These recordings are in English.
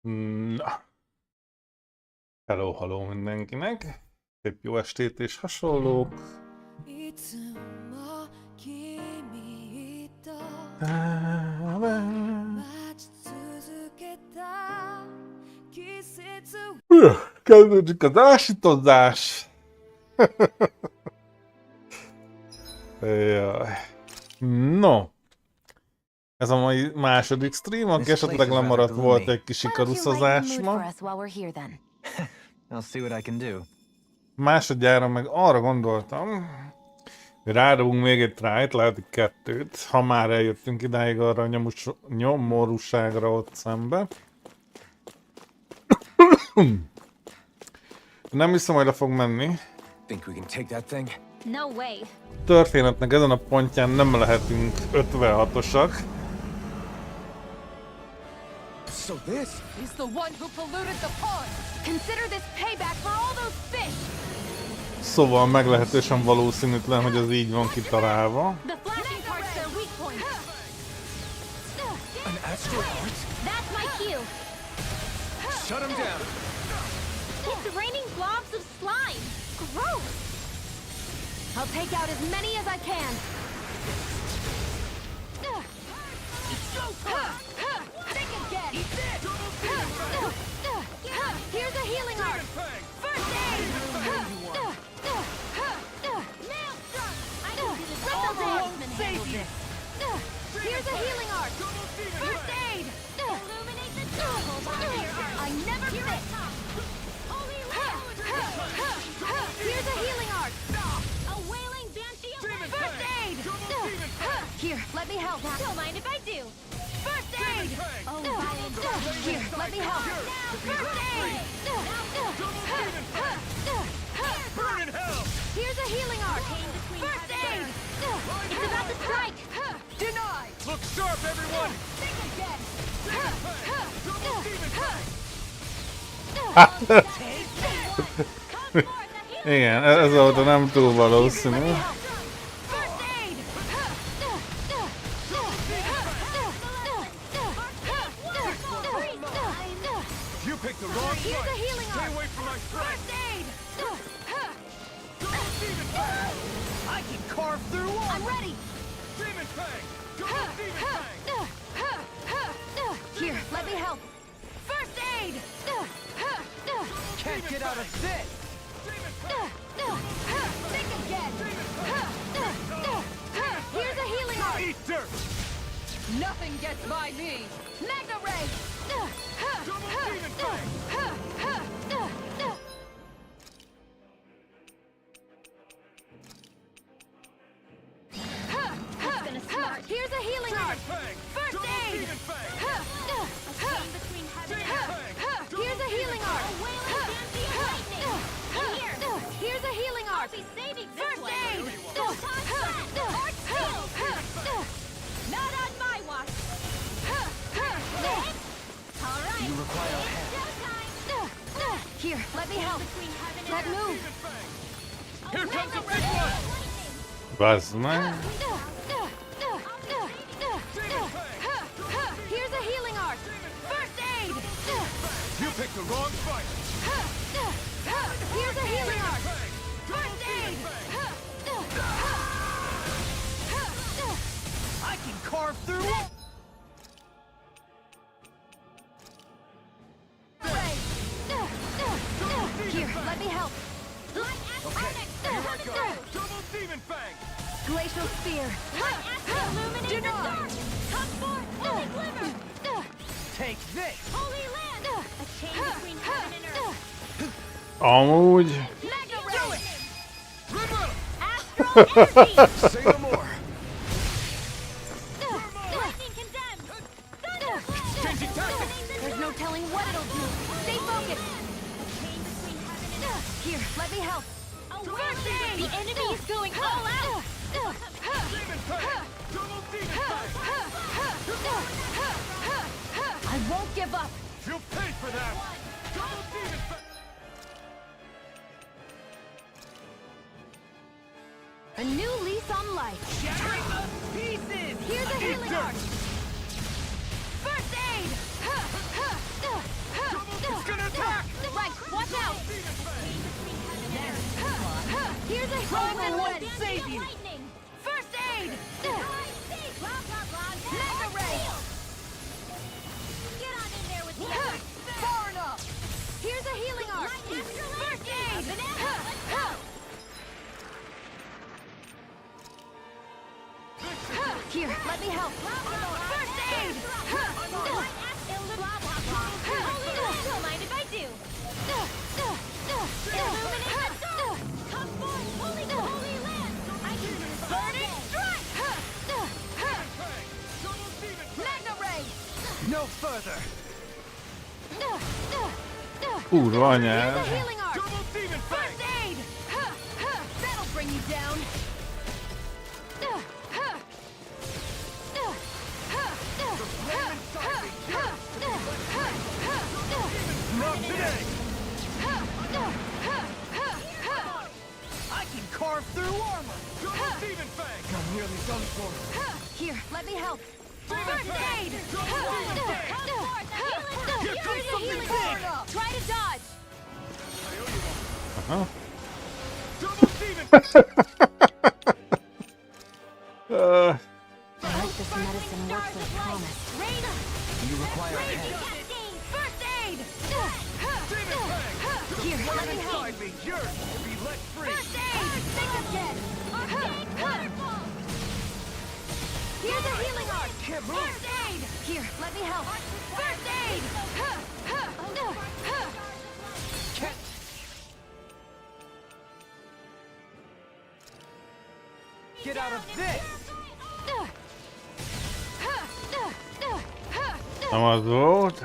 Na, hello mindenkinek, szép jó estét és hasonlók. Kezdődik az ásítozás. Jaj. No, ez a mai második stream, aki esetleg lemaradt, volt egy kis ikaruszozás ma. Másodjára meg arra gondoltam, hogy rádobunk még egy trájt, lehet egy kettőt, ha már eljöttünk idáig arra a nyomorúságra ott szembe. Nem hiszem, hogy le fog menni. Történetnek ezen a pontján nem lehetünk 56-osak. So this is the one who polluted the pond. Consider this payback for all those fish. Szóval meglehetősen valószínűtlen, hogy az így van kitalálva. The flashing part's their weak point. An astral heart? That's my cue. Shut him down. It's raining globs of slime. Gross. I'll take out as many as I can. It's showtime. Think again. Here's a healing art. First aid. Here's a healing art. First aid. I never quit. Here's a healing art. A wailing banshee. First aid. Here, let me help. Don't mind if I do. First aid. Oh, here, let me help. First aid. Burn in hell. Here's a healing art. First aid. It's about to strike. Denied. Look sharp, everyone. Think again. Igen, ez volt a nem túl valószínű. Here's a healing art. Stay away from my first aid. I can carve through walls. I'm ready. Demon Fang. Here, let me help. First aid. Can't get out of this. Think again. Here's a healing art. Eat dirt. Nothing gets by me. Magna Ray. Here's a healing art. First aid. Here's a healing art. Here's a healing art. First aid. Not on my watch. All right. You require help. Here, let me help. Let move. Here comes the big one. Bazd meg. Here's a healing art. First aid. You picked the wrong fight. Here's a healing art. First aid. I can carve through it. Here, let me help. Okay, here I go. Double Demon Fang. Glacial Spear. Do not. Come forth, Holy Glimmer. Take this. Holy Land. A chain between heaven and earth. Amúgy. Magna Ray. Astral Energy. Say no more. Lightning condemned. Thunder. Changing tactics. There's no telling what it'll do. Stay focused. A chain between heaven and earth. Here, let me help. First aid. The enemy is going all out. I won't give up. You'll pay for that. A new lease on life. Shattering the pieces. Here's a healing art. First aid. Primal won't save you! First aid! Mega ray! Get on in there with me! Far enough! Here's a healing arc! First aid! Here, let me help! First aid! Don't mind if I do! Illuminate the dark! Come forth, holy land! I can burning strike! Mega ray! No further! Kurva Here's a anyád. healing arc! First aid! That'll bring you down! Not today! I can carve through armor! I'm nearly done for. Here, let me help! First aid! Here comes something big! Try to dodge! I hope this medicine works as promised. You require a Raging hand. cascade! First aid! Here, let me help! Inside me, yours will be let free! First aid! Think again! Arcane waterfall! Here's a healing arc! Can't move. First aid! Here, let me help! First aid! Can't. Get out of this! Nem az volt.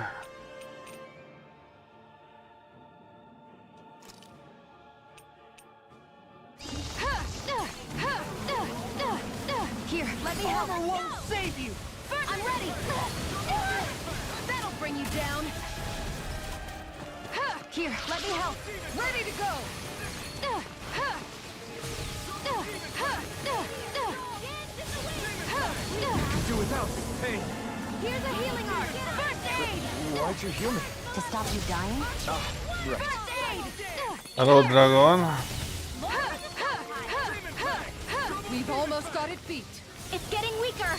Here, let me help! Armor won't save you! I'm ready! That'll bring you down! Here, let me help! Ready to go! Do without this pain! Here's a healing arc! First aid! Why'd you heal me? To stop you dying? Right. First aid! Hello, Dragon. We've almost got it beat. It's getting weaker.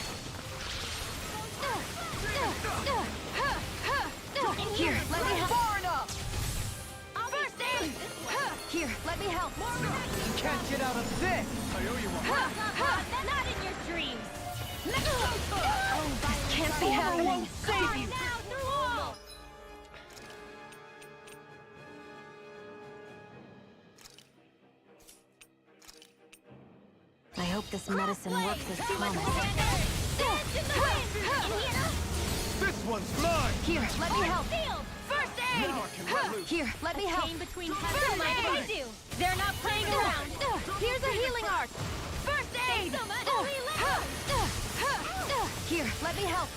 Here, let me help. Far enough. First aid. Here, let me help. You can't get out of this! I owe you one. Not in your dreams. Oh, this can't be happening. Won't save you! I hope this medicine works as promised. This one's mine! Here, let me help. First aid! Now I can let loose. Here, let me help. First aid! They're not playing around. Here's a healing arc. First aid! Here, let me help.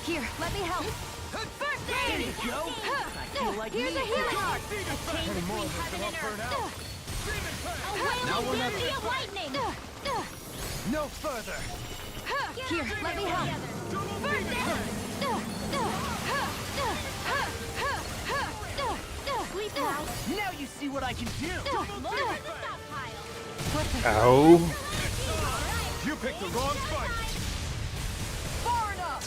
Here, let me help. First aid! Go! I feel like Here's a me. healing arc. Any more of this and I'll burn out. Now we're not lightning. No further! Here, let me help. First aid! Sleep now. Now you see what I can do! What the? Ow. You picked the wrong fight! Far enough.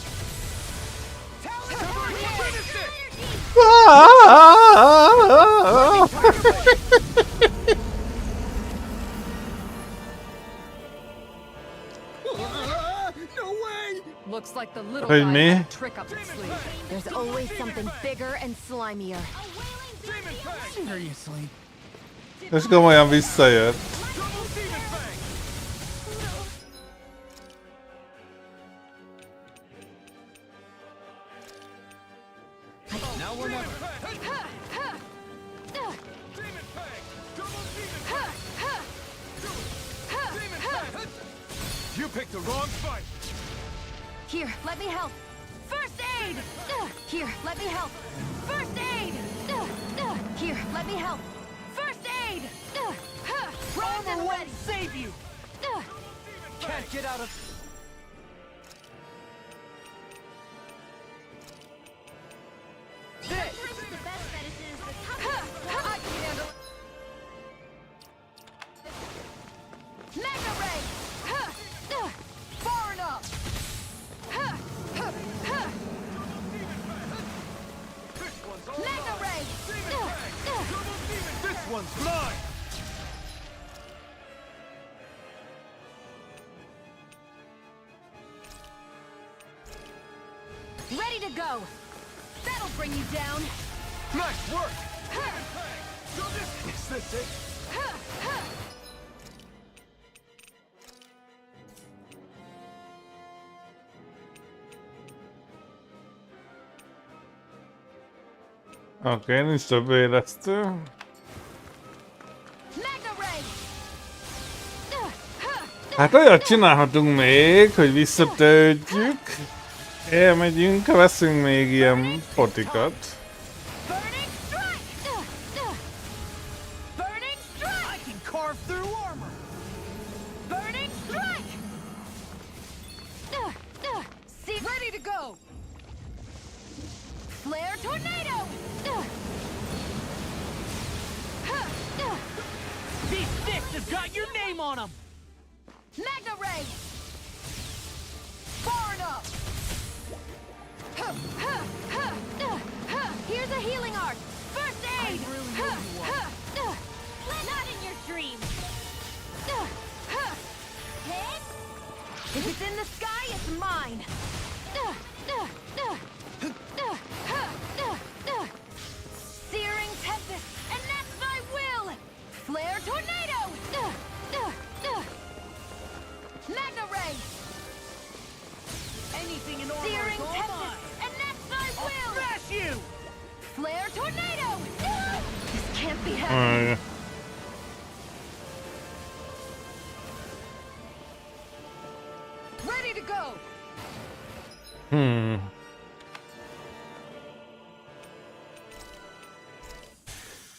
Finish it! No way! Looks like the little Hey, guy me? had a trick up his sleeve. There's always something bigger and slimier. Seriously? És komolyan visszajött. Now we're not... You picked the wrong fight! Here, let me help. First aid! Here, let me help. First aid! Here, let me help. First aid! Armor won't save you! Can't get out of... This! The best medicine is the tough. I can handle it. This one's mine! Ready to go. That'll bring you down. Nice work! Is this it? Oké, nincs több éreztő. Magna Ray. Hát olyat csinálhatunk még, hogy visszatöltjük. Elmegyünk, veszünk még ilyen potikat. Burning strike. Burning strike. I can carve through armor! Burning strike. See, ready to go. Flare tornado. These sticks have got your name on them! Magna Ray. Far enough. Here's a healing art. First aid. Not in your dreams. If it's in the sky, it's mine. Searing tempest, and that's my will. Flare tornado. Magna Ray. Anything in armor Searing is all tempest, mine! and that's my I'll will. smash you! Flare tornado. This can't be happening. Ay, Ready to go.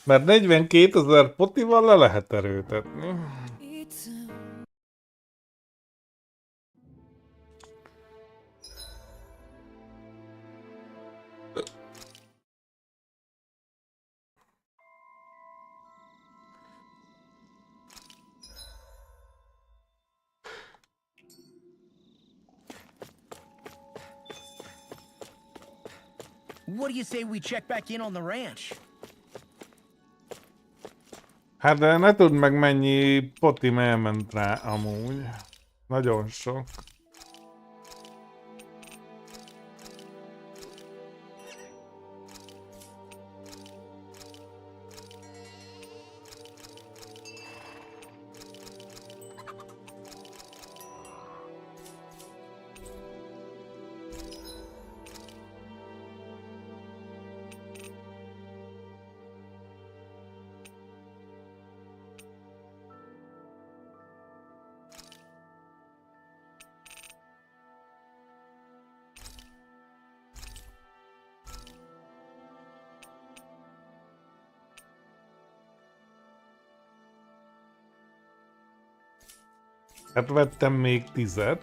Mert 42 000 potival le lehet erőtetni. What do you say we check back in on the ranch? Hát de ne tudd meg mennyi potim elment rá amúgy. Nagyon sok. Hát vettem még 10-et.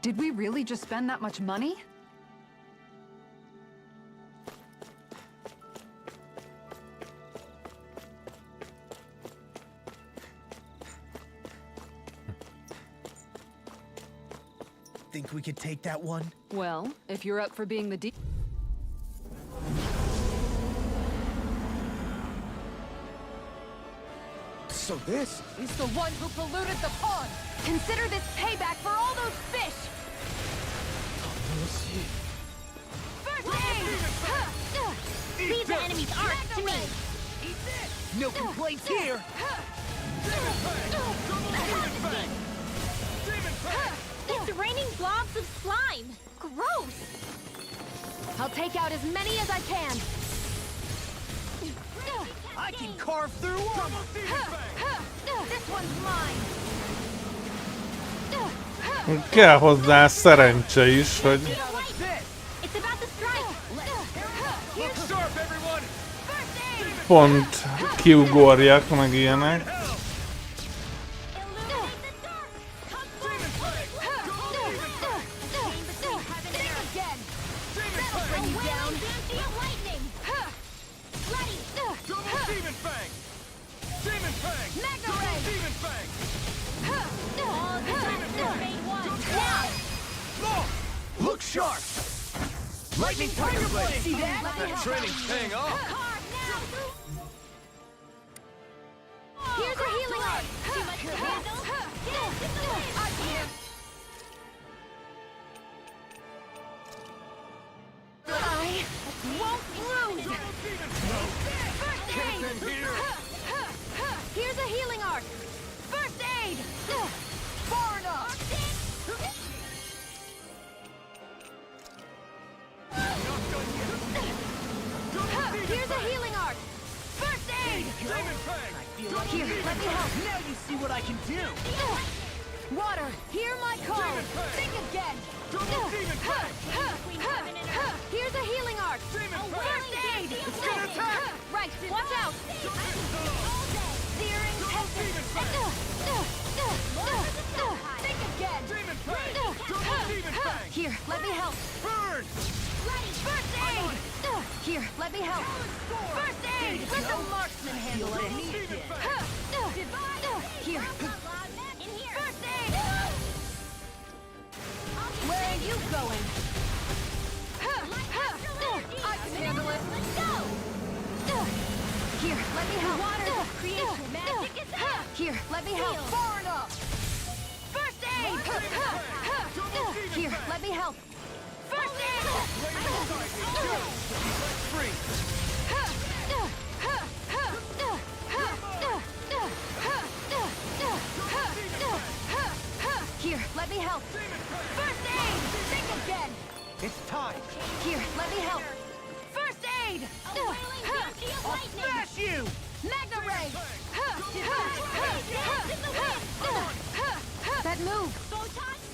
Did we really just spend that much money? Think we could take that one? Well, if you're up for being the So this He's the one who polluted the pond. Consider this payback for all those fish. First aid. Leave the enemy's art to me. no complaints here. It's raining blobs of slime. Gross. I'll take out as many as I can. I can carve through armor. This one's mine. Kell hozzá szerencse is, hogy It's about to strike. Look sharp, everyone. First aid. pont kiugorjak, meg ilyenek. Illuminate the dark. Come forward. Think again. That'll bring you down. Lightning. Ready. Demon Fang. Demon Fang. Magna Ray. Demon Fang. All the diamonds made one. Now. Oh, look sharp. Lightning Tiger Blade. See that? That training's paying off. Carve now. healing art. Too much to handle. Get into the way. I can't. I won't lose. First aid. Here's a healing art. First aid. Far enough. Here's a healing art. First aid. Here, let me help. Now you see what I can do. Water, hear my call. Think again. Here's a healing art. First aid. Right, watch out. Searing tempest. Think again. Here, let me help. Burn! First aid. Here, let me help. First aid. Let the marksman handle it. Here. First aid. Where are you going? I can handle it. Let's go. Here, let me help. Water creation. Magic is out. Here, let me help. Far enough. First aid. Here, let me help. First aid. Free! Here, let me help. First aid. Think again. It's time! Here, let me help. First aid. I'll smash you! Magna ray. That move.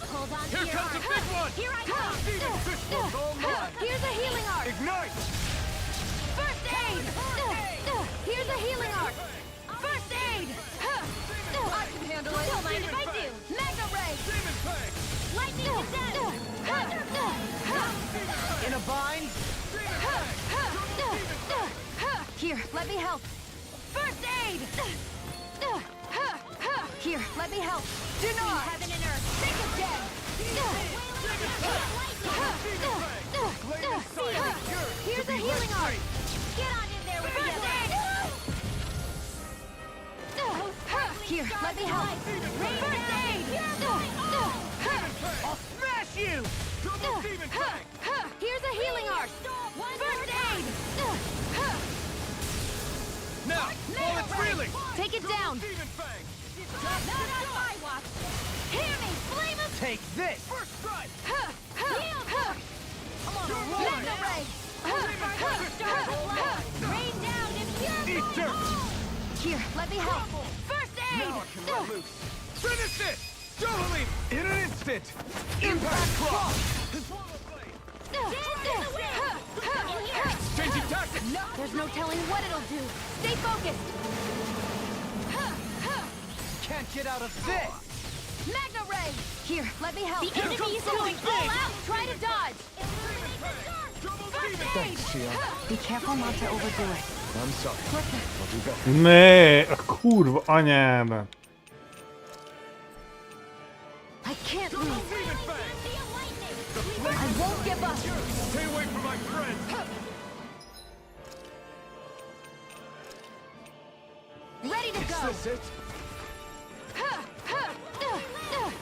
Hold on Here to your comes the arm. big one! Here I come. This one's all mine! Here's a healing art. Ignite! First aid. Here's a healing art. First aid. I can handle it. Don't mind if I do. Magna ray. Lightning is In a bind? Here, let me help. First aid. Here, let me help. Deny. Heaven and earth. Think again. Here's a healing art. Get on in there with First aid. Here, let me help. First aid. I'll smash you! Here's a healing art. First aid. Now, while it's reeling! Take it down. Not on my watch. Hear me, flame of Take this! First strike! Magna ray. Rain down and pure Eat dirt! Here, let me help. First aid. Now I can let loose! Finish it! Jolene! In an instant! Impact cross! Changing tactics! There's no telling what it'll do. Stay focused. Can't get out of this! Magna ray. Here, let me help. The enemy is going all out. Try to dodge. First aid. Be careful not to overdo it. I'm sorry. I'll do better. Ne, a kurva anyád. I can't lose. I won't give up. Stay away from my friends! Ready to go. Is this it?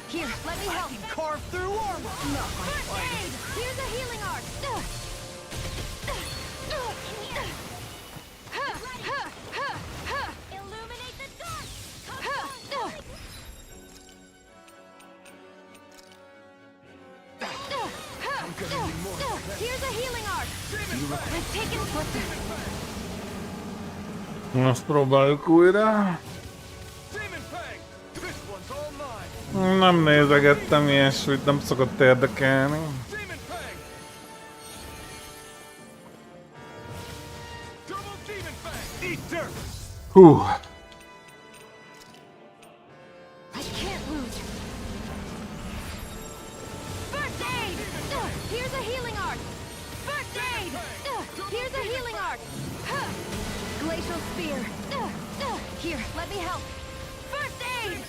Here, let me help. I can carve through armor! Not my First fight! aid. Here's a healing art. Illuminate the dark. I'm gonna need more. Here's a healing art. I've taken Azt próbáljuk újra. Demon Fang! This one's all mine! Nem nézegettem ilyesmit, nem szokott érdekelni. Demon Fang! Double Demon Fang! Eat dirt! Hú, I can't lose. First aid. Here's a healing art. First aid. Here's a healing art. Glacial spear. Here, let me help. First aid.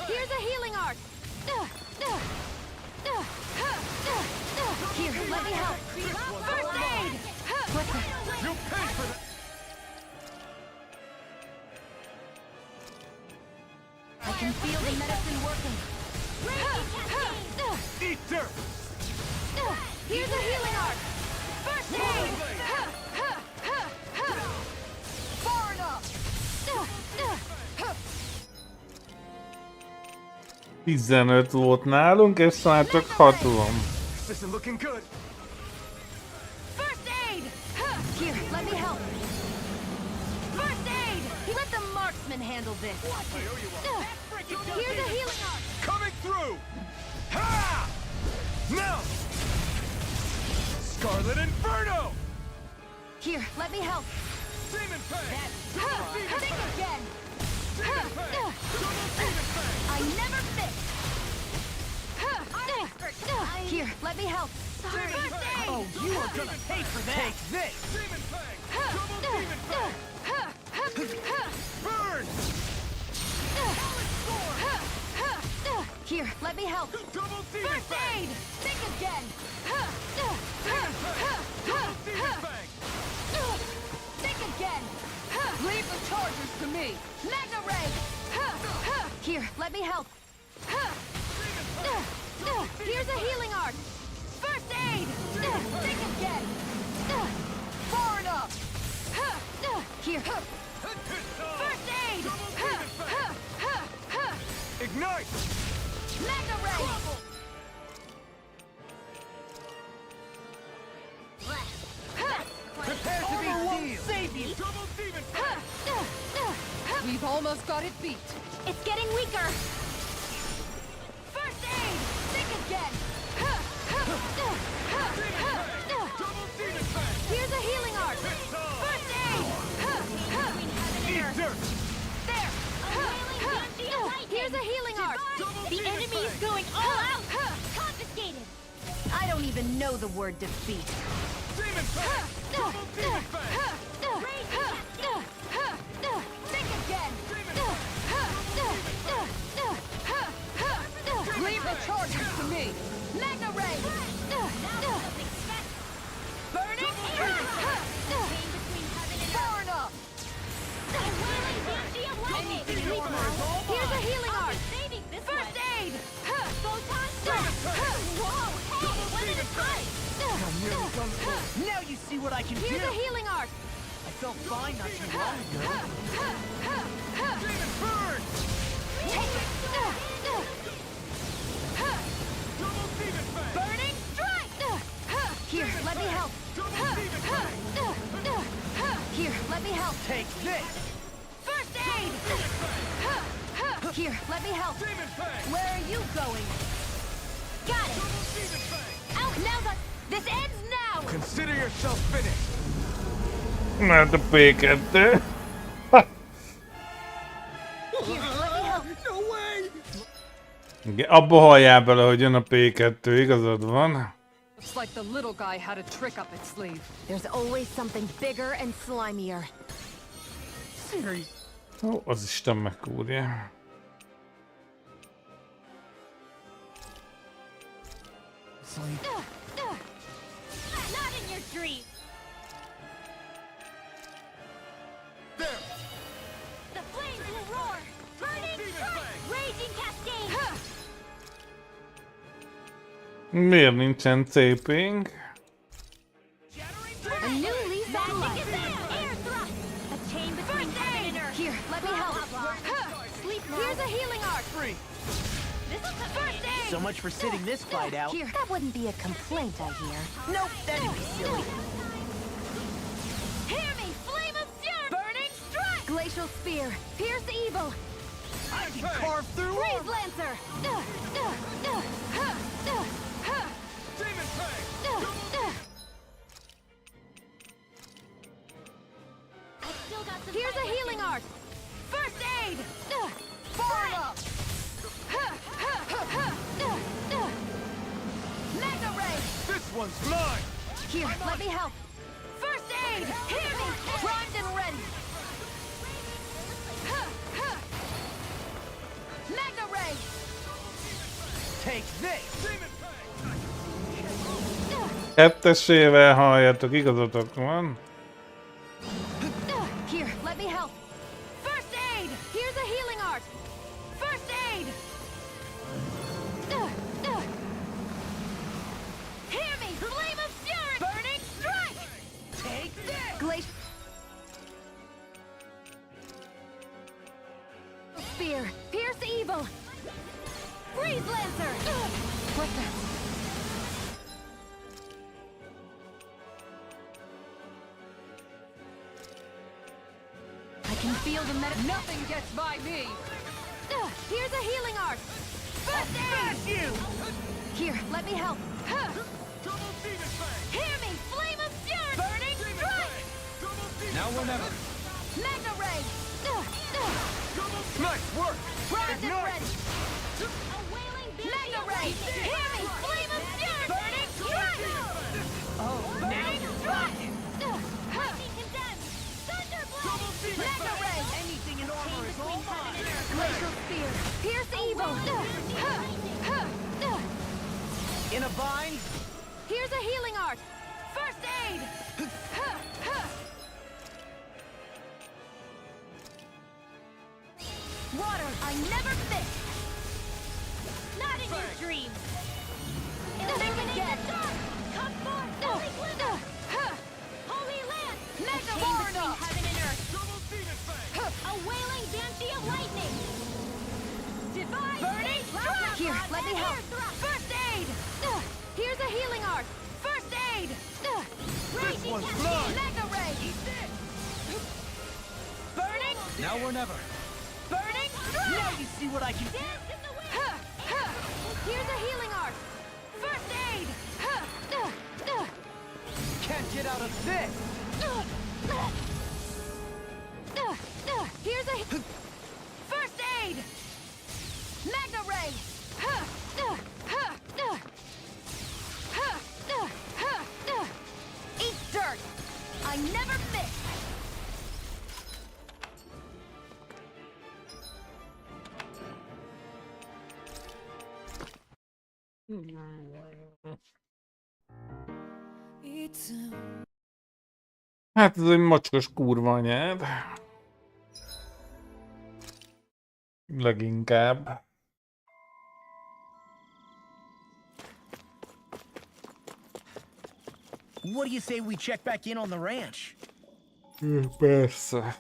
Here's a healing art. Here, let me help. First aid. You feel the medicine working. Eat dirt! Here's a healing arc. First aid. Far enough. 15 volt nálunk, és már csak 60. This isn't looking good. First aid. Here, let me help. First aid. Let the marksman handle this. Here's a healing arc. Coming through! Ha! Now! Scarlet Inferno! Here, let me help. Demon Fang! Think again. I never miss. Here, let me help. Sorry. Oh, you are gonna pay for that! Take this! Demon Fang! Double Demon Fang! Burn! Here, let me help. Double Demon First Fang! aid. Think again. Demon Fang! Double Demon Fang! Think again. Leave the charges to me. Magna Ray. Here, let me help. Here's a healing arc. First aid. Think again. Far enough. Here. First aid. Ignite! Magna Ray. Prepare to be sealed! Save you. Double Demon Fang! We've almost got it beat. It's getting weaker. First aid. Think again. Double Demon Fang! Here's a healing arc. First aid. Eat dirt! There. Here's a healing arc. The enemy is going all out. Confiscated. I don't even know the word defeat. Demon Fang! Double Demon Fang! Think again. Leave the charges to me. Magna Ray. Burning. Far enough. Here's a healing arc. First aid. Now you see what I can Here's do! a healing arc. I felt fine not too long ago. Demon Burn! Double Demon Fang! Burning strike. Here, let me help. Double Demon Fang! Here, let me help. Take this! First aid. Here, let me help. Demon Fang! Where are you going? Got it. Double Demon Fang! Out now. This ends now. Consider yourself finished! Mert a P2. Here, let me help. No way! Igen, abba halljál bele, hogy jön a P2, igazad van. Looks like the little guy had a trick up its sleeve. There's always something bigger and slimier. Siri! Ó, az Isten megkúrja. Sleep. Not in your dream. There! The flames will roar. Burning strike. Raging cascade. Miért nincsen CP-nk? A new leaf on life. Air thrust. A chain between heaven and earth. Here, let me help. Sleep now. Here's a healing arc. Free! This is the first aid. So much for sitting this fight out. Here. That wouldn't be a complaint, I hear. Nope, that'd be silly. Hear me, flame of fury. Burning strike. Glacial spear. Pierce evil. I can carve through Breeze armor! lancer. Demon Fang! Here's a healing arc. First aid. Far enough. Magna ray. This one's mine! Here, let me help. First aid. Hear me. Primed and ready. Magna ray. Take this! Demon Fang! Kettesével halljatok, igazatok van. Here, let me help. First aid. Here's a healing arc. First aid. Glacial Spear. Pierce evil. Freeze Lancer. What's that? I can feel the Nothing gets by me! Here's a healing art. First aid. You! Here, let me help. Double demon fang! Hear me, flame of fury. Burning strike. Double demon Now or never. Mega ray. Nice work! Bronze is Ignite! ready. A wailing Mega ray. Hear me, flame of fury. Burning strike. Oh, Burning strike. Lightning condemned. Double Thunderblast. demon Mega fang! ray. anything in armor is all mine. Glacial spear. Pierce evil. In a bind? Here's a healing art. First aid. Water, I never miss. Not in your dreams. Think again. Come forth, holy glimmer. Holy land. Mega between heaven and earth. Double demon fang! A wailing banshee of lightning. Divine burning strike. Here, let me help. First aid. Here's a healing art. First aid. This one's mine! Mega ray. Burning. Now or never. Burning Now strike. you see what I can do. Dance in the wind. Here's a healing art. First aid. Can't get out of this. Here's a first aid. Mega ray. Eat dirt. I never miss. Hát ez egy mocskos kurva anyád. Leginkább. What do you say we check back in on the ranch? Persze.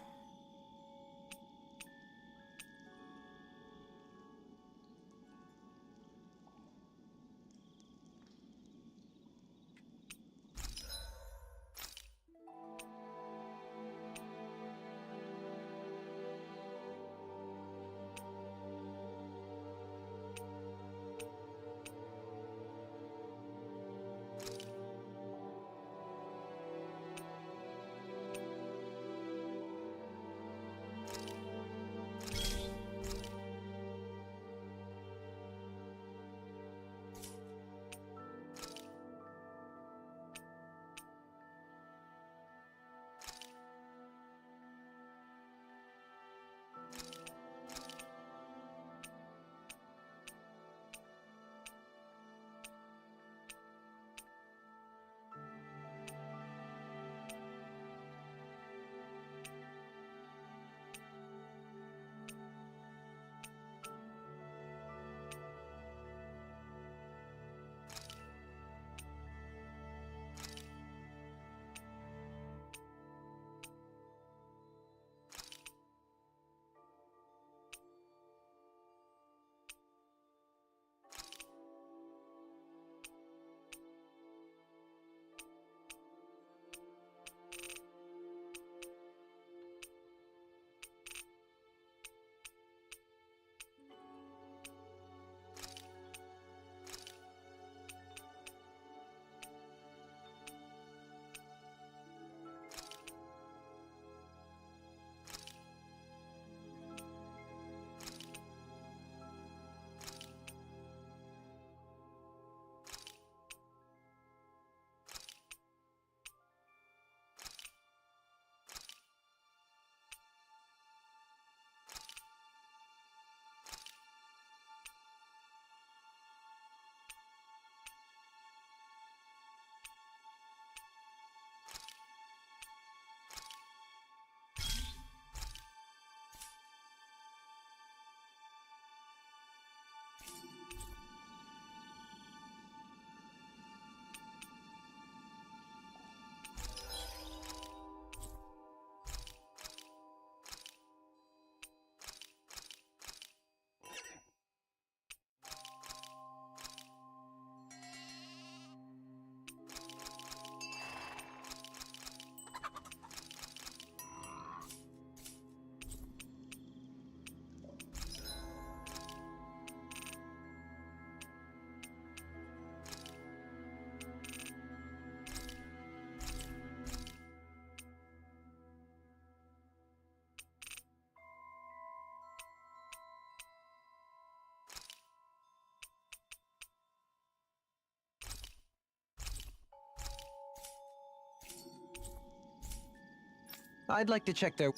I'd like to check their...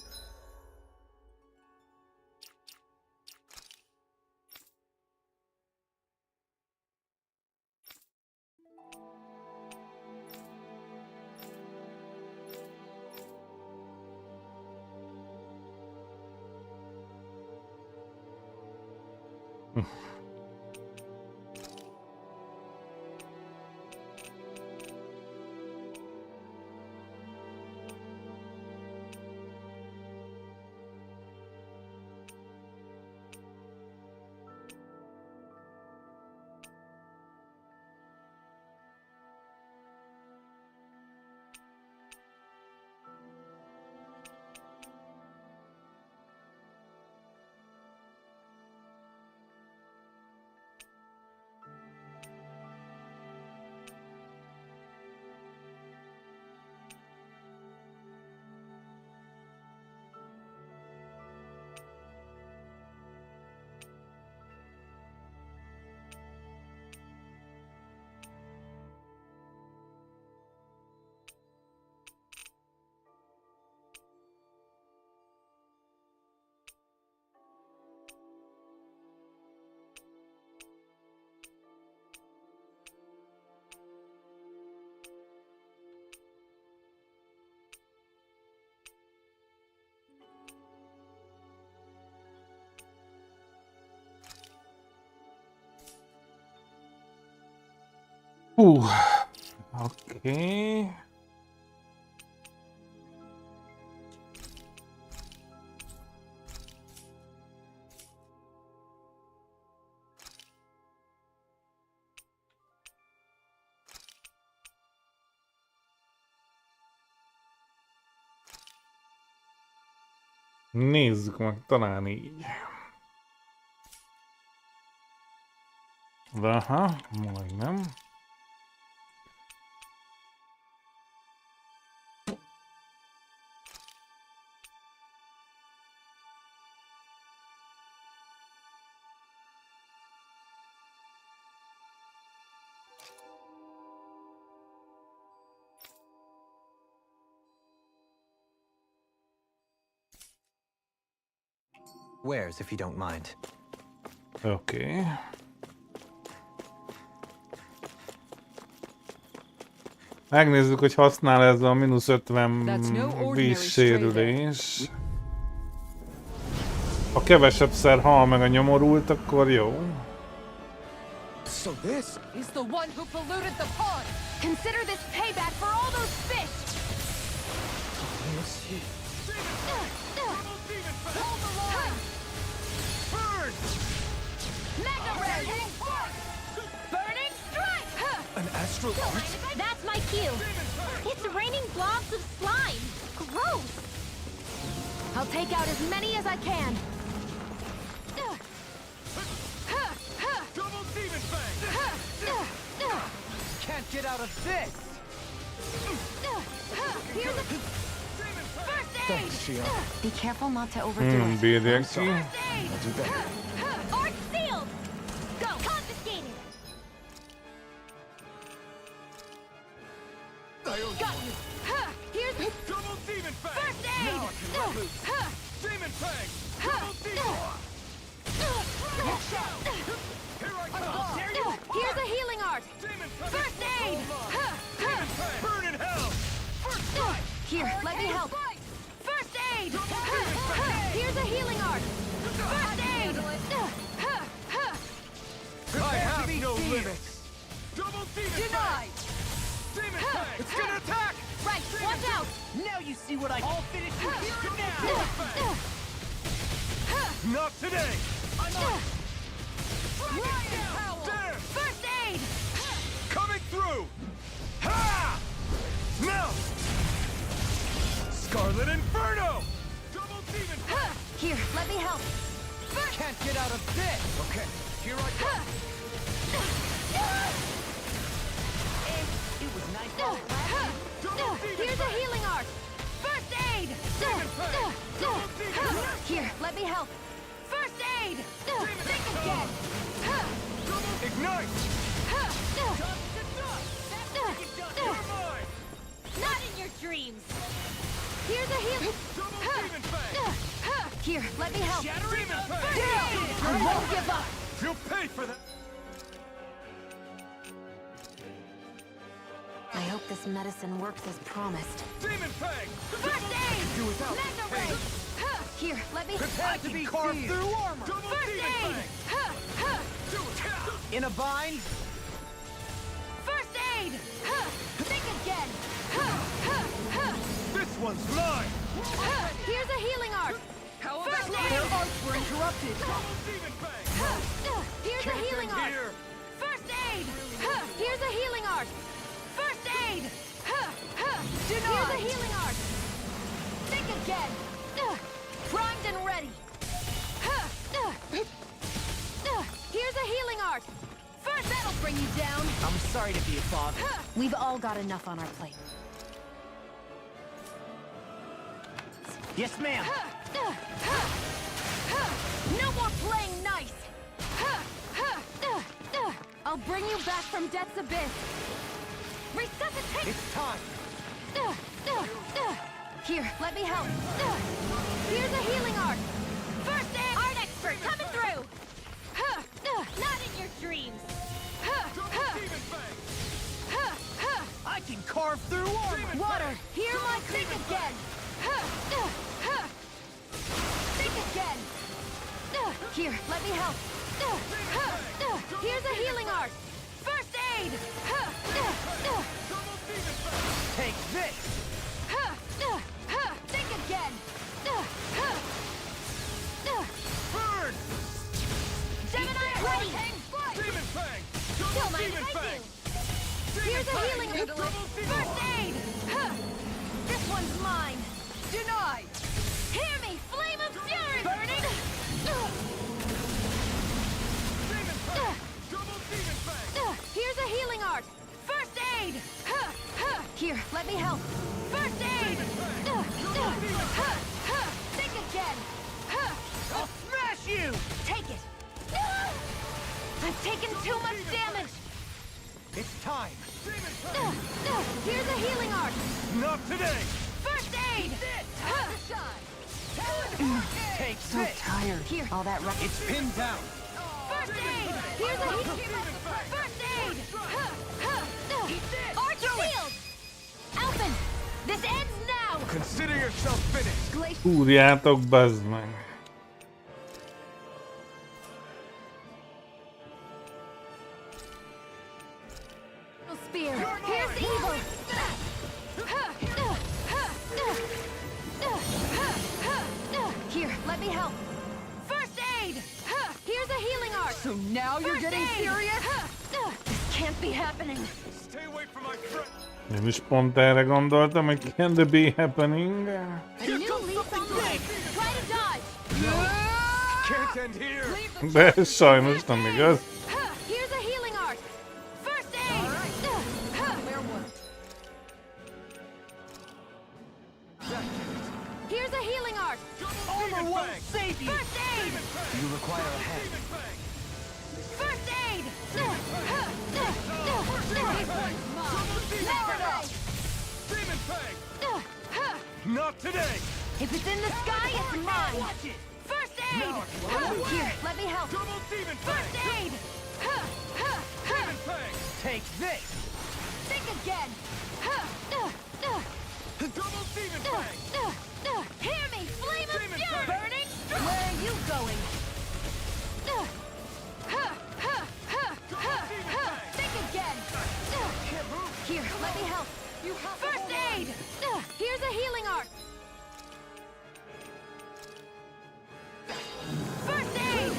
Oké. Nézzük meg, talán így. Aha, majdnem. Wares, if you don't mind. Oké. Megnézzük, hogy használ ez a -50 vízsérülés. Ha kevesebbszer hal meg a nyomorult, akkor jó. So this... He's the one who polluted the pond! Consider this payback for all those fish! Hold the line! Burn! Mega Red! Burning Strike! An astral art? That's my cue! It's raining blobs of slime! Gross! I'll take out as many as I can! Double Demon Fang! Can't get out of this! Here's a first aid! Thanks, Shia. Be careful not to overdo it. Bírják ki. First aid! I'll do better. Art sealed! Go! Confiscated! Got you! Here's the Double Demon Fang! first aid! Now I can let loose! Demon Fang! Double Demon! Here I come! Here's a healing art! Demon Fang! First aid! Demon Fang! Burn in hell! First strike! Here, let me help! First aid! Here's a healing art! First aid! I have no limits! Double Demon Denied! Demon Fang! It's gonna attack! Right, watch out! Now you see what I... I'll finish you here and now! Demon Fang! Not today! I'm on! There! First aid! Coming through! Ha! Now! Scarlet Inferno! Double Demon Fang! Here, let me help! First! Can't get out of this! Okay, here I go! It was nice while it lasted. Double Demon Here's a Fang! healing art! First aid! Here, let me help! First aid! Think again! Ignite! Not in your dreams! Here's a heal. Here, let me help. Shattering the I won't give up. You'll pay for that. I hope this medicine works as promised. Demon Fang! First aid! Do without Magna Ray! Here, let me... Prepare to be carved through armor! First aid! In a bind? First aid! Think again! This one's mine! Here's a healing art! How First about aid! their arts were interrupted? Demon Fang! Here's a healing art! Here! First aid! Here's a healing art! First aid! Here's a healing art! Think again! Primed and ready! Here's a healing art! First, that'll bring you down! I'm sorry to be a father. We've all got enough on our plate. Yes, ma'am. No more playing nice! I'll bring you back from death's abyss! Resuscitate! It's time. Here, let me help. Here's a healing art. First aid art expert coming through. Not in your dreams. Demon Fang! I can carve through armor. Water, hear my think again. Think again. Here, let me help. Here's a healing art. First aid. Take this. Think again. Burn! Gemini ready. Demon Fang! Don't mind Demon if I Fang! do. Here's a healing art. First aid. This one's mine. Denied. Hear me, flame of fury burning. Demon Fang! Double Demon Fang! Here's a healing art. First aid. Here, let me help. First aid. Think again. I'll smash you. Take it. I've taken too much damage. It's time. Here's a healing art. Not today! First aid. Take So this. tired. Here. All that It's pinned down. First aid. Here's a first aid. Arch shield. Alphen, this ends now. Consider yourself finished! Glacial Kúrjátok, bazd meg! spear. Here's evil. Here, let me help. First aid. Here's a healing art. So now you're First getting aid. serious? This can't be happening. Stay away from my friend! Nem is pont erre gondoltam, hogy can the be happening? A new leaf on life. Try to dodge. Can't end here! De ez sajnos nem igaz. Here's a healing art. First aid. Here's a healing art. Armor won't save you. First aid. You require a hand. First aid. Demon Fang! Not today! If it's in the sky, it's mine. Watch it. First aid. Here, let me help. Double Demon First Fang! aid. Demon Fang! Take this. Think again. Double Demon Fang! Hear me, flame of Demon fury. Fang! Burning. Where are you going? Think again. Here, let me help. First aid. Here's a healing art. First aid.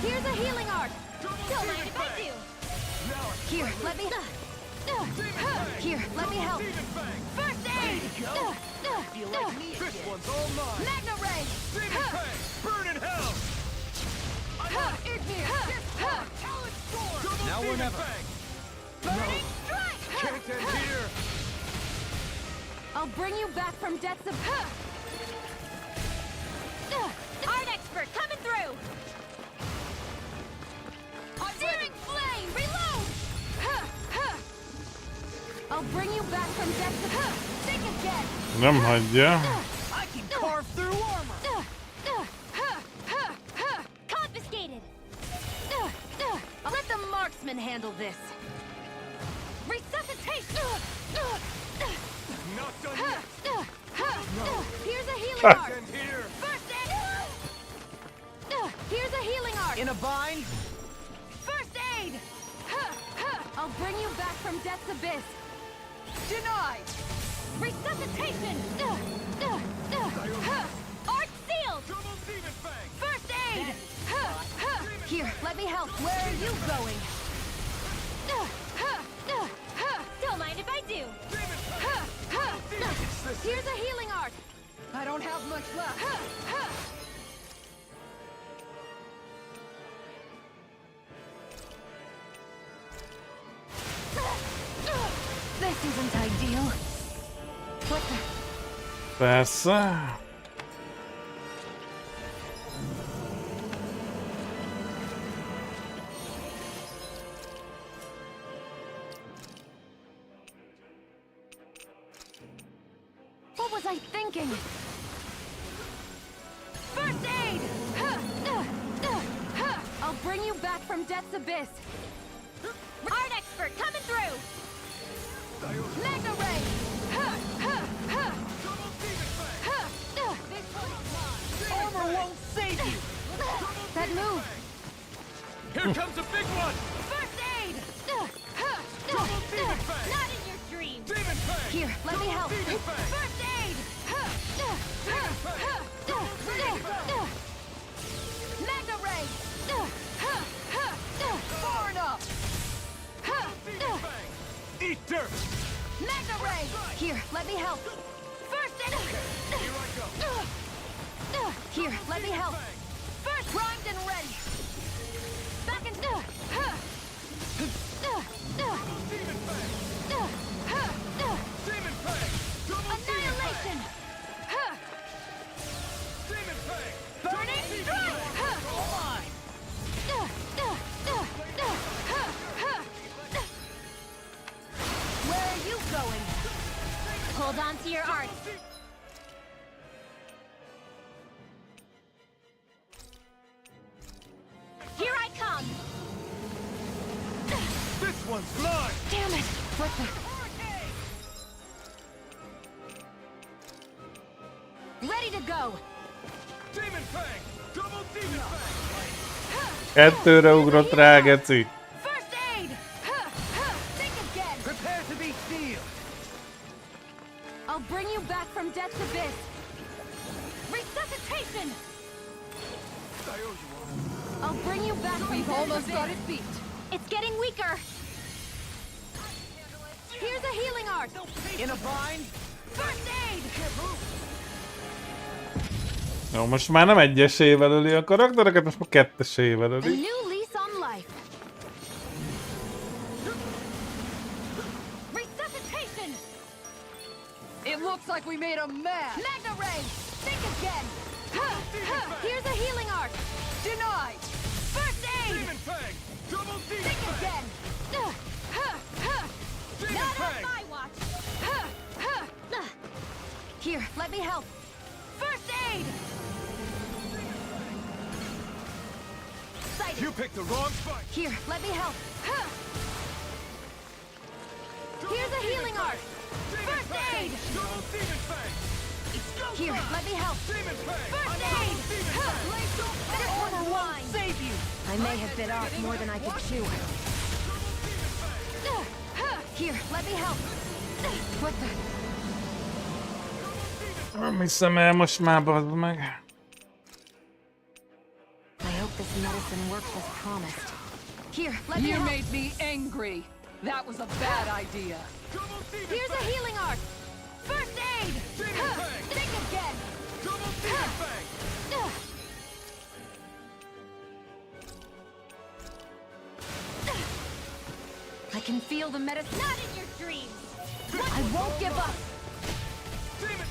Here's a healing art. Don't mind if I do. Here, let me. Here, let me help. Demon Fang! First aid. Feel like me This again. one's all mine! Magna Ray. Demon Fang! Burn in hell! Double Now or Demon never. Fang! Burning strike. Can't end here! I'll bring you back from death's of... Art expert coming through! Searing flame, reload! I'll bring you back from death's of... Think again! Nem hagyja. I can carve through armor. women handle this. Resuscitation! Not done yet. Here's a healing art. And here. First aid. Here's a healing art. In a bind? First aid. I'll bring you back from death's abyss. Denied! Resuscitation. Art sealed. Double demon fang. First aid. Here, let me help. Where are you going? Don't mind if I do. Here's a healing art. I don't have much left. This isn't ideal. What the? Persze. What was I thinking? First aid! I'll bring you back from death's abyss. Art expert coming through! Mega ray! Armor won't save you! That move! Here comes a big one. First aid! demon fang. Not in your dreams! Demon fang. Here, let me help. Demon fang. First aid! Mega ray! Far enough! Eat dirt. Mega ray! Here, let me help. First aid! Here I go. Here, let me help. First primed and ready. Back and Demon fang. Demon fang. Double annihilation. demon fang. Burning strike. Where are you going? Hold on to your art. Here I come. This one's mine. Damn it! What the? Ready to go. Demon fang. Double demon fang. Kettőre ugrott rá, geci. First aid. Think again. Prepare to be sealed! I'll bring you back from death's abyss. Resuscitation. I'll bring you back from We've death's almost got abyss. it beat. It's getting weaker. Here's a healing art. In a bind? First aid. Jó, most már nem egyesével öli a karaktereket, most már kettesével A öli. new lease on life. Resuscitation. It looks like we made a mess. Magna ray. Think again. Here's a healing art. Denied! First aid. Demon fang. Double demon Think fang. again. Demon Not on fang. my watch. Here, let me help. First aid. Sighted. You picked the wrong fight. Here, let me help. Here's a healing art. First aid. Double demon fang. Here, let me help. Demon fang. First aid. Better one on line. Save you! I may have bit off more than I could chew. Here, let me help. What the? Nem hiszem el most már, bazd meg. I hope this medicine works as promised. Here, let me You help. made me angry. That was a bad idea. Double demon Here's a fang. healing art. First aid. Demon fang. Think again. Double demon fang. I can feel the medicine. Not in your dreams. I won't give up. Demon.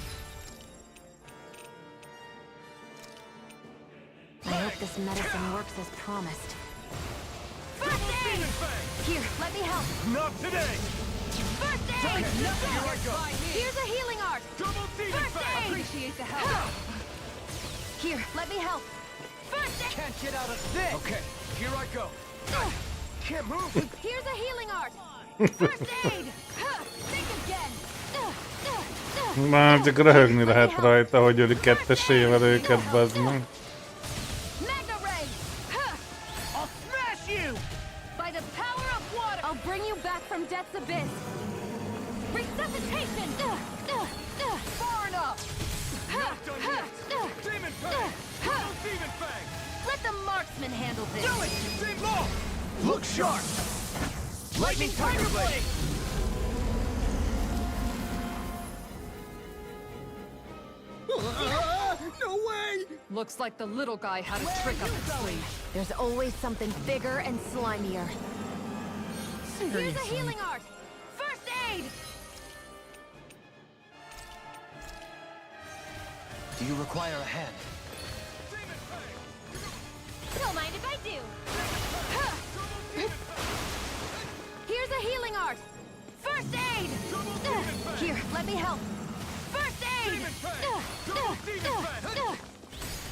I hope this medicine works as promised. First Double aid. demon fang. Here, let me help. Not today. First aid. Here I go. Here's a healing art. Double demon First fang. aid. Appreciate the help. Here, let me help. First aid. Can't get out of this! Okay, here I go. Can't move. Here's a healing art. First aid. Think again. Már csak röhögni lehet rajta, hogy öli kettesével őket, bazd meg. Magna ray. I'll smash you. By the power of water, I'll bring you back from death's abyss. Resuscitation. Far enough. Not done yet. Demon Fang. Double Demon Fang. Let the marksman handle this. Do it. Same law. Look sharp. Lightning Tiger Blade. No way. Looks like the little guy had a trick up his sleeve. There's always something bigger and slimier. Here's a Seriously. healing art. First aid. Do you require a hand? Don't mind if I do. Here's a healing art. First aid. Here, let me help. First aid.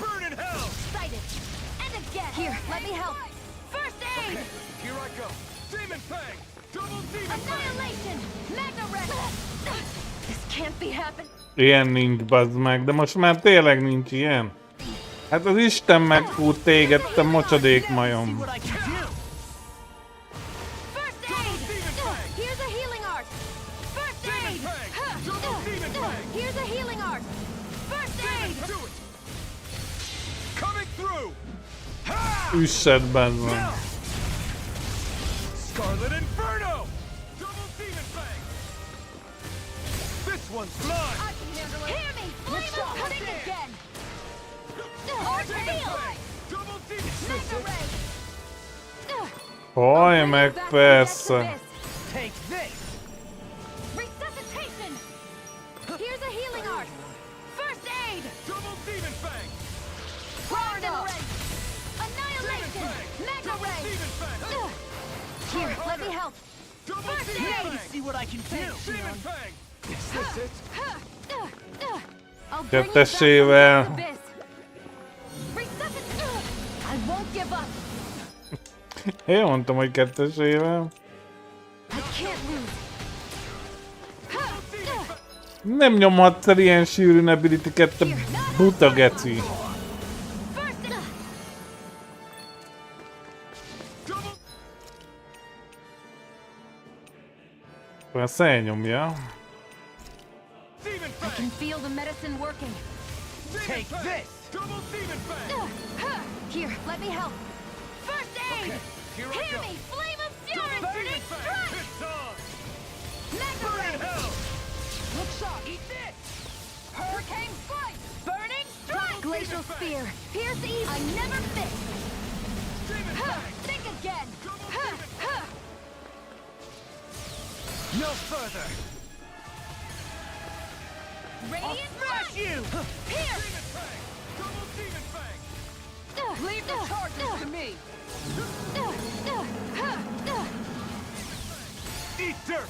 Burn in hell. Sighted. And again. Here, let me help. First aid. Here I go. Demon Fang. Double Demon Fang. Annihilation. Magna ray. This can't be happening. Ilyen nincs, bazd meg, de most már tényleg nincs ilyen. Hát az Isten megfúr téged, te mocsadék See majom. what I can do. First aid. Here's a healing art. First aid. Here's a healing art. First aid. Do it. Coming through. Ha! Üssed, bazd meg. Now. Scarlet Inferno. Double Demon Fang. This one's mine. I can handle it. Hear me. Flame shot. of pudding again. Demon Fang. Double Demon Magna ray. Haj meg, persze. Take this. Resuscitation. Here's a healing art. First aid. Double Demon Fang. Garden ray. Annihilation. Magna Double ray. Demon Fang. Here, let me help. Double First Demon aid. Fang. See what I can do. Demon Fang. Is this it? I'll bring you back from Kettessével. death's abyss. Resuscitate. I won't give up. Én mondtam, hogy kettesével. I can't lose. Nem nyomhatsz el ilyen sűrűn ability-ket, te buta geci. First Double. Persze elnyomja. Demon I Fang. can feel the medicine working. Take this. Double Demon Fang. Here, let me help. First aid. Here I Hear go. me, flame of fury. Demon Burning Fang. strike. It's on. Magna Burn ray. in hell. Look sharp. Eat this. Hurricane strike. Burning strike. Glacial Demon Fang. spear. Pierce evil. I never miss. Demon Fang. Think again. No further. Radiant Smash rush. you. Pierce. Demon Fang. Double Demon Fang. Leave the charges to me. Eat dirt.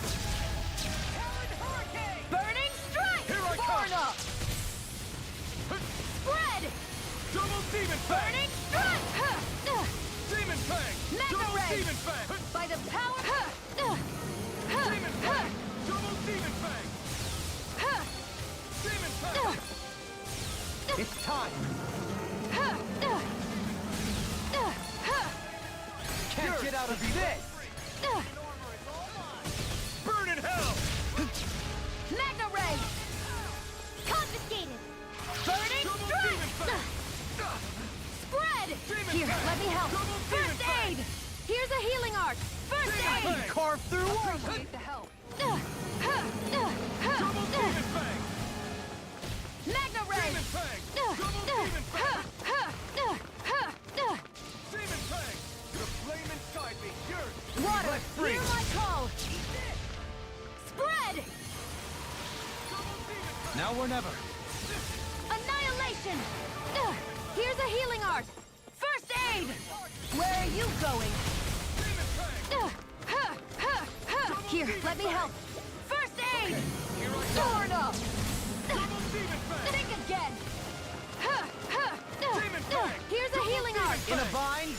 Burning strike. Here I Far come. enough. Spread. Double Demon Fang. Burning strike. Demon Fang. Magna Double ray. Demon Fang. By the power. Demon Fang. Double Demon Fang. Demon Fang. It's time. Can't get out of this. Burn in hell. Magna ray. Confiscated. Burning Double strike. Demon Fang. Spread. Demon Here, Fang. let me help. Double Demon First Fang. aid. Here's a healing art. First Demon aid. Fang. Carve through armor. Appreciate the help. Double Demon Fang. Magna ray. Demon Fang. Double Demon Fang. Demon Fang. The flame inside me. Yours. Water. Let free. Hear my call. Spread. Double Demon Fang. Now or never. Annihilation. Here's a healing art. First aid. Where are you going? Demon Fang. Here, let me help. First aid. Here I go. Far enough. Double Demon Fang. Think again. Demon Fang. Here's a healing art. In a bind.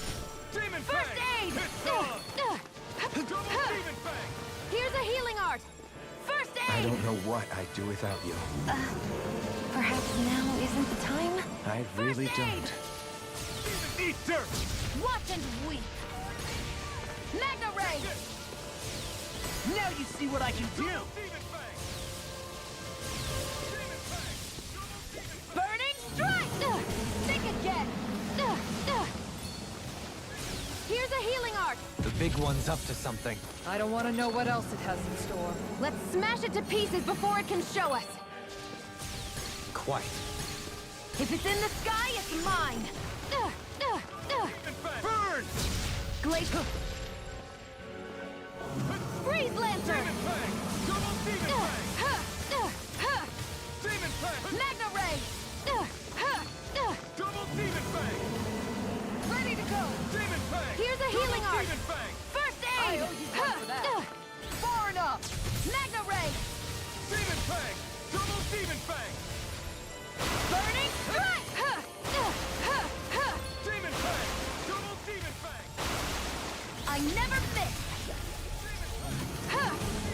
Demon First aid! Here's a healing art! First aid! I don't know what I'd do without you. Perhaps now isn't the time? I really First aid! don't. Eat dirt! Watch and weep! Magna Ray! Now you see what I can do! Burning strike! Think again! Here's a healing art! The big one's up to something. I don't want to know what else it has in store. Let's smash it to pieces before it can show us! Quite. If it's in the sky, it's mine! Burn! Glacial... Freeze Lancer! Double Demon Fang! Demon Fang! Magna Ray! Double Demon Fang! Ready to go! Demon Fang! Here's a healing art! Demon Fang! First I aid! owe you one for that. Far enough! Magna Ray! Demon Fang! Double Demon Fang! Burning strike! Demon Fang! Double Demon Fang! I never miss!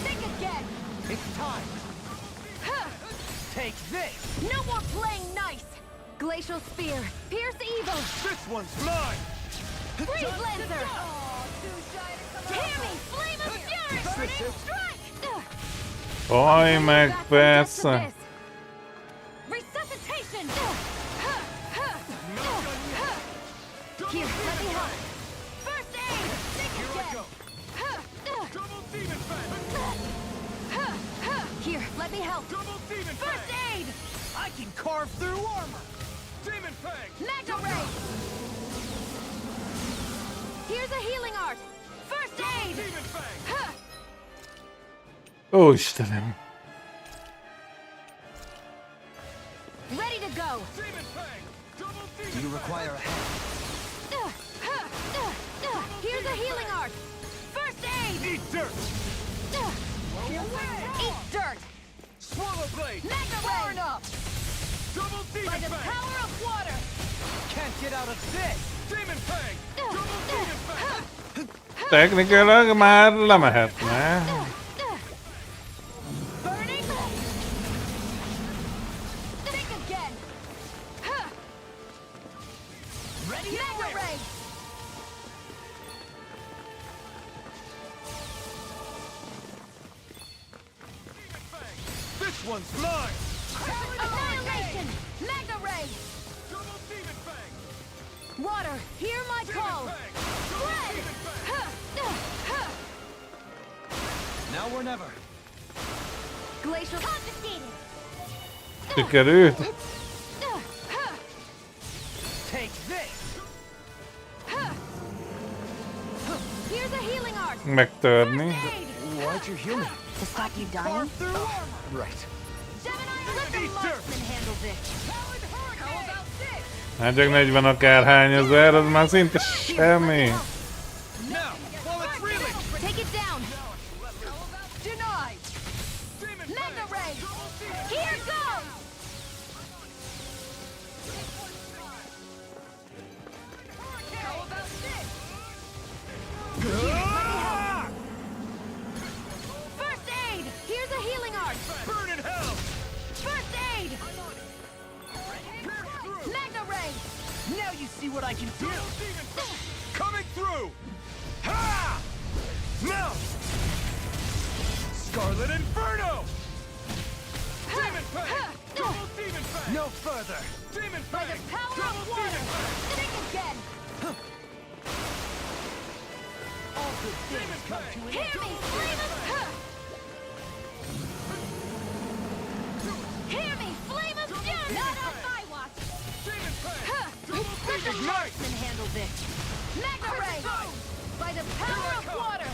Think again! It's time. Take this! No more playing nice! Glacial Spear! Pierce evil! This one's mine! Freeze Lancer! Hear me! Flame of Fury! Burning strike! Oj, meg Back from persze. dust abyss. Resuscitation! Here, let me help! First aid! Think again! Double Demon Fang! Here, let me help! Double Demon First Fang! aid! I can carve through armor! Demon Fang! Magna Ray! Here's a healing art! First aid! Demon Fang! Ó, Istenem. Ready to go! Demon Fang! Double Do you Demon Fang! require a hand? Here's a healing art! First aid! Eat dirt! Eat dirt! Swallow Blade! Magna Ray! Enough! Double By Demon the Fang! power of water! Can't get out of this! Demon Fang! Double Demon Fang! Technikailag már lemehetne. Burning! Think again! Ready? Magna Ray! This one's mine! Annihilation! Magna Ray! Double Demon Fang! Water, hear my call! Fang! Double Red! Demon Fang! Now or never. Glacial confiscated! Sikerült. Take this! Here's a healing art! Megtörni. First aid! Why'd you heal me? To stop you dying? Carve through armor! Right. Gemini, let the Eat dirt! marksman handle this! How about this? Hát csak 40 akárhány ezer, az már szinte semmi. Now! While it's reeling! Take it down! Denied! Demon Magna Fang! Ray! Here goes! How about this? Ah! First aid! Here's a healing art! Burn in hell! First aid! Magna Ray! Now you see what I can do! Double Demon Fang! Coming through! Ha! Now! Scarlet Inferno! Demon Fang! Double Demon Fang! No further! Demon By the Fang! power Double of water! Demon Fang! Think again! All good Demon things come Fang! to an Hear end! me, flame of... Hear me, flame of fury! Not on my watch! Demon Fang! Let the Ignite! marksman handle this! Magna Ray! By the power of water!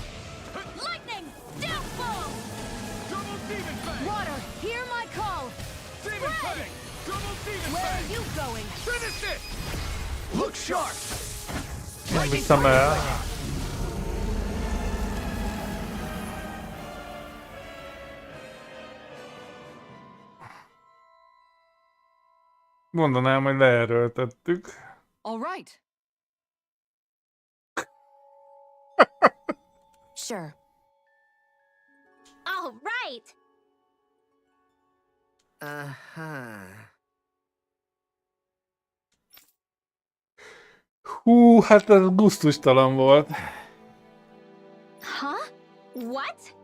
Lightning! Downfall! Double Demon Fang! Water, hear my call! Demon Spread! Fang! Double Demon Where are Fang! you going? Finish it! Look sharp! Nem hiszem el. Mondanám, hogy leerőltettük. All right. Sure. All right. Hú, hát ez gusztustalan volt. Huh? What?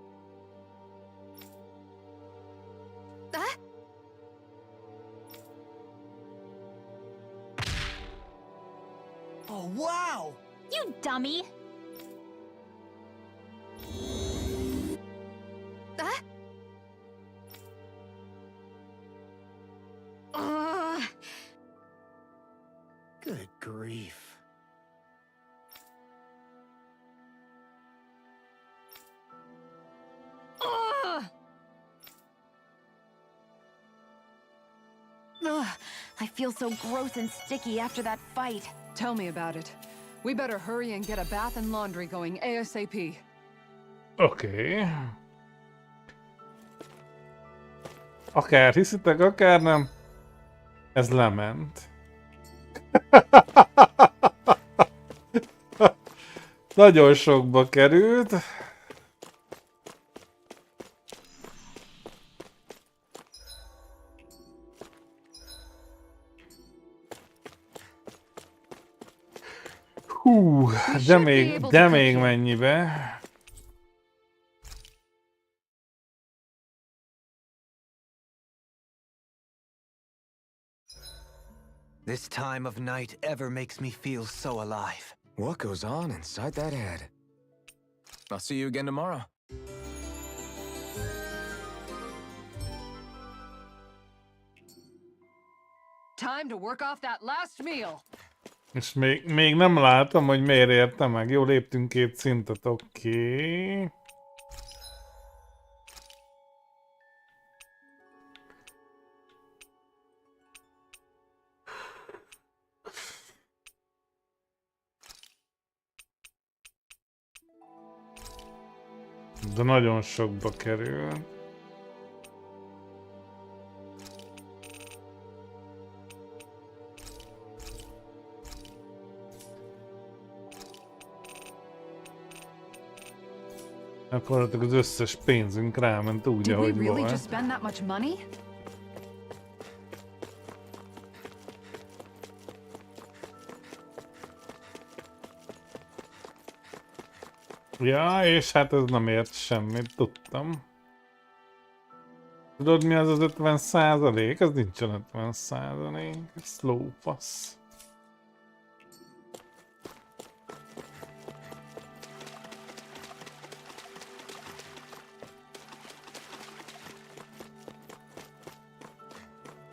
Oh, wow! You dummy! Good grief. Ugh, I feel so gross and sticky after that fight. Tell me about it. We better hurry and get a bath and laundry going ASAP. Oké. Akár hiszitek, akár nem. Ez lement. Nagyon sokba került. Hú, de még mennyibe? This time of night ever makes me feel so alive. What goes on inside that head? I'll see you again tomorrow. Time to work off that last meal. És még nem látom, hogy miért érte meg. Jó, léptünk 2 szintet, oké. De nagyon sokba kerül. Akkor az összes pénzünk ráment úgy, Did we ahogy really volt. just spend that much money? Ja, és hát ez nem ért semmit, tudtam. Tudod mi az az 50%? Ez nincsen 50%. Ez lófasz.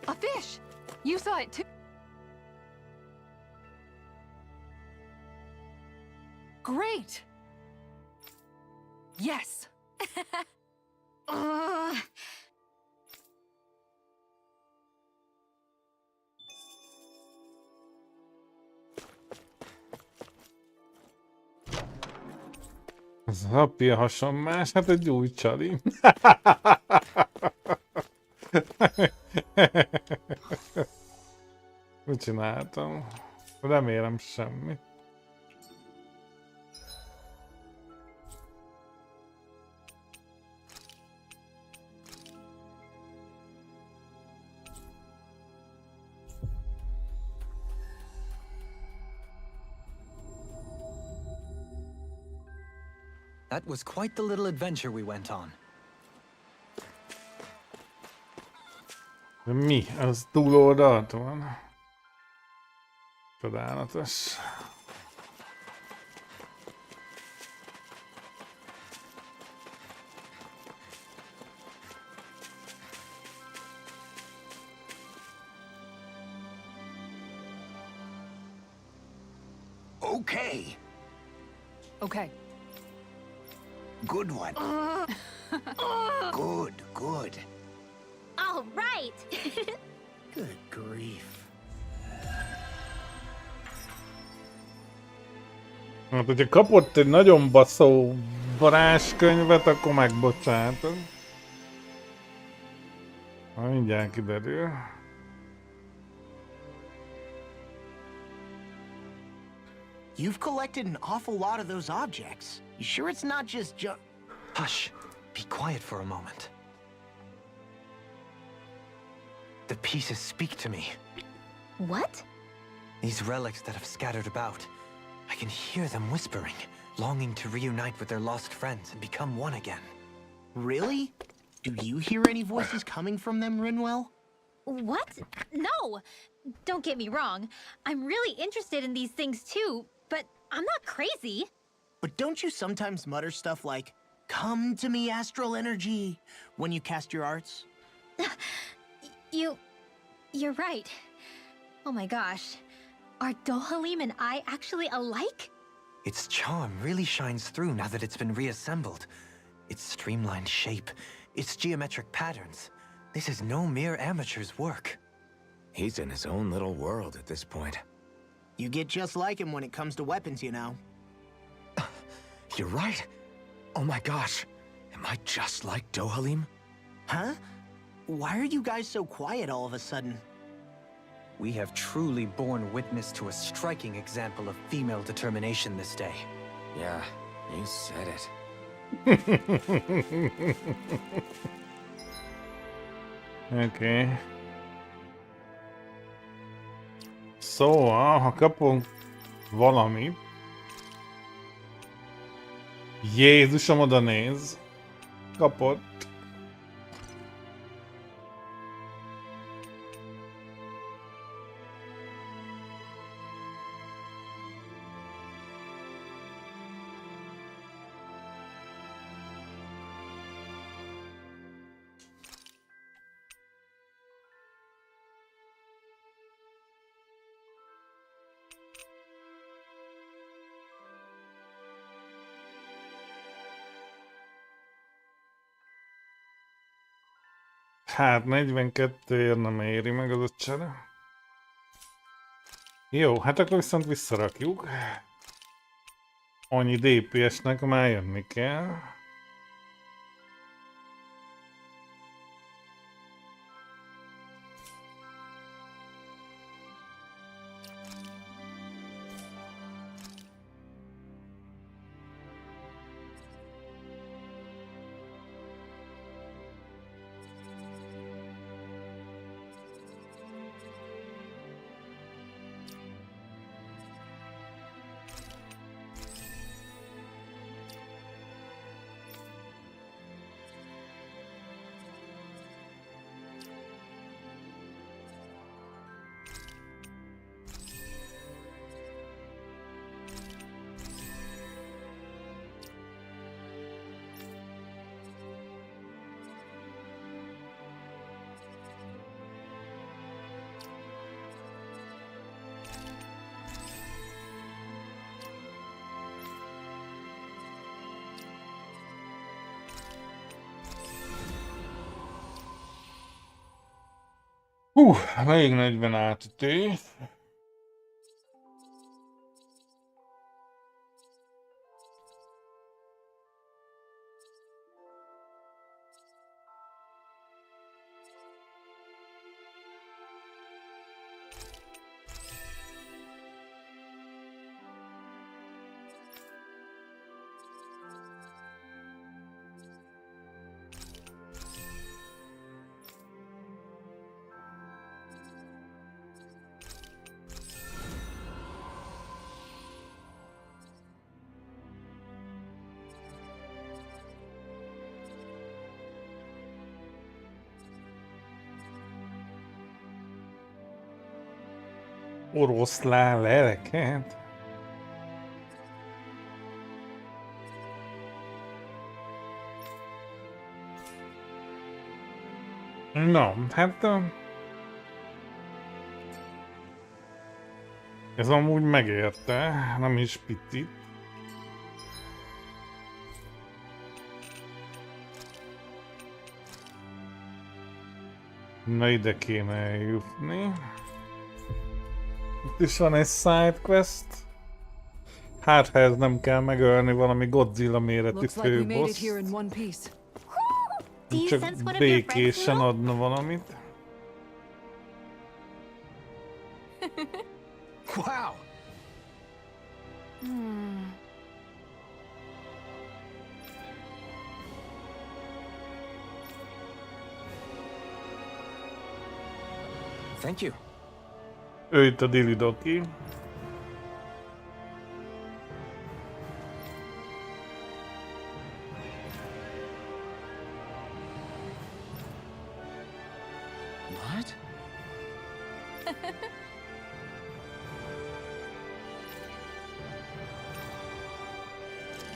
A fish! You saw it too. Great! Yes! Ez happy a hasonmás, hát egy új csali. Mit csináltam? Remélem semmit. That was quite the little adventure we went on. De mi? Az túloldalt van. Csodálatos. Okay. Okay. Good one. Good. All right. Good grief. Hát, hogyha kapott egy nagyon baszó varázskönyvet, akkor megbocsátom. Mindjárt kiderül. You've collected an awful lot of those objects. You sure it's not just Hush. Be quiet for a moment. The pieces speak to me. What? These relics that have scattered about. I can hear them whispering, longing to reunite with their lost friends and become one again. Really? Do you hear any voices coming from them, Rinwell? What? No! Don't get me wrong. I'm really interested in these things too, but I'm not crazy. But don't you sometimes mutter stuff like, "Come to me, astral energy," when you cast your arts? You're right. Oh my gosh. Are Dohalim and I actually alike? Its charm really shines through now that it's been reassembled. Its streamlined shape, its geometric patterns. This is no mere amateur's work. He's in his own little world at this point. You get just like him when it comes to weapons, you know. You're right. Oh my gosh. Am I just like Dohalim? Huh? Why are you guys so quiet all of a sudden? We have truly borne witness to a striking example of female determination this day. Yeah, you said it. Oké. Szóval, ha kapunk valamit... Jézusom, oda néz! Kapott. Hát 42 nem éri meg az a csere. Jó, hát akkor viszont visszarakjuk. Annyi DPS-nek már jönni kell. Még 40 átütés. Oroszlán lelket? Na, hát... Ez amúgy megérte, nem is picit. Na ide kéne eljutni. Itt is van egy sidequest. Hát ha ez nem kell megölni valami Godzilla méretű főbossz. Csak békésen adna valamit. Wow! Thank you. Ő itt a Dilidoki. What?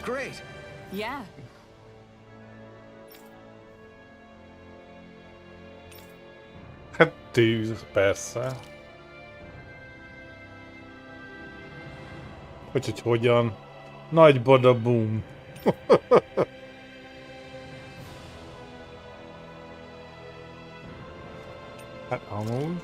Great. Yeah. Hát tűz, persze. Hogy hogyan? Nagy badabum. Hát amúgy.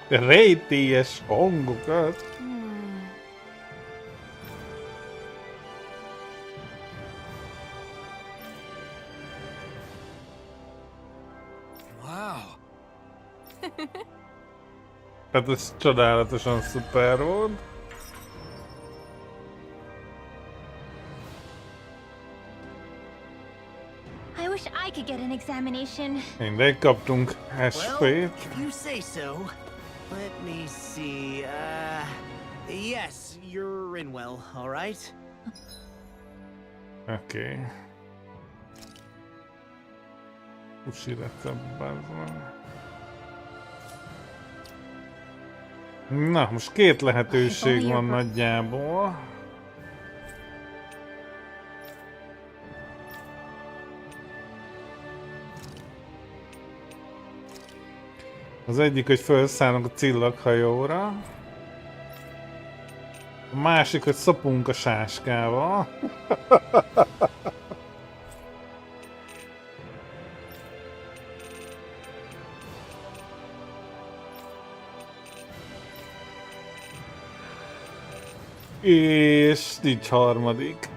Rejtélyes hangokat. Wow. Hát ez csodálatosan szuper volt. I wish I could get an examination. Mindegy, kaptunk Well, SP-t. if you say so. Let me see. Yes, you're in well, all right? Oké. Pusi receptben. Na, most két lehetőség van nagyjából. Az egyik, hogy felszállunk a csillaghajóra. A másik, hogy szopunk a sáskával. És nincs harmadik.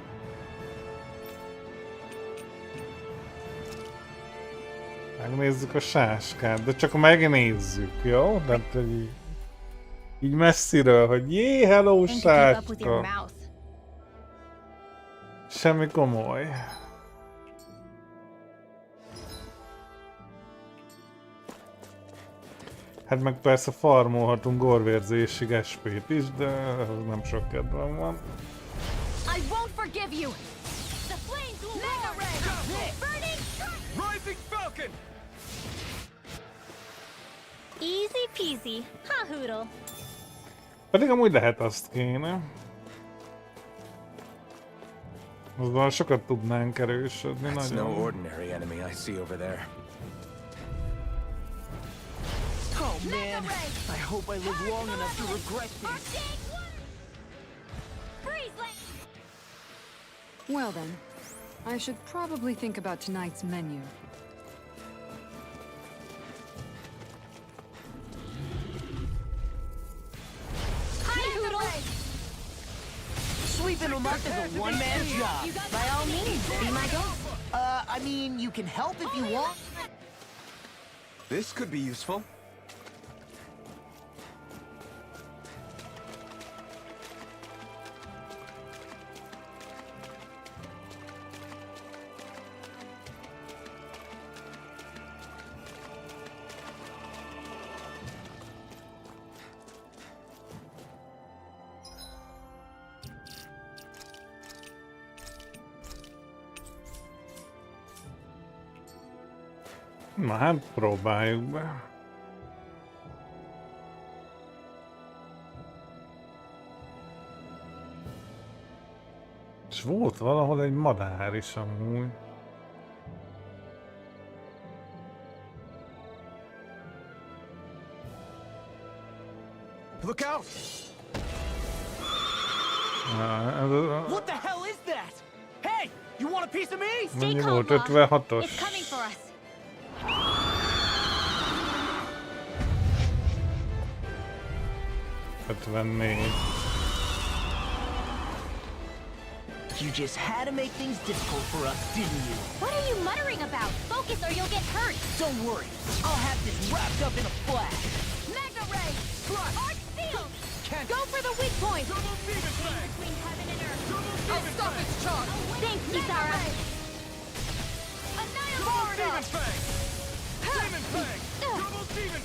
Megnézzük a sáskát, de csak megnézzük, jó? Nem hogy így messziről, hogy jé, hello And to keep up with your sáska. mouth. Semmi komoly. Hát meg persze farmolhatunk orvérzésig SP-t is, de nem sok kedvem van. I won't forgive you. The flames will Mega ray. Burning strike. Rising Falcon! Easy peasy. Ha hoodle. Pedig amúgy lehet azt kéne. Azban sokat tudnánk erősödni, That's no nagyon. ordinary enemy I see over there. Oh man, I hope I live long enough to regret this. Arcade water. Freeze land. Well then, I should probably think about tonight's menu. Hi, Hoodle. Sweeping them up is a one-man job. By all means, be my guest. I mean, you can help if you want. This could be useful. Na hát próbáljuk be. És volt valahol egy madár is amúgy. Look out! What the hell is that? Hey, you want a piece of me? Stay Mennyi calm, volt? Boss. 56-os. It's coming for us. 54. You just had to make things difficult for us, didn't you? What are you muttering about? Focus or you'll get hurt. Don't worry, I'll have this wrapped up in a flash. Mega ray. Arc shield! Can't Go for the weak point! between heaven and earth. I'll stop its charge! Thanks, Kisara! Annihilation!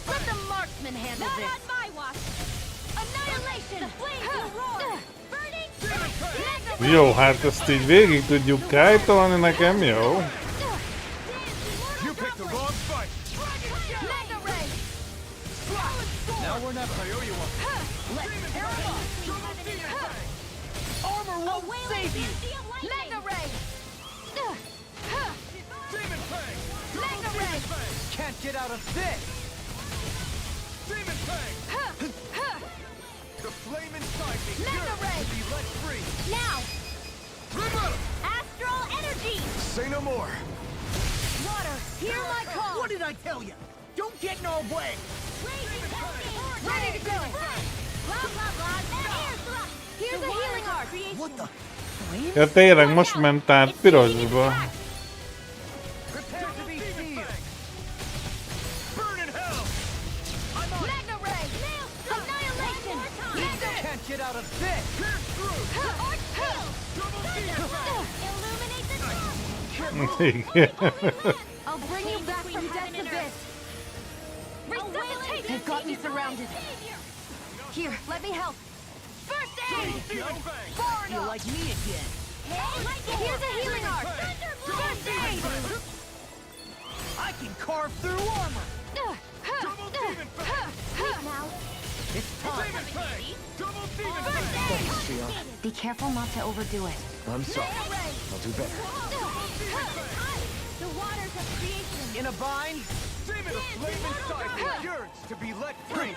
Let the marksman handle this! Not on my watch! Annihilation! The flames will roar! Burning! Jó, hát ezt így végig tudjuk kájtolni, nekem jó. You picked the wrong fight. Mega ray! Now we're not I owe you one. Let's tear it off! Armor won't save you. Mega ray! Demon Fang. Mega ray! Can't get out of this. Demon Fang. The flame inside me Mega yearns ray. to be let free. Now! Remember, Astral energy! say no more. Water, hear my call! What did I tell you? Don't get in our way. Ready to go! Blah, blah, blah, air thrust! Here's a healing arc! What the? Ja tényleg most ment át pirosba. Prepare to be seized. Burn in hell. I'm on. Mega ray! Annihilation! Mega! Can't get out of this. Pierce through. Arch kill! Illuminate the dark! Igen. I'll bring you back from death's abyss! Resuscitate! They've got me surrounded. Here, let me help. First aid! Feel like me again. Here's a healing arc! First aid! I can carve through armor. Now, It's time. first aid! Be careful not to overdo it. I'm sorry. I'll do better. The waters of creation! In a bind. The flame inside me yearns to be let free.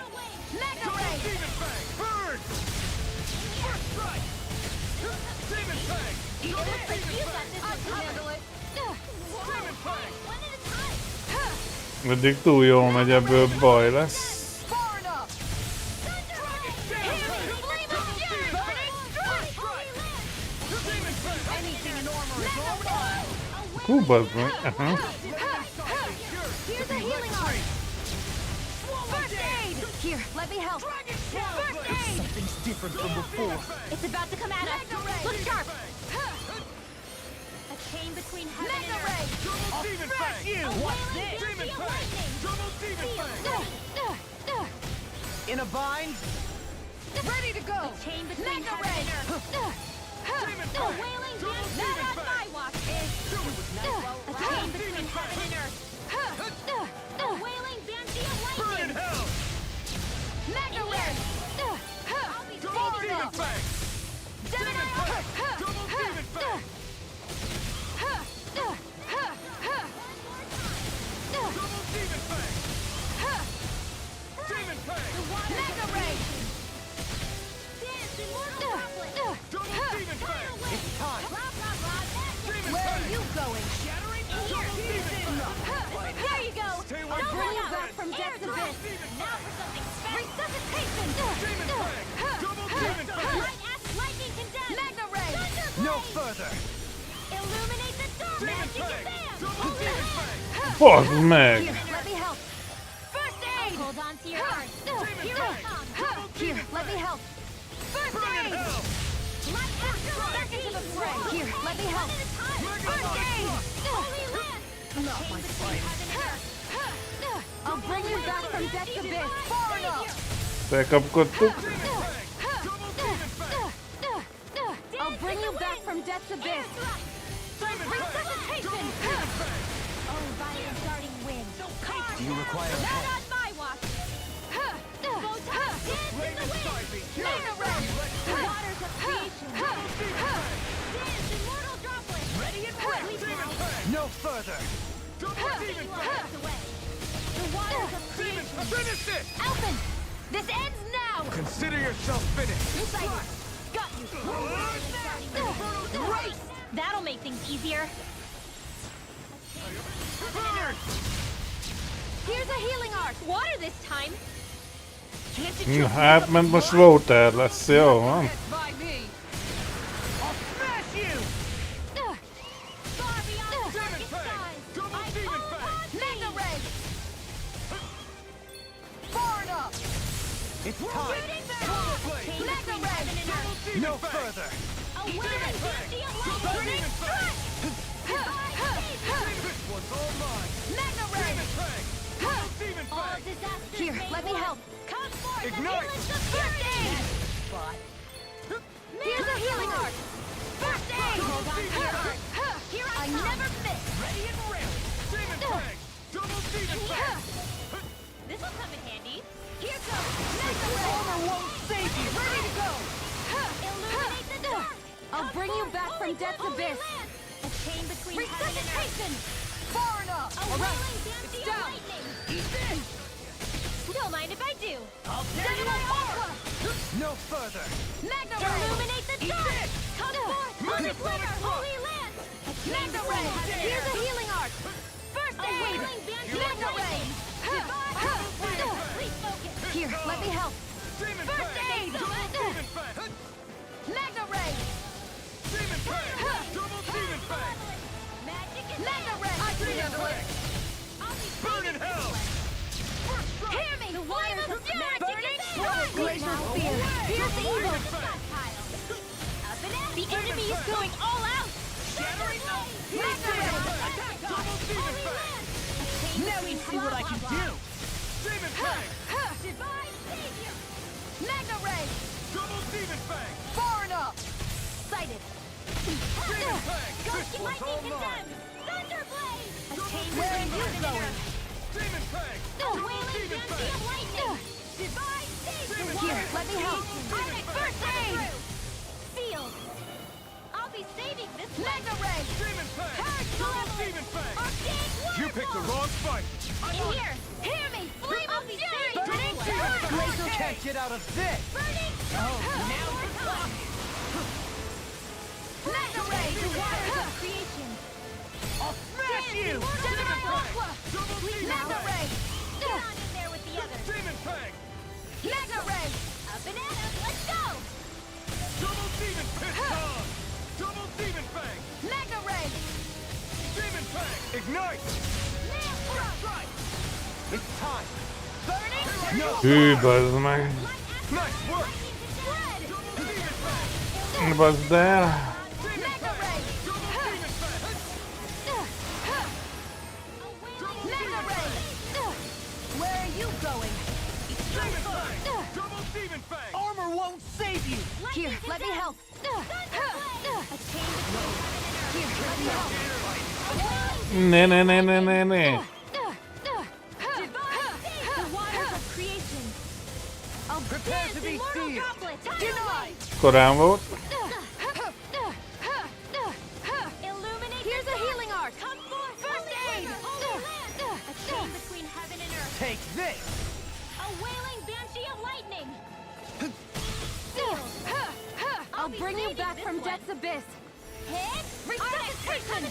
Mega ray! Burn. First strike. Demon Fang. You got this, I can handle it! Demon Fang. One at a time! Eddig túl jól megy, ebből baj lesz. Far enough! Anything in armor is all mine. Hú, bazd meg. Aha. Here's a healing arc! First aid! Here, let me help! First aid! Something's different from before. It's about to come at us! Look sharp! A chain between heaven and earth! I'll smash you. What's this? Demon Fang! Double Demon Fang. In a bind. Ready to go! A chain between heaven and earth! A wailing wind not on my watch! A chain between heaven and earth! A wailing banshee of Burn in lightning! hell. Mega ray! Double Demon Fang. Gemini! Double Demon Fang. Double Demon Fang. Demon Fang. Mega ray! Dance, immortal droplet! Double Demon Fang. It's time. Blah, blah, blah, Demon Where are Fang. you going? Shattering. Here! Double Demon Fang. There you go! Stay away I'll from bring my you back friend. from death's Double abyss! Demon Now Fang. for something special! Resuscitation! Demon Fang. Double Demon Fang. Light ass lightning condemned! Mega ray! No further. Illuminate the dark! Demon Magic Fang. bam! Double Demon Fang. Bazd meg! Here, let me help! First aid! Hold on to your heart! Here I come! Here, let me help! First Burn in aid! hell. Light astral back into the fray! Here, let me help! First aid! Holy land! Not my fight! I'll bring you back from death's abyss! Far enough! Felkapkodtuk. I'll bring you back from death's abyss! Resuscitation! Oh, violent darting wind! Do you require Not help? on my watch! Dance in Flame the inside me wind! yearns Mega to ray! be let free. Waters of creation! Dance, immortal droplet! Ready and ready! Demon Fang. No further. Double Demon Fang. The waters of creation! Finish it. Alphen! This ends now! Consider yourself finished. Excited! Got you! Race! That'll make things easier! Burn. Here's a healing arc! Water this time! Can't Na, átment, most Water lesz, jó van? by me! I'll smash you. Far beyond Demon darkest Fang. skies! Double I Demon call Fang. upon Mega ray! Far enough! It's time! Mega Ray! No further! A wailing banshee of lightning! Strike! This one's all mine! Mega Ray! Demon All Fang! disasters Here, may let me war. help. Come forth and Ignite! heal us the first aid! Here's a healing arc! First aid! Hold on to your heart. Here I never miss! Ready and ready! Demon Fang! Double Demon Fang! This'll come in handy. Here goes! Mega Ray! Armor won't save you! Ready to go! Illuminate the dark! I'll bring you back from death's abyss. A chain between heaven and earth. Resuscitation! Far enough! A wailing banshee of down. lightning! Eat this! Don't mind if I do. I'll tear you apart! No further! Mega Ray! Illuminate the Eat dark! this! Come forth! Holy Glimmer! Holy Land! Mega Ray! Here's a healing arc! First aid! A wailing banshee of lightning! Please focus! Here, let me help. Demon First Fang! aid! Double Demon Fang! Mega Ray! Demon Fang! Double Demon Fang! Magic is Mega Ray! I can handle it! Burn in hell! First strike! Hear me! The waters of magic is strike! Glacial Spear. Here's the evil! Demon Fang! Up and at the enemy is going all out! Shattering! Mega Ray! Attack! Double Demon Fang! Now you see what I can do! Demon Fang! Divine Savior! Mega Ray! Double Demon Fang! Far enough! Sighted! Demon Fang! Ghost This one's all lightning mine! condemned! Thunderblade! A chain Where between are you heaven and going? earth! Demon Fang! A Double wailing Demon banshee Fang! of lightning! Divine Savior! Demon Here, Fang! let me help. I'm at first aid! Sealed! I'll be saving this Mega Ray! Demon Fang! Purge Double level! Demon Fang! Arcane You picked the waterfall! wrong fight! In here! Hear me! Flame of fury! Burning Glacial can't get out of this! Burning! Oh, now we're talking! Mega Ray! The waters of creation! I'll smash you! Demon Aqua! Double Demon Mega Fang! Ray! Get on in there with the others! Demon Fang! Mega Ray! Up and at 'em! Let's go! Double Demon Piston! Double Demon Fang! Mega Ray! Demon Fang! Ignite! Nail thrust! Strike! It's time! Burning! No! Hű, bazd meg. Nice work! Spread! Double Demon Fang! Bazd el. Mega Ray! Double Demon Fang! Mega Ray! Where are you going? Demon Fang! Double Demon Fang! Armor won't save you! Here, let me help. A chain between Here, let me help. Ne, ne, ne, ne, ne, ne. the waters of creation. Prepare to be Immortal sealed! goblet! Denied! Korán volt. Illuminate Here's a healing arc! Come forth! First aid! Holy Land! A chain between heaven and earth! Take this! A wailing banshee of lightning! Sealed! I'll be bring you saving back this from one. death's abyss. Hit! Resuscitation!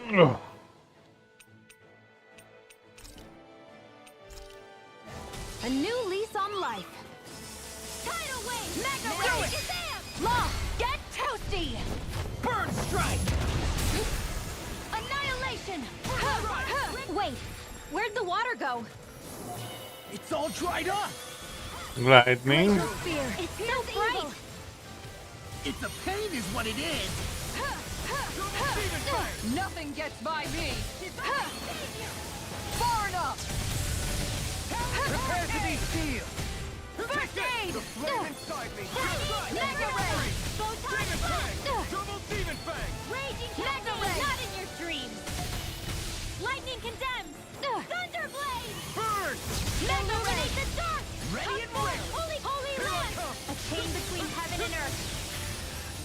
Ugh. A new lease on life. Tidal wave! Mega Do Ray! it. Shazam! Law, get toasty! Burn Strike! Annihilation! Wait, where'd the water go? It's all dried up! Lightning. Spear. It's so bright! It's a pain is what it is! Double Demon Fang! Nothing gets by me. Far enough. Prepare to be sealed! First aid. The flame inside me! Mega Ray! Demon Fang! Double Demon Fang! Raging Mega cascade! Ray! Not in your dreams! Lightning condemns! Thunderblade! Burn! Mega Ray! The dark! Ready and Come forth, ready. Holy, holy Here I land! come. A chain between heaven and earth!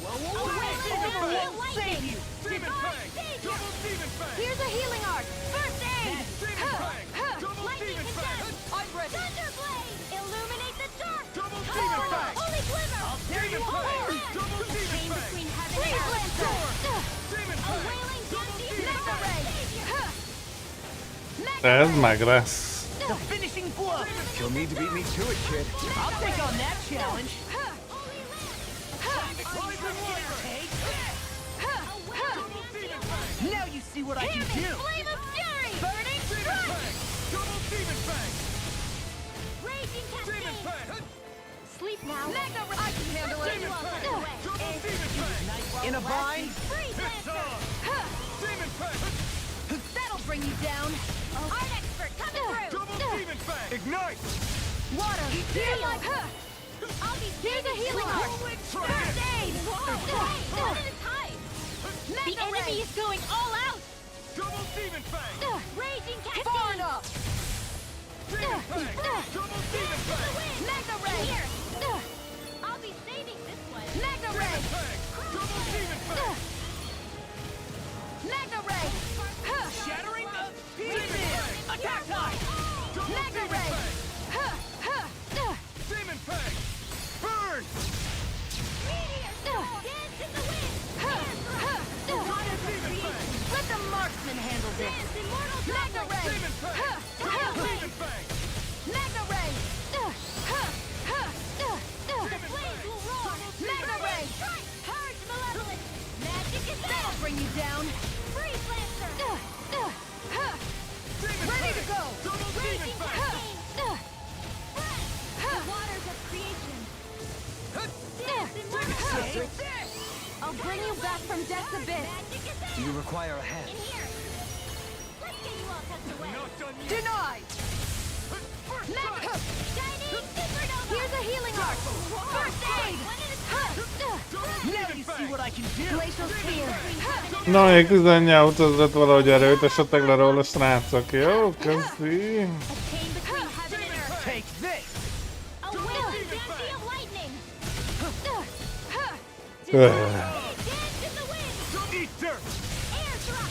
Whoa, A whoa, wailing Demon banshee Fang! of lightning! Demon Divine Fang! Savior! Double Demon Fang! Here's a healing arc! First aid! Demon Fang! Double Lightning Demon Fang! condemns! I'm ready. Thunderblade! Illuminate the dark! Double Come Demon forth, Fang! Holy Glimmer! tear you Holy apart. land! Double A Demon chain Fang! between heaven Freeze and earth! Lancer! Demon A Fang! wailing Double banshee! Demon Mega Fang! Ray! Mega Ez Ray! meg lesz. The finishing blow! You'll need to beat me to it, kid. I'll take on that challenge. Holy land! Rise and waver! A what I can do! Flame of fury! Burning Demon strike! Fang! Double Demon Fang! Raging Demon cascade! Fang! Sleep now. Mega I can handle it. Demon Fang! Double Demon Fang! In a bind? Freeze It's Lancer! on! Demon Fang! That'll bring you down. Art expert coming through! Double Demon Fang! Ignite! Water. Heal! I'll be Here's a healing art. First aid! One at a time! The enemy is going all out! Double Demon Fang! Raging cascade! Far enough. Demon Fang! Double Demon Fang! Mega ray. Here! I'll be saving this one! Mega ray. Fang! Double Demon Fang! Mega ray. Shattering the pieces! Attack time! Double Mega Demon ray. Fang! Demon Fang! Burn! Meteor! Dance in the wind! Double Demon Fang! Let the marksman handle this. Dance immortal Mega double! ray. Demon Fang! Double Demon Fang! Mega ray. The flames will roar! Mega ray. Purge malevolence! Magic is That'll bring you down. Freeze Lancer! Ready to go. Double Demon Raging Fang! cascade! The waters of creation! Dance immortal I'll bring you back from death's abyss. Magic is Do you require a hand? in here! Let's get you all tucked away! Not done yet! Denied. Mega. Shining supernova! Here's a healing art. First aid. One at a time! Now you see what I can do! Glacial sphere. Na, még 18 ezeret valahogy erőltessetek le róla, srácok, jó? Köszi! A chain between heaven and earth! Take this! A waving banshee of lightning! Öh. Dance in the wind! Eat dirt! Air drop!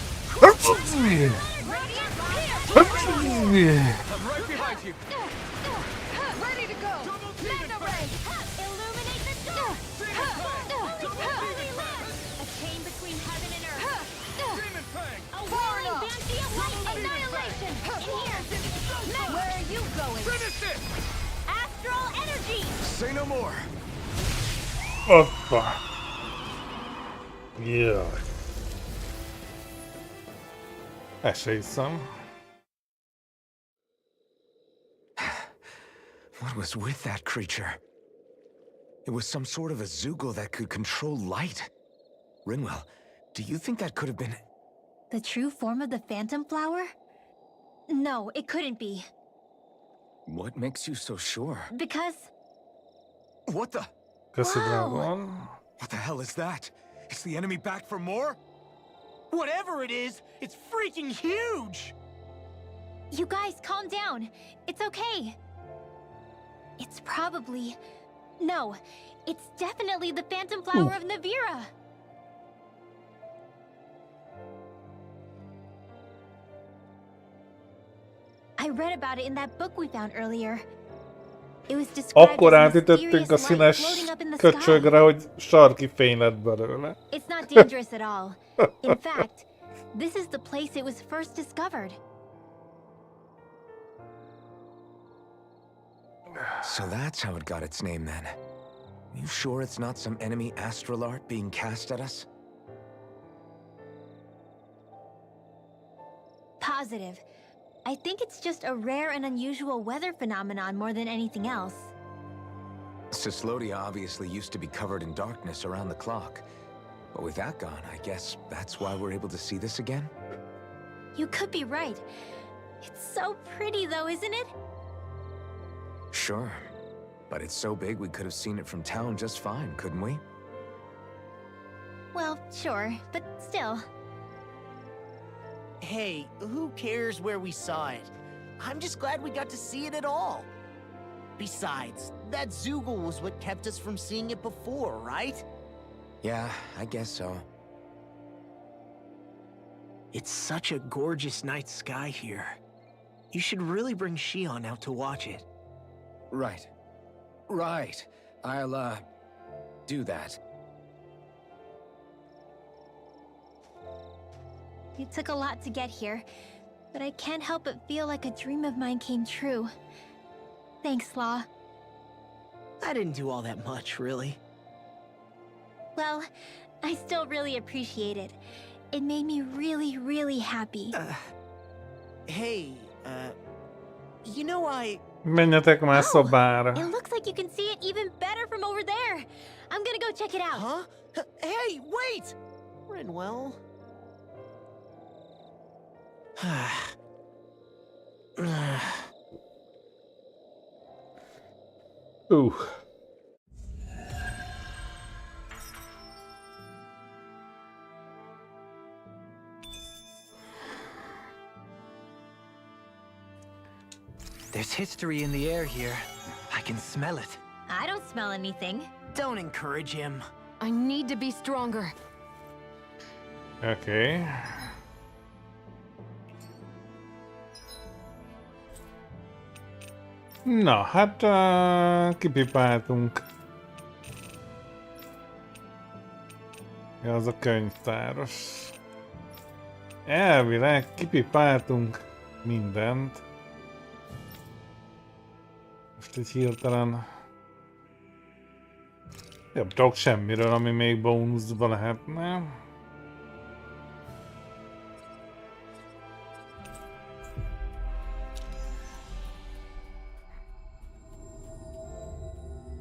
Radiant fire! I'm right behind you! Ready to go. Mega ray. Illuminate the dark! Holy lamp! A chain between heaven and earth! Demon Fang! A Far whirling enough. banshee of lightning! Annihilation! In here! Where are you going? Finish it! Astral energy! Say no more! Hoppa! Jaj. Esélyszem. What was with that creature? It was some sort of a Zoogle that could control light. Rinwell, do you think that could have been... The true form of the phantom flower? No, it couldn't be. What makes you so sure? Because... What the... Köszi, Wow. drágom. What the hell is that? Is the enemy back for more? Whatever it is, it's freaking huge! You guys, calm down. It's okay. It's probably... No, it's definitely the phantom flower of Navira. I read about it in that book we found earlier. It was described Akkor as a átütöttünk mysterious a light színes floating up in the sky. köcsögre, hogy sarki fény lett belőle. It's not dangerous at all. In fact, this is the place it was first discovered. So that's how it got its name then. You sure it's not some enemy astral art being cast at us? Positive. I think it's just a rare and unusual weather phenomenon more than anything else. Cislodia obviously used to be covered in darkness around the clock. But with that gone, I guess that's why we're able to see this again? You could be right. It's so pretty though, isn't it? Sure. But it's so big we could have seen it from town just fine, couldn't we? Well, sure, but still. Hey, who cares where we saw it? I'm just glad we got to see it at all. Besides, that Zoogle was what kept us from seeing it before, right? Yeah, I guess so. It's such a gorgeous night sky here. You should really bring Shion out to watch it. Right. Right. I'll, do that. It took a lot to get here, but I can't help but feel like a dream of mine came true. Thanks, Law. I didn't do all that much, really. Well, I still really appreciate it. It made me really, really happy. Hey, you know Menjetek már It szobára. looks like you can see it even better from over there. I'm gonna go check it out. Huh? Hey, wait! Rinwell. There's history in the air here. I can smell it. I don't smell anything. Don't encourage him. I need to be stronger. Oké. Na, hát kipipáltunk. Ja, az a könyvtáros. Elvileg kipipáltunk mindent. Most egy hirtelen... Nem tudok semmiről, ami még bónuszba lehetne.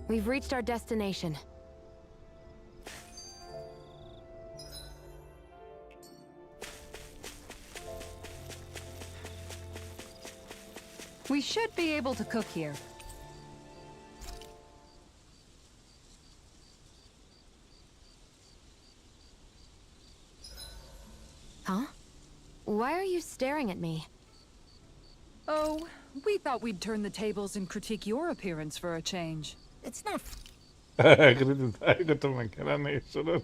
We've reached our destination. We should be able to cook here. Huh? Why are you staring at me? Oh, we thought we'd turn the tables and critique your appearance for a change. It's not Kritizálgatom meg kerenésodat.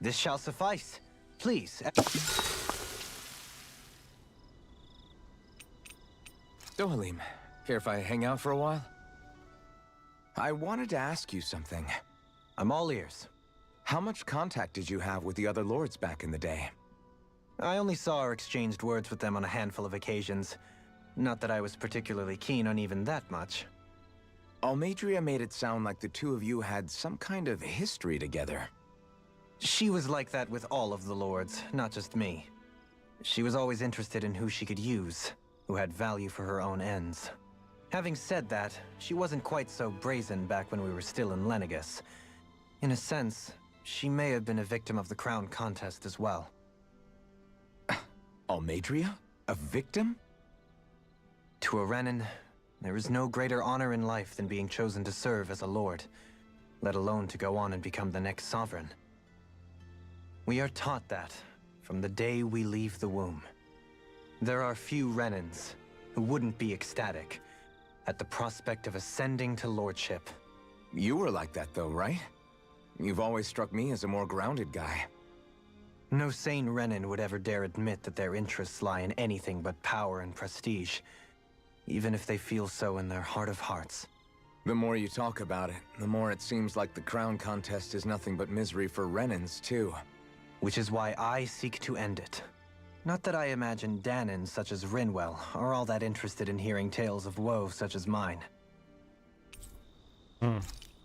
This shall suffice. Please. Dohalim, care if I hang out for a while? I wanted to ask you something. I'm all ears. How much contact did you have with the other lords back in the day? I only saw or exchanged words with them on a handful of occasions. Not that I was particularly keen on even that much. Almadria made it sound like the two of you had some kind of history together. She was like that with all of the lords, not just me. She was always interested in who she could use, who had value for her own ends. Having said that, she wasn't quite so brazen back when we were still in Lenegus. In a sense, she may have been a victim of the crown contest as well. Almadria? A victim? To a Renin, there is no greater honor in life than being chosen to serve as a lord, let alone to go on and become the next sovereign. We are taught that from the day we leave the womb. There are few Renins who wouldn't be ecstatic at the prospect of ascending to lordship. You were like that though, right? You've always struck me as a more grounded guy. No sane Renin would ever dare admit that their interests lie in anything but power and prestige, even if they feel so in their heart of hearts. The more you talk about it, the more it seems like the crown contest is nothing but misery for Renins, too. Which is why I seek to end it. Not that I imagine Danins such as Rinwell are all that interested in hearing tales of woe such as mine.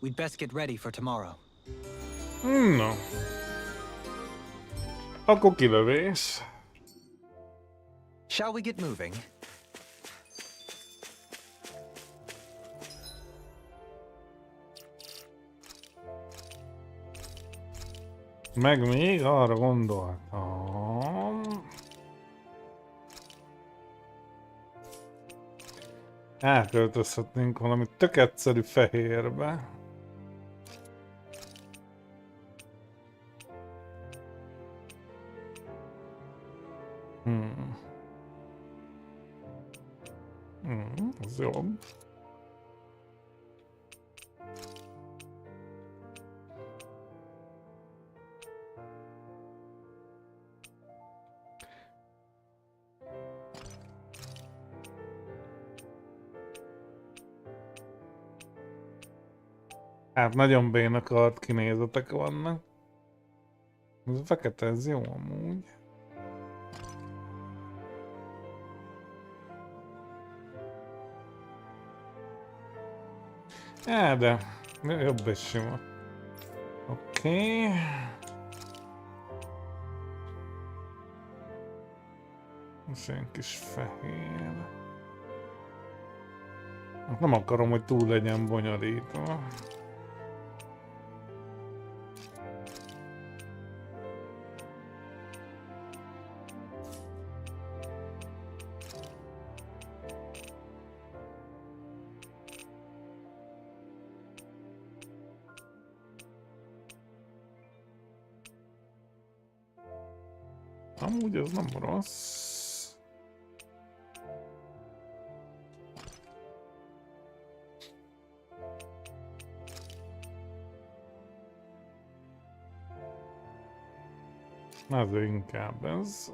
We'd best get ready for tomorrow. No. Akkor kilövés. Shall we get moving? Meg még arra gondoltam. Átöltözhetnénk valami tök egyszerű fehérbe. Ez jobb. Hát nagyon béna kard kinézetek vannak. Ez a fekete, ez jó amúgy. De jobb és sima. Oké. Most egy kis fehér. Nem akarom, hogy túl legyen bonyolítva. Amúgy ez nem rossz. Ez inkább ez.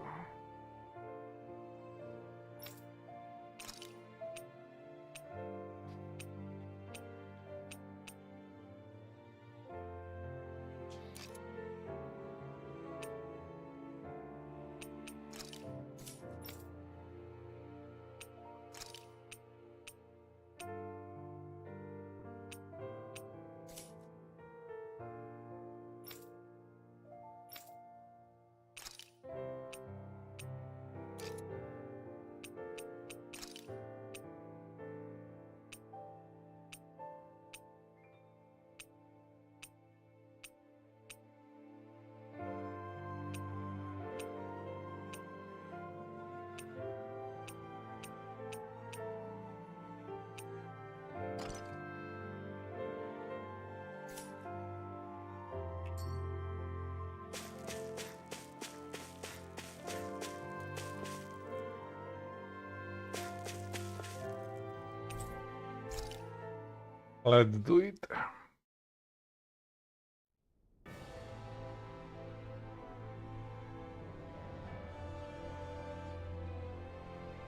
Let's do it.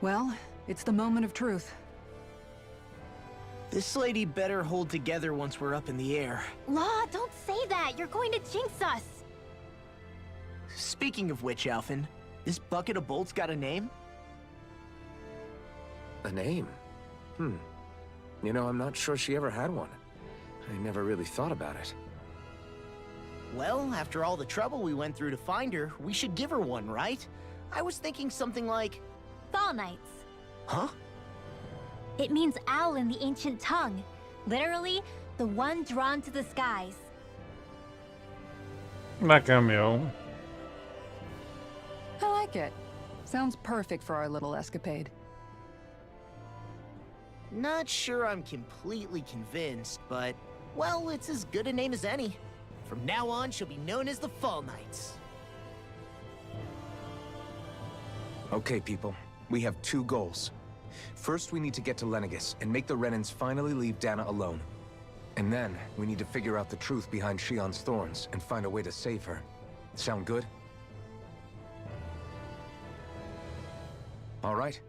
Well, it's the moment of truth. This lady better hold together once we're up in the air. Law, don't say that. You're going to jinx us. Speaking of which, Alphen, this bucket of bolts got a name? A name? You know, I'm not sure she ever had one. I never really thought about it. Well, after all the trouble we went through to find her, we should give her one, right? I was thinking something like... Fall Knights. Huh? It means owl in the ancient tongue. Literally, the one drawn to the skies. Nekem jó. I like it. Sounds perfect for our little escapade. Not sure I'm completely convinced, but... Well, it's as good a name as any. From now on, she'll be known as the Fall Knights. Okay, people. We have two goals. First, we need to get to Lenegis and make the Renans finally leave Dana alone. And then, we need to figure out the truth behind Shion's thorns and find a way to save her. Sound good? All right.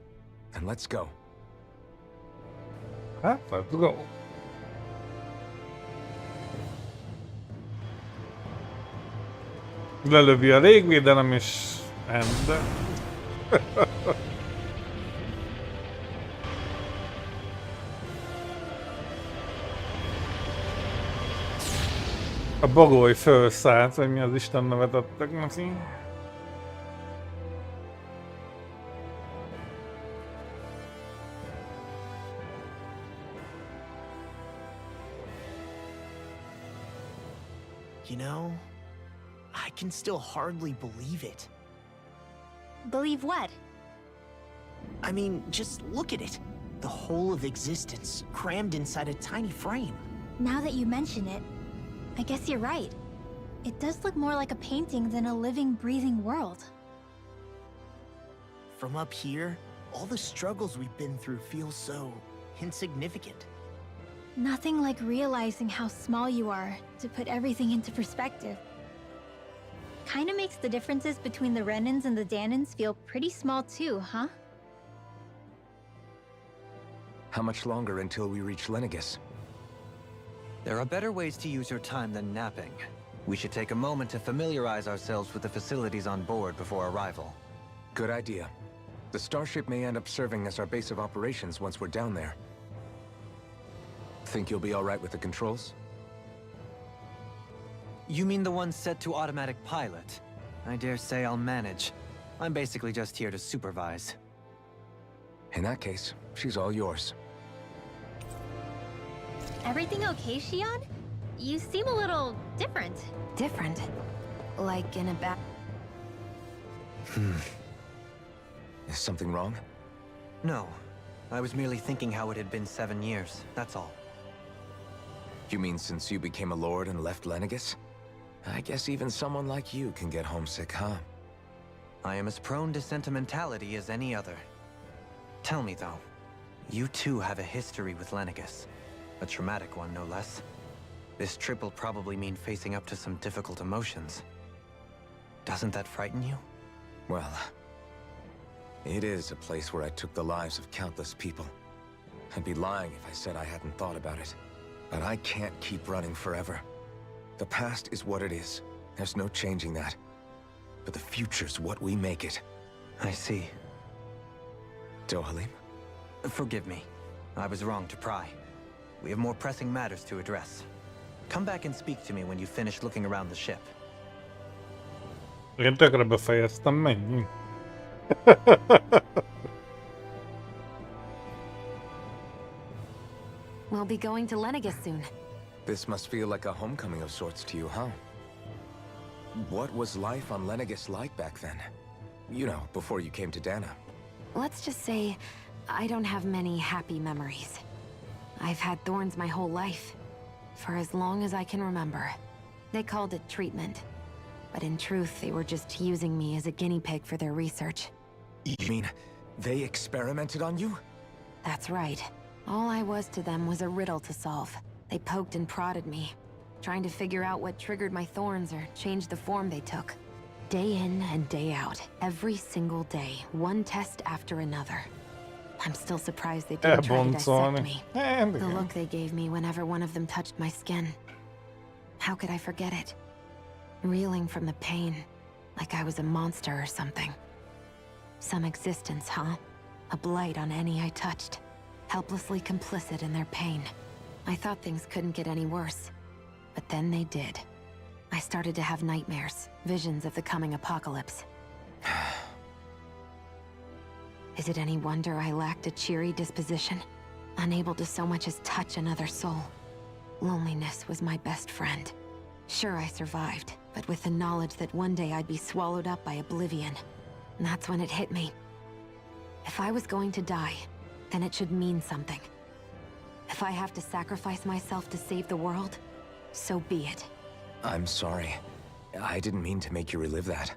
Then let's go. Hát, let's go. Lelövi a légvédelem és end. A bagoly felszállt, hogy mi az Isten nevet adtak neki. You know, I can still hardly believe it. Believe what? I mean, just look at it. The whole of existence, crammed inside a tiny frame. Now that you mention it, I guess you're right. It does look more like a painting than a living, breathing world. From up here, all the struggles we've been through feel so insignificant. Nothing like realizing how small you are to put everything into perspective. Kinda makes the differences between the Renans and the Danans feel pretty small too, huh? How much longer until we reach Lenegis? There are better ways to use your time than napping. We should take a moment to familiarize ourselves with the facilities on board before arrival. Good idea. The starship may end up serving as our base of operations once we're down there. Think you'll be all right with the controls? You mean the one set to automatic pilot? I dare say I'll manage. I'm basically just here to supervise. In that case, she's all yours. Everything okay, Shion? You seem a little different. Different? Like in a bad... Is something wrong? No. I was merely thinking how it had been 7 years, that's all. You mean since you became a lord and left Lenegis? I guess even someone like you can get homesick, huh? I am as prone to sentimentality as any other. Tell me though, you too have a history with Lenegis. A traumatic one, no less. This trip will probably mean facing up to some difficult emotions. Doesn't that frighten you? Well, it is a place where I took the lives of countless people. I'd be lying if I said I hadn't thought about it. But I can't keep running forever. The past is what it is. There's no changing that. But the future's what we make it. I see. Dohalim? Forgive me. I was wrong to pry. We have more pressing matters to address. Come back and speak to me when you finish looking around the ship. Én tökre befejeztem, menjünk. We'll be going to Lenegis soon. This must feel like a homecoming of sorts to you, huh? What was life on Lenegis like back then? You know, before you came to Dana. Let's just say, I don't have many happy memories. I've had thorns my whole life, for as long as I can remember. They called it treatment, but in truth, they were just using me as a guinea pig for their research. You mean, they experimented on you? That's right. All I was to them was a riddle to solve. They poked and prodded me, trying to figure out what triggered my thorns or changed the form they took. Day in and day out, every single day, one test after another. I'm still surprised they didn't try to dissect me. The look they gave me whenever one of them touched my skin. How could I forget it? Reeling from the pain, like I was a monster or something. Some existence, huh? A blight on any I touched. Helplessly complicit in their pain. I thought things couldn't get any worse. But then they did. I started to have nightmares, visions of the coming apocalypse. Is it any wonder I lacked a cheery disposition? Unable to so much as touch another soul. Loneliness was my best friend. Sure, I survived, but with the knowledge that one day I'd be swallowed up by oblivion. And that's when it hit me. If I was going to die, then it should mean something. If I have to sacrifice myself to save the world, so be it. I'm sorry. I didn't mean to make you relive that.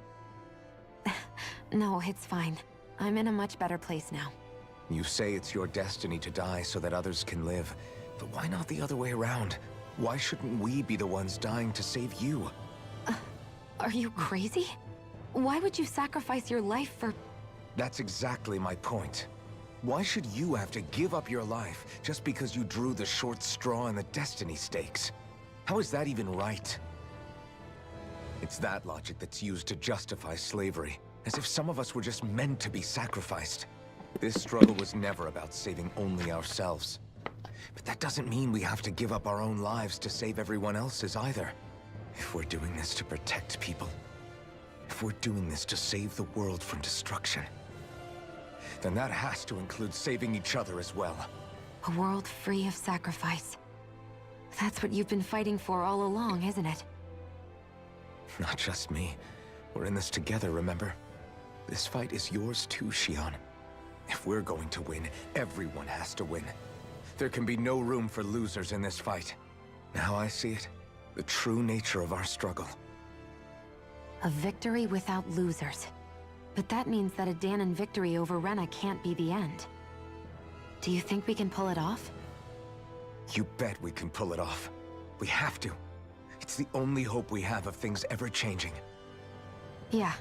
No, it's fine. I'm in a much better place now. You say it's your destiny to die so that others can live. But why not the other way around? Why shouldn't we be the ones dying to save you? Are you crazy? Why would you sacrifice your life for... That's exactly my point. Why should you have to give up your life just because you drew the short straw in the destiny stakes? How is that even right? It's that logic that's used to justify slavery, as if some of us were just meant to be sacrificed. This struggle was never about saving only ourselves. But that doesn't mean we have to give up our own lives to save everyone else's either. If we're doing this to protect people, if we're doing this to save the world from destruction, then that has to include saving each other as well. A world free of sacrifice. That's what you've been fighting for all along, isn't it? Not just me. We're in this together, remember? This fight is yours too, Shion. If we're going to win, everyone has to win. There can be no room for losers in this fight. Now I see it. The true nature of our struggle. A victory without losers. But that means that a Danon victory over Rena can't be the end. Do you think we can pull it off? You bet we can pull it off. We have to. It's the only hope we have of things ever changing. Yeah,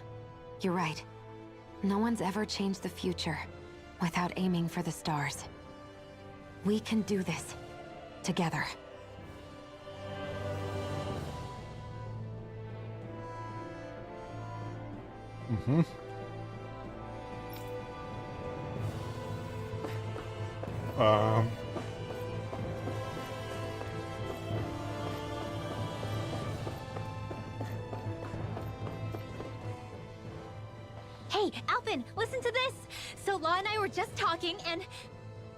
you're right. No one's ever changed the future without aiming for the stars. We can do this. Together. Hey, Alvin, listen to this! So Law and I were just talking and...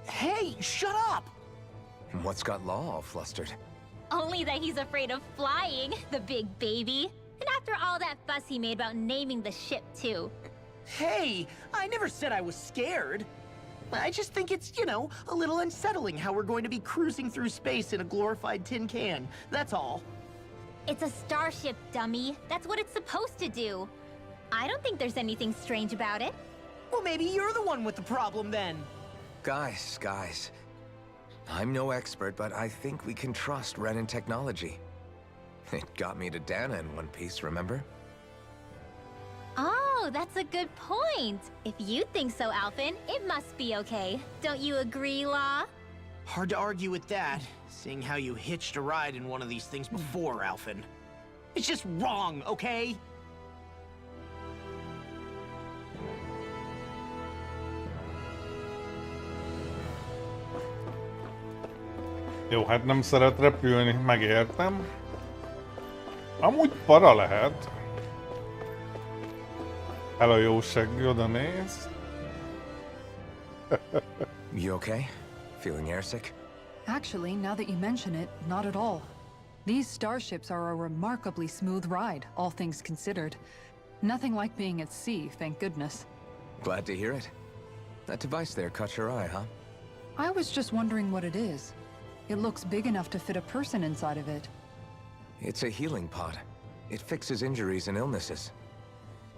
Hey, shut up! What's got Law all flustered? Only that he's afraid of flying, the big baby. And after all that fuss he made about naming the ship, too. Hey, I never said I was scared. I just think it's, you know, a little unsettling how we're going to be cruising through space in a glorified tin can. That's all. It's a starship, dummy. That's what it's supposed to do. I don't think there's anything strange about it. Well, maybe you're the one with the problem then. Guys. I'm no expert, but I think we can trust Renin technology. It got me to Dana in one piece, remember? Oh, that's a good point. If you think so, Alvin, it must be okay. Don't you agree, Law? Hard to argue with that, seeing how you hitched a ride in one of these things before, Alvin. It's just wrong, okay? Jó, hát nem szeret repülni, megértem. Amúgy para lehet. Hello, jóság, oda néz. You okay? Feeling airsick? Actually, now that you mention it, not at all. These starships are a remarkably smooth ride, all things considered. Nothing like being at sea, thank goodness. Glad to hear it. That device there caught your eye, huh? I was just wondering what it is. It looks big enough to fit a person inside of it. It's a healing pod. It fixes injuries and illnesses.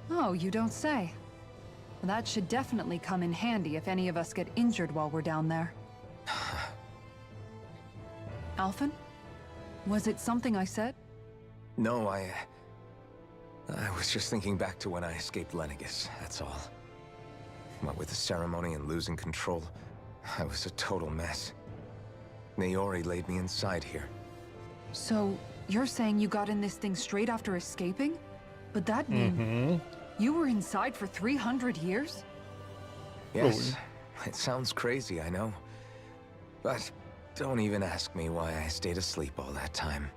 Oh, you don't say. That should definitely come in handy if any of us get injured while we're down there. Alphen? Was it something I said? No, I was just thinking back to when I escaped Lenegis, that's all. What with the ceremony and losing control, I was a total mess. Naori laid me inside here. So, you're saying you got in this thing straight after escaping? But that means you were inside for 300 years? Yes, it sounds crazy, I know. But don't even ask me why I stayed asleep all that time.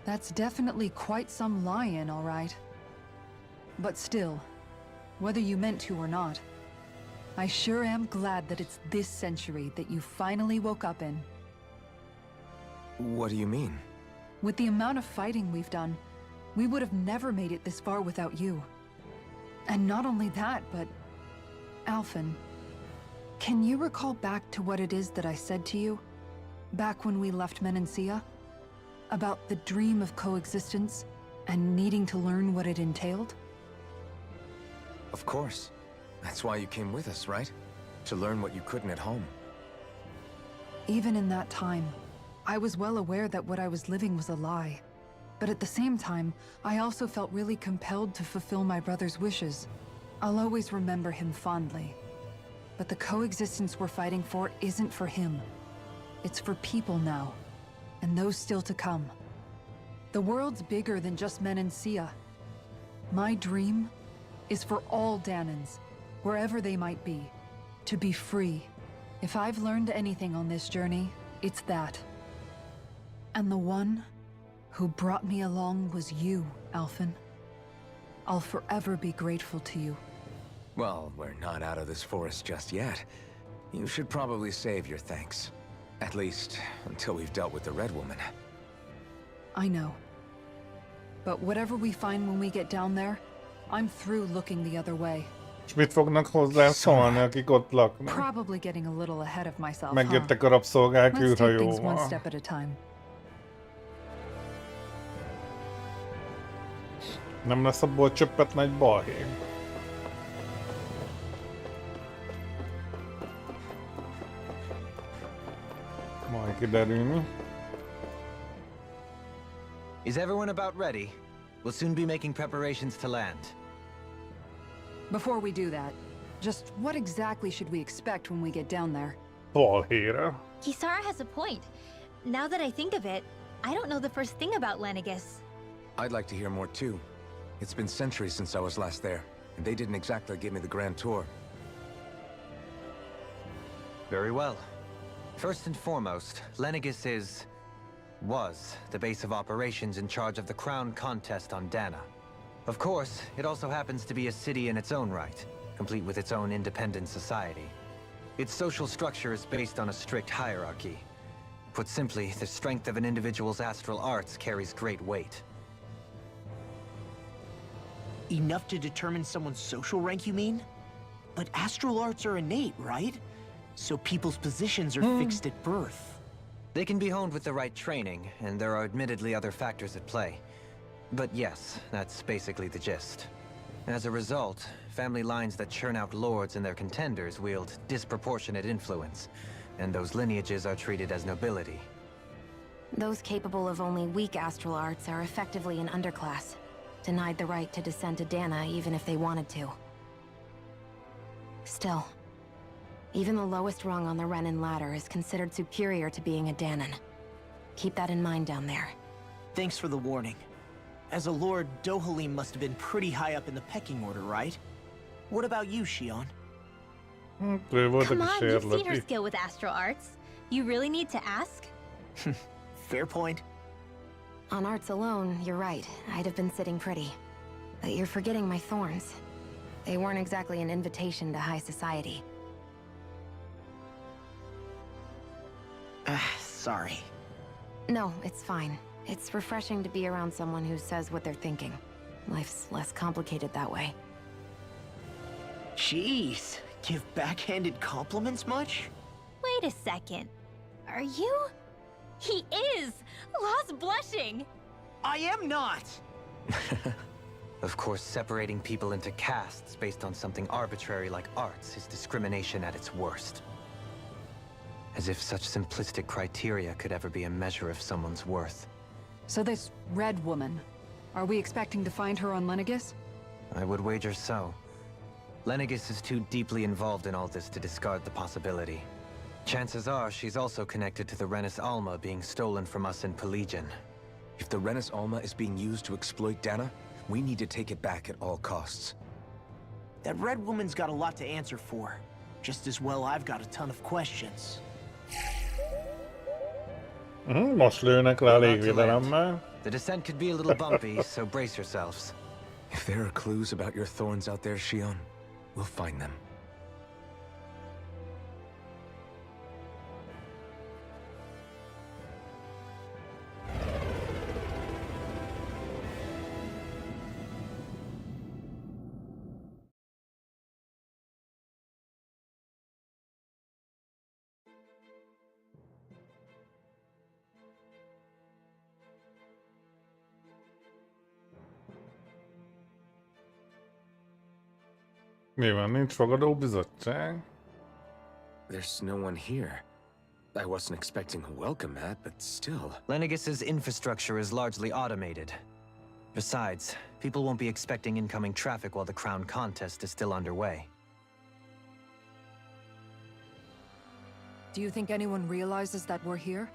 That's definitely quite some lie-in, all right. But still, whether you meant to or not, I sure am glad that it's this century that you finally woke up in. What do you mean? With the amount of fighting we've done, we would have never made it this far without you. And not only that, but... Alphen, can you recall back to what it is that I said to you? Back when we left Menancia? About the dream of coexistence, and needing to learn what it entailed? Of course. That's why you came with us, right? To learn what you couldn't at home. Even in that time, I was well aware that what I was living was a lie. But at the same time, I also felt really compelled to fulfill my brother's wishes. I'll always remember him fondly. But the coexistence we're fighting for isn't for him. It's for people now, and those still to come. The world's bigger than just Menancia. My dream is for all Danans, wherever they might be, to be free. If I've learned anything on this journey, it's that. And the one who brought me along was you, Alphen. I'll forever be grateful to you. Well, we're not out of this forest just yet. You should probably save your thanks. At least, until we've dealt with the Red Woman. I know. But whatever we find when we get down there, I'm through looking the other way. És mit fognak hozzá szólni, akik ott laknak? Probably getting a little ahead of myself, Megjöttek a rabszolgák Let's take things one űrhajóval. step at a time. Nem lesz abból csöppet nagy balhé. Majd kiderülni. Is everyone about ready? We'll soon be making preparations to land. Before we do that, just what exactly should we expect when we get down there? Balhéra. Kisara has a point. Now that I think of it, I don't know the first thing about Lenegis. I'd like to hear more too. It's been centuries since I was last there. and they didn't exactly give me the grand tour. Very well. First and foremost, Maladyce was the base of operations in charge of the crown contest on Dana. Of course, it also happens to be a city in its own right, complete with its own independent society. Its social structure is based on a strict hierarchy. Put simply, the strength of an individual's astral arts carries great weight. Enough to determine someone's social rank, you mean? But astral arts are innate, right? So people's positions are fixed at birth. They can be honed with the right training, and there are admittedly other factors at play. But yes, that's basically the gist. As a result, family lines that churn out lords and their contenders wield disproportionate influence, and those lineages are treated as nobility. Those capable of only weak astral arts are effectively an underclass, denied the right to descend to Dana even if they wanted to. Still, even the lowest rung on the Renin ladder is considered superior to being a Danan. Keep that in mind down there. Thanks for the warning. As a lord, Dohalim must have been pretty high up in the pecking order, right? What about you, Shion? Come on, you've seen her skill with astral arts. You really need to ask? Fair point. On arts alone, you're right. I'd have been sitting pretty. But you're forgetting my thorns. They weren't exactly an invitation to high society. Sorry. No, it's fine. It's refreshing to be around someone who says what they're thinking. Life's less complicated that way. Jeez, give backhanded compliments much? Wait a second. Are you? He is! Lost blushing! I am not! Of course, separating people into castes based on something arbitrary like arts is discrimination at its worst. As if such simplistic criteria could ever be a measure of someone's worth. So this red woman, are we expecting to find her on Maladyce? I would wager so. Maladyce is too deeply involved in all this to discard the possibility. Chances are she's also connected to the Renis Alma being stolen from us in Pelagian. If the Renis Alma is being used to exploit Dana, we need to take it back at all costs. That red woman's got a lot to answer for. Just as well I've got a ton of questions. Most lőnek le a légvédelemmel. The descent could be a little bumpy, so brace yourselves. If there are clues about your thorns out there, Shion, we'll find them. Mi van, nincs fogadóbizottság? There's no one here. I wasn't expecting a welcome mat, but still. Maladyce's infrastructure is largely automated. Besides, people won't be expecting incoming traffic while the crown contest is still underway. Do you think anyone realizes that we're here?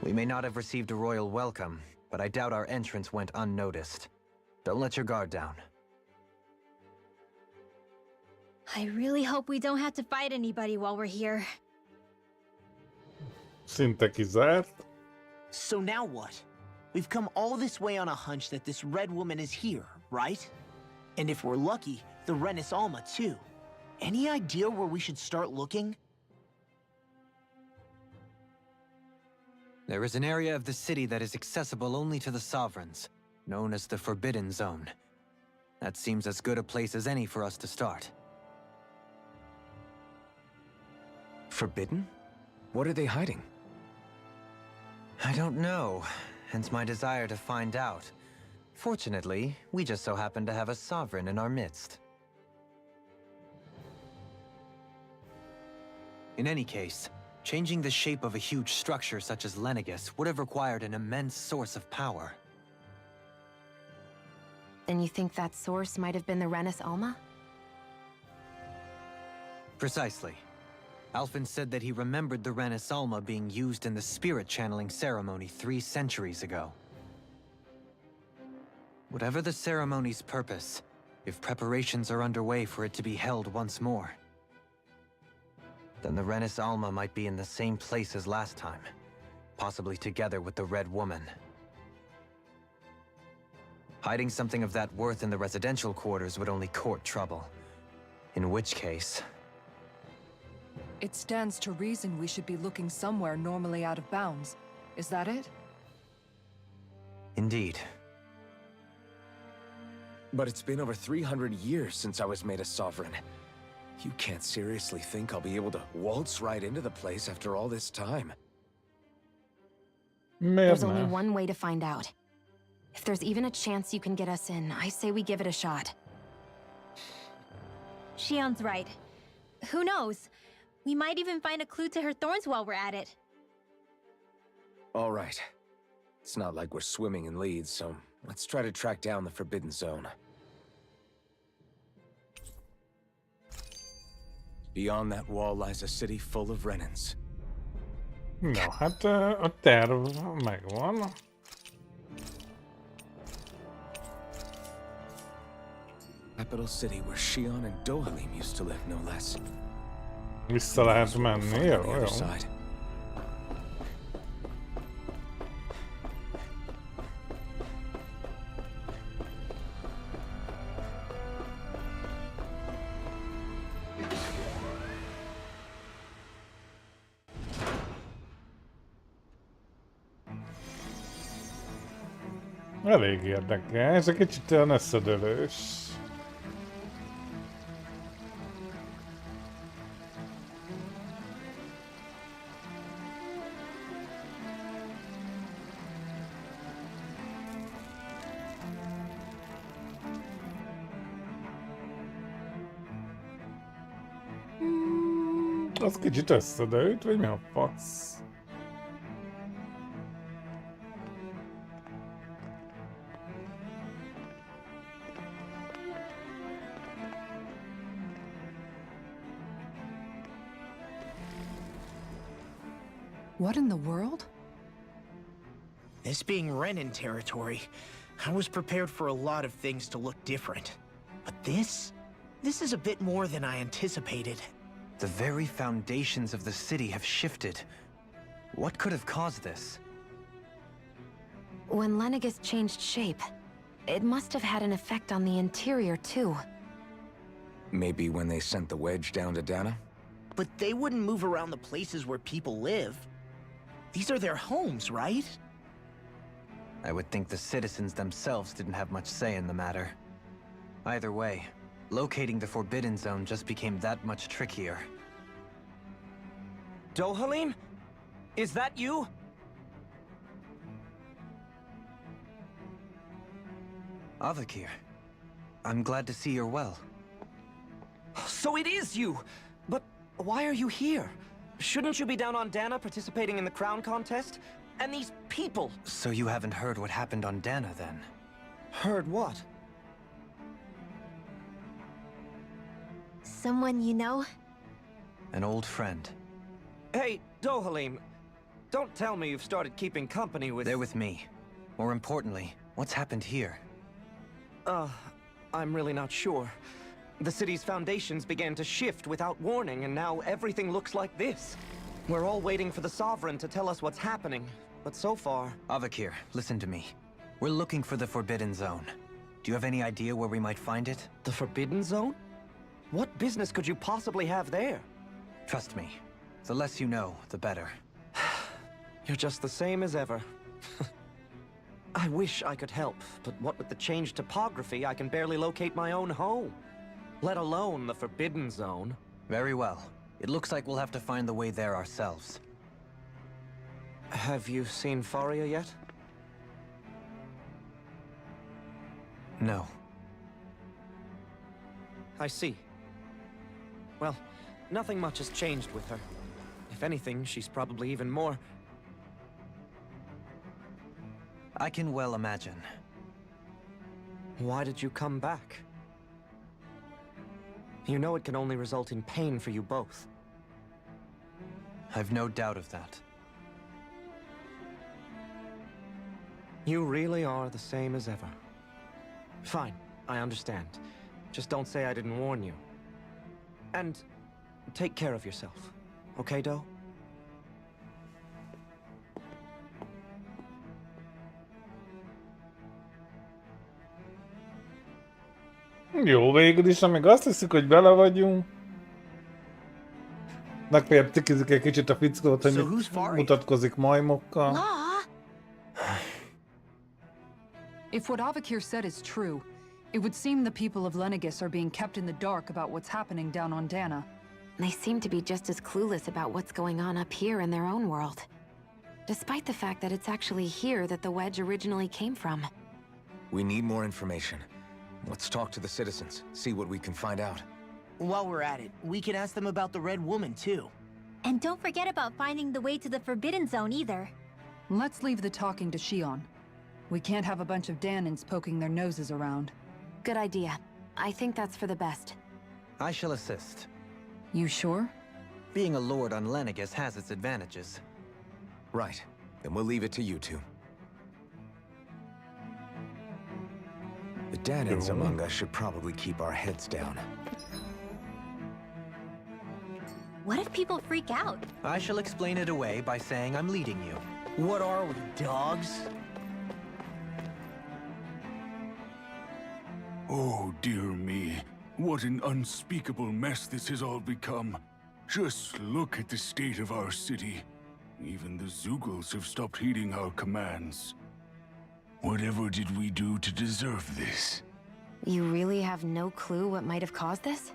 We may not have received a royal welcome, but I doubt our entrance went unnoticed. Don't let your guard down. I really hope we don't have to fight anybody while we're here. Szinte kizárt. So now what? We've come all this way on a hunch that this red woman is here, right? And if we're lucky, the Renis Alma too. Any idea where we should start looking? There is an area of the city that is accessible only to the Sovereigns, known as the Forbidden Zone. That seems as good a place as any for us to start. Forbidden? What are they hiding? I don't know, hence my desire to find out. Fortunately, we just so happen to have a Sovereign in our midst. In any case, changing the shape of a huge structure such as Maladyce would have required an immense source of power. Then you think that source might have been the Renis Alma? Precisely. Alphen said that he remembered the Renis Alma being used in the spirit channeling ceremony 3 centuries ago. Whatever the ceremony's purpose, if preparations are underway for it to be held once more, then the Renis Alma might be in the same place as last time, possibly together with the Red Woman. Hiding something of that worth in the residential quarters would only court trouble. In which case... It stands to reason we should be looking somewhere normally out of bounds. Is that it? Indeed. But it's been over 300 years since I was made a sovereign. You can't seriously think I'll be able to waltz right into the place after all this time. There's only one way to find out. If there's even a chance you can get us in, I say we give it a shot. Shion's right. Who knows? We might even find a clue to her thorns while we're at it. All right. It's not like we're swimming in leads, so let's try to track down the Forbidden Zone. Beyond that wall lies a city full of Renins. No, hát a terv megvan. Capital city where Shion and Dohalim used to live, no less. Vissza lehet menni, jó, jó. Elég érdekes, egy kicsit olyan összedőlős. Az kicsit összedőlt, vagy mi a fasz? What in the world? This being Renin territory, I was prepared for a lot of things to look different. But this is a bit more than I anticipated. The very foundations of the city have shifted. What could have caused this? When Lenegis changed shape, it must have had an effect on the interior too. Maybe when they sent the wedge down to Dana? But they wouldn't move around the places where people live. These are their homes, right? I would think the citizens themselves didn't have much say in the matter. Either way, locating the Forbidden Zone just became that much trickier. Dohalim? Is that you? Avakir, I'm glad to see you're well. So it is you! But why are you here? Shouldn't you be down on Dana participating in the crown contest? And these people! So you haven't heard what happened on Dana, then? Heard what? Someone you know? An old friend. Hey, Dohalim, don't tell me you've started keeping company with... They're with me. More importantly, what's happened here? I'm really not sure. The city's foundations began to shift without warning, and now everything looks like this. We're all waiting for the Sovereign to tell us what's happening, but so far... Avakir, listen to me. We're looking for the Forbidden Zone. Do you have any idea where we might find it? The Forbidden Zone? What business could you possibly have there? Trust me. The less you know, the better. You're just the same as ever. I wish I could help, but what with the changed topography, I can barely locate my own home. Let alone the Forbidden Zone. Very well. It looks like we'll have to find the way there ourselves. Have you seen Faria yet? No. I see. Well, nothing much has changed with her. If anything, she's probably even more... I can well imagine. Why did you come back? You know it can only result in pain for you both. I've no doubt of that. You really are the same as ever. Fine, I understand. Just don't say I didn't warn you. And take care of yourself. Okay, Doe? Jó, végül is, amíg azt hiszük, hogy bele vagyunk. Legfeljebb cikizik egy kicsit a fickót, hogy mutatkozik majmokkal. Law? If what Avakir said is true, it would seem the people of Lenegis are being kept in the dark about what's happening down on Dana. They seem to be just as clueless about what's going on up here in their own world. Despite the fact that it's actually here that the wedge originally came from. We need more information. Let's talk to the citizens, see what we can find out. While we're at it, we can ask them about the Red Woman, too. And don't forget about finding the way to the Forbidden Zone either. Let's leave the talking to Shion. We can't have a bunch of Danans poking their noses around. Good idea. I think that's for the best. I shall assist. You sure? Being a lord on Lenegis has its advantages. Right. Then we'll leave it to you two. The Danans among us should probably keep our heads down. What if people freak out? I shall explain it away by saying I'm leading you. What are we, dogs? Oh, dear me. What an unspeakable mess this has all become. Just look at the state of our city. Even the Zugals have stopped heeding our commands. Whatever did we do to deserve this? You really have no clue what might have caused this?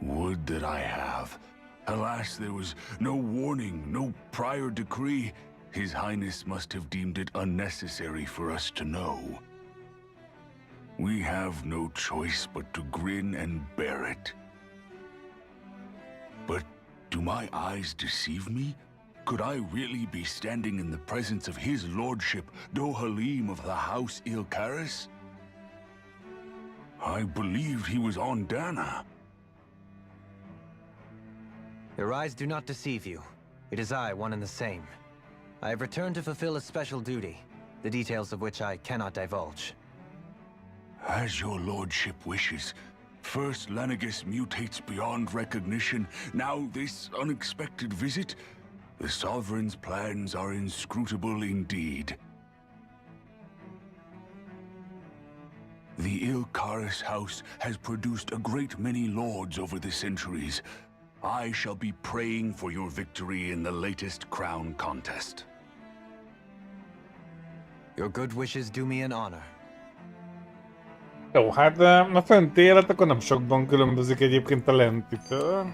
Would that I have. Alas, there was no warning, no prior decree. His Highness must have deemed it unnecessary for us to know. We have no choice but to grin and bear it. But do my eyes deceive me? Could I really be standing in the presence of his lordship, Dohalim of the House Ilkaris? I believed he was on Dana. Your eyes do not deceive you. It is I, one and the same. I have returned to fulfill a special duty, the details of which I cannot divulge. As your lordship wishes. First Lenegis mutates beyond recognition, now this unexpected visit. The Sovereign's plans are inscrutable indeed. The Ilkaris house has produced a great many lords over the centuries. I shall be praying for your victory in the latest crown contest. Your good wishes do me an honor. Jó, hát a fenti élet akkor nem sokban különbözik egyébként a lentitől.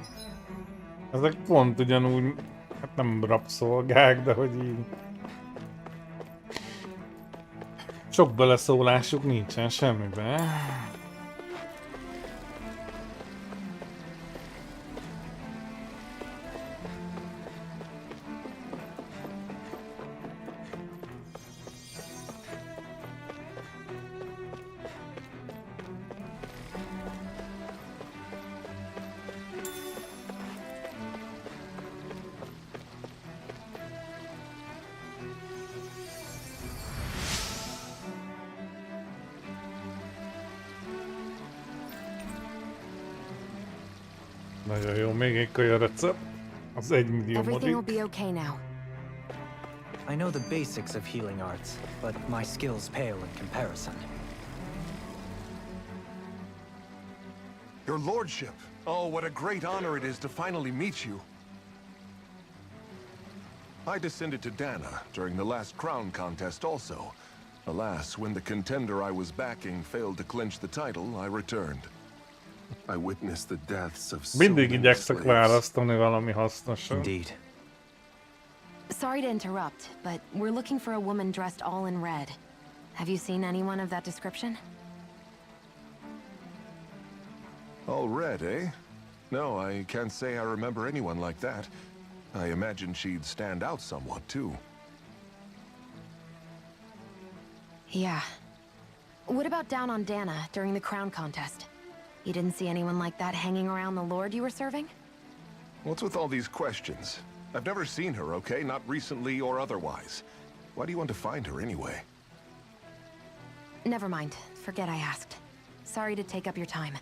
Ezek pont ugyanúgy, hát nem rabszolgák, de hogy így... Sok beleszólásuk nincsen semmiben. Nagyon jó, még egy kaja recept. Az 1 millió Everything will modik. be okay now. I know the basics of healing arts, but my skills pale in comparison. Your lordship! Oh, what a great honor it is to finally meet you. I descended to Dana during the last crown contest also. Alas, when the contender I was backing failed to clinch the title, I returned. I witnessed the deaths of so Mindig many igyekszek slaves. választani valami hasznosan. Indeed. Sorry to interrupt, but we're looking for a woman dressed all in red. Have you seen anyone of that description? All red, eh? No, I can't say I remember anyone like that. I imagine she'd stand out somewhat, too. Yeah. What about down on Dana during the crown contest? You didn't see anyone like that hanging around the lord you were serving? What's with all these questions? I've never seen her, okay? Not recently or otherwise. Why do you want to find her anyway? Never mind. Forget I asked. Sorry to take up your time.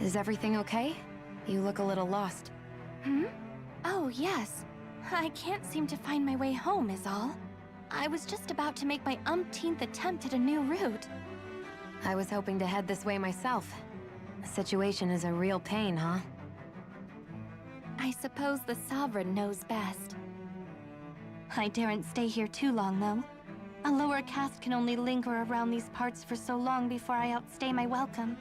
Is everything okay? You look a little lost. Hmm? Oh, yes. I can't seem to find my way home, is all. I was just about to make my umpteenth attempt at a new route. I was hoping to head this way myself. The situation is a real pain, huh? I suppose the Sovereign knows best. I daren't stay here too long, though. A lower caste can only linger around these parts for so long before I outstay my welcome.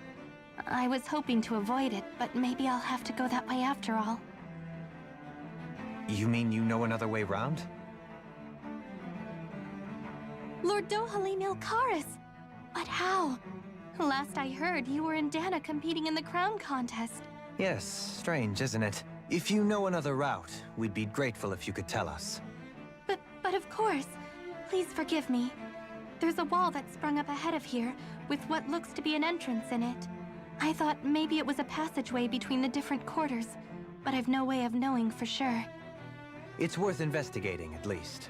I was hoping to avoid it, but maybe I'll have to go that way after all. You mean you know another way round? Lord Dohalim Ilkaris! But how? Last I heard, you were in Dana competing in the crown contest. Yes, strange, isn't it? If you know another route, we'd be grateful if you could tell us. But of course. Please forgive me. There's a wall that sprung up ahead of here, with what looks to be an entrance in it. I thought maybe it was a passageway between the different quarters, but I've no way of knowing for sure. It's worth investigating, at least.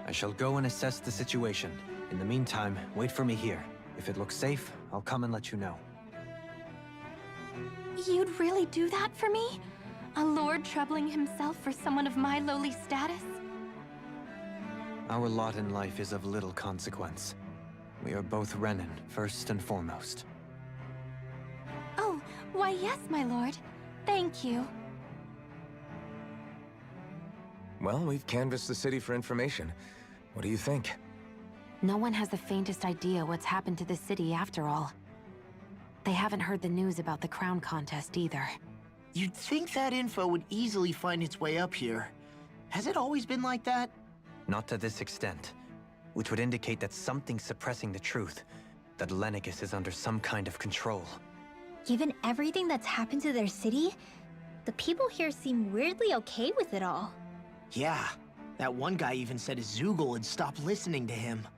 I shall go and assess the situation. In the meantime, wait for me here. If it looks safe, I'll come and let you know. You'd really do that for me? A lord troubling himself for someone of my lowly status? Our lot in life is of little consequence. We are both Renin, first and foremost. Oh, why yes, my lord. Thank you. Well, we've canvassed the city for information. What do you think? No one has the faintest idea what's happened to the city after all. They haven't heard the news about the crown contest either. You'd think that info would easily find its way up here. Has it always been like that? Not to this extent, which would indicate that something's suppressing the truth, that Lenegis is under some kind of control. Given everything that's happened to their city, the people here seem weirdly okay with it all. Yeah, that one guy even said his Zoogle had stopped listening to him.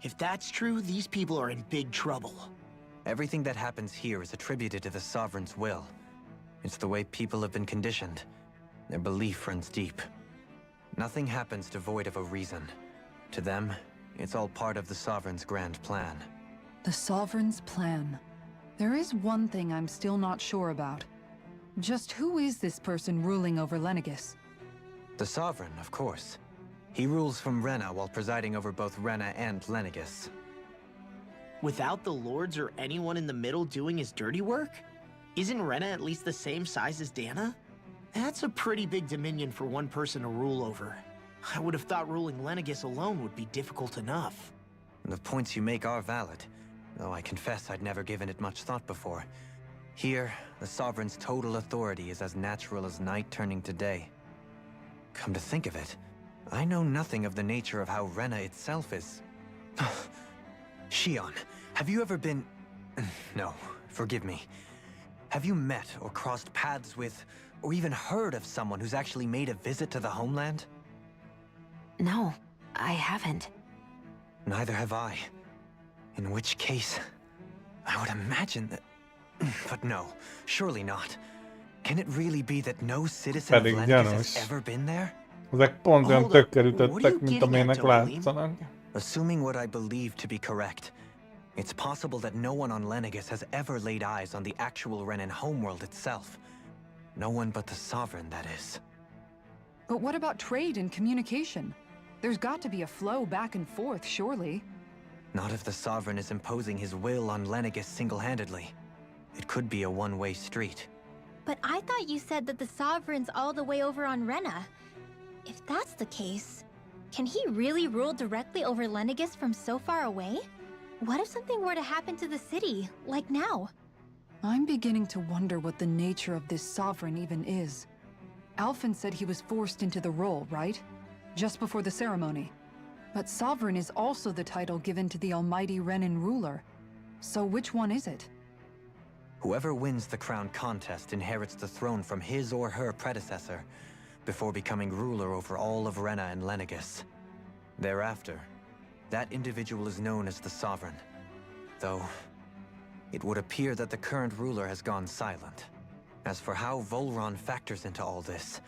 If that's true, these people are in big trouble. Everything that happens here is attributed to the Sovereign's will. It's the way people have been conditioned. Their belief runs deep. Nothing happens devoid of a reason. To them, it's all part of the Sovereign's grand plan. The Sovereign's plan. There is one thing I'm still not sure about. Just who is this person ruling over Lenegis? The Sovereign, of course. He rules from Rena while presiding over both Rena and Lenegis. Without the lords or anyone in the middle doing his dirty work? Isn't Rena at least the same size as Dana? That's a pretty big dominion for one person to rule over. I would have thought ruling Lenegis alone would be difficult enough. The points you make are valid, though I confess I'd never given it much thought before. Here, the Sovereign's total authority is as natural as night turning to day. Come to think of it, I know nothing of the nature of how Rena itself is. Shion, have you ever been... No, forgive me. Have you met or crossed paths with, or even heard of someone who's actually made a visit to the homeland? No, I haven't. Neither have I. In which case, I would imagine that... But no, surely not. Can it really be that no citizen of Pedig Lenegis gyanús. has ever been there? Ezek pont olyan Hold up, tökkel what are ütöttek, you mint getting at, amilyenek Dohalim? látszanak. Assuming what I believe to be correct, it's possible that no one on Lenegis has ever laid eyes on the actual Renin homeworld itself. No one but the Sovereign, that is. But what about trade and communication? There's got to be a flow back and forth, surely. Not if the Sovereign is imposing his will on Lenegis single-handedly. It could be a one-way street. But I thought you said that the Sovereign's all the way over on Rena. If that's the case, can he really rule directly over Lenegis from so far away? What if something were to happen to the city, like now? I'm beginning to wonder what the nature of this Sovereign even is. Alphen said he was forced into the role, right? Just before the ceremony. But Sovereign is also the title given to the almighty Renin ruler. So which one is it? Whoever wins the crown contest inherits the throne from his or her predecessor, before becoming ruler over all of Rena and Lenegis. Thereafter, that individual is known as the Sovereign. Though, it would appear that the current ruler has gone silent. As for how Volron factors into all this,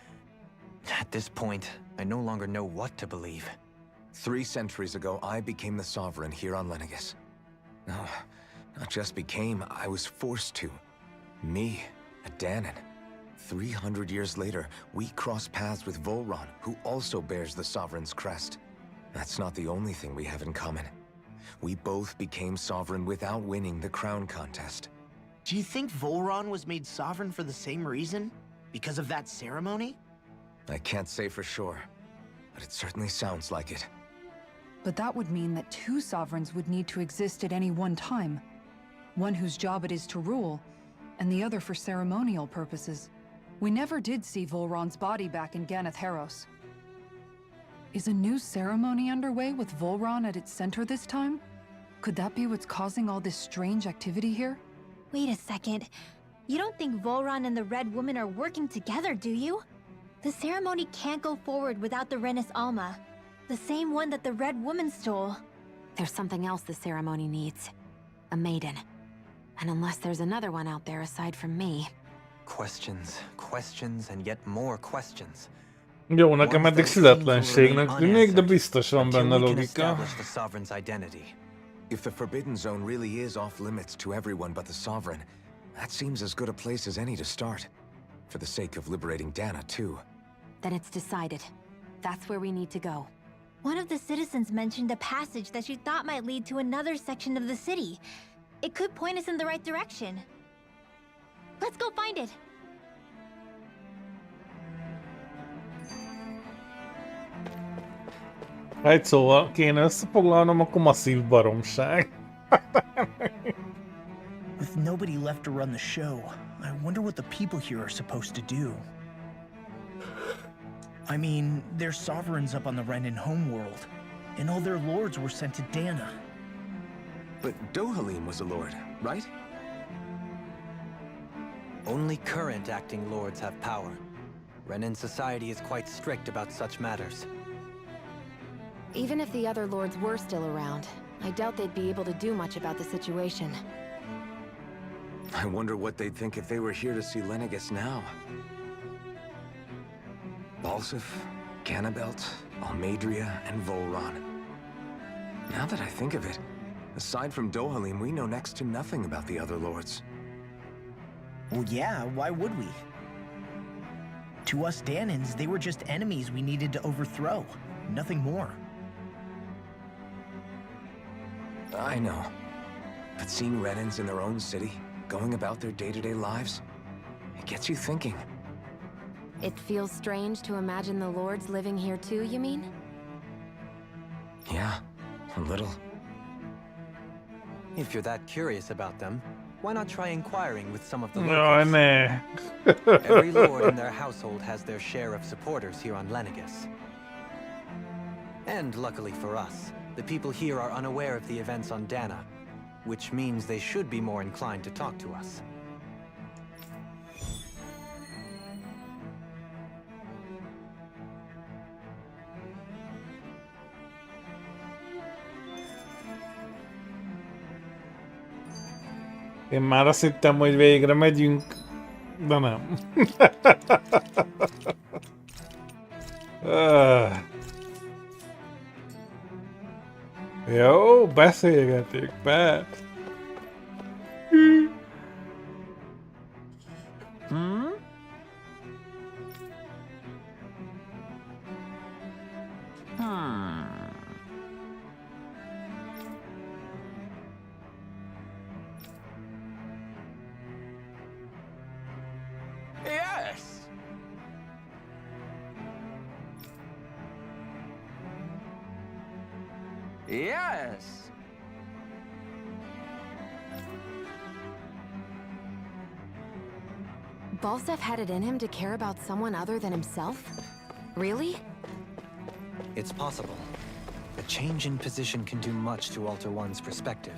at this point, I no longer know what to believe. 3 centuries ago, I became the Sovereign here on Lenegis. No, not just became, I was forced to. Me, a Danon. 300 years later, we cross paths with Volron, who also bears the Sovereign's crest. That's not the only thing we have in common. We both became Sovereign without winning the crown contest. Do you think Volron was made sovereign for the same reason? Because of that ceremony? I can't say for sure, but it certainly sounds like it. But that would mean that 2 sovereigns would need to exist at any one time. One whose job it is to rule, and the other for ceremonial purposes. We never did see Volron's body back in Ganath Haros. Is a new ceremony underway with Volron at its center this time? Could that be what's causing all this strange activity here? Wait a second. You don't think Volron and the Red Woman are working together, do you? The ceremony can't go forward without the Renis Alma. The same one that the Red Woman stole. There's something else the ceremony needs. A maiden. And unless there's another one out there aside from me... Questions, questions, and yet more questions. Jó, nekem eddig születlenségnek tűnik, de biztos van benne logika. The Sovereign's identity. If the Forbidden Zone really is off limits to everyone but the Sovereign, that seems as good a place as any to start. For the sake of liberating Dana, too. Then it's decided. That's where we need to go. One of the citizens mentioned a passage that she thought might lead to another section of the city. It could point us in the right direction. Let's go find it! Egy szóval kéne összefoglalnom, akkor masszív baromság. With nobody left to run the show, I wonder what the people here are supposed to do. I mean, there's sovereigns up on the Renin homeworld, and all their lords were sent to Dana. But Dohalim was a lord, right? Only current acting lords have power. Renin society is quite strict about such matters. Even if the other lords were still around, I doubt they'd be able to do much about the situation. I wonder what they'd think if they were here to see Lenegis now. Balsif, Ganabelt, Almadria, and Volron. Now that I think of it, aside from Dohalim, we know next to nothing about the other lords. Well, yeah, why would we? To us Danans, they were just enemies we needed to overthrow. Nothing more. I know. But seeing Renins in their own city, going about their day-to-day lives, it gets you thinking. It feels strange to imagine the lords living here too, you mean? Yeah, a little. If you're that curious about them, why not try inquiring with some of the Jaj, locals? ne. Every lord in their household has their share of supporters here on Lenegis. And luckily for us, the people here are unaware of the events on Dana, which means they should be more inclined to talk to us. Én már azt hittem, hogy végre megyünk, de nem. Jó, beszélgetünk, be. Yes! Yes! Balsef had it in him to care about someone other than himself? Really? It's possible. A change in position can do much to alter one's perspective.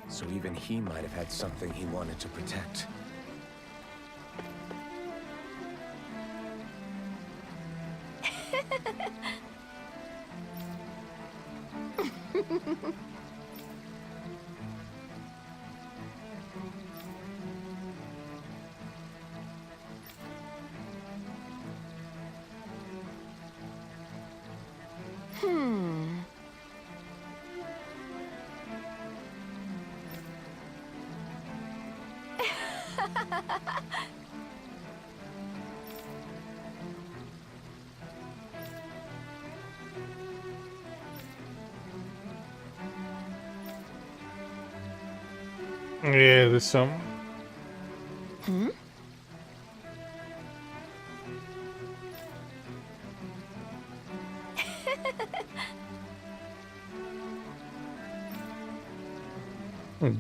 So even he might have had something he wanted to protect. Jézusom.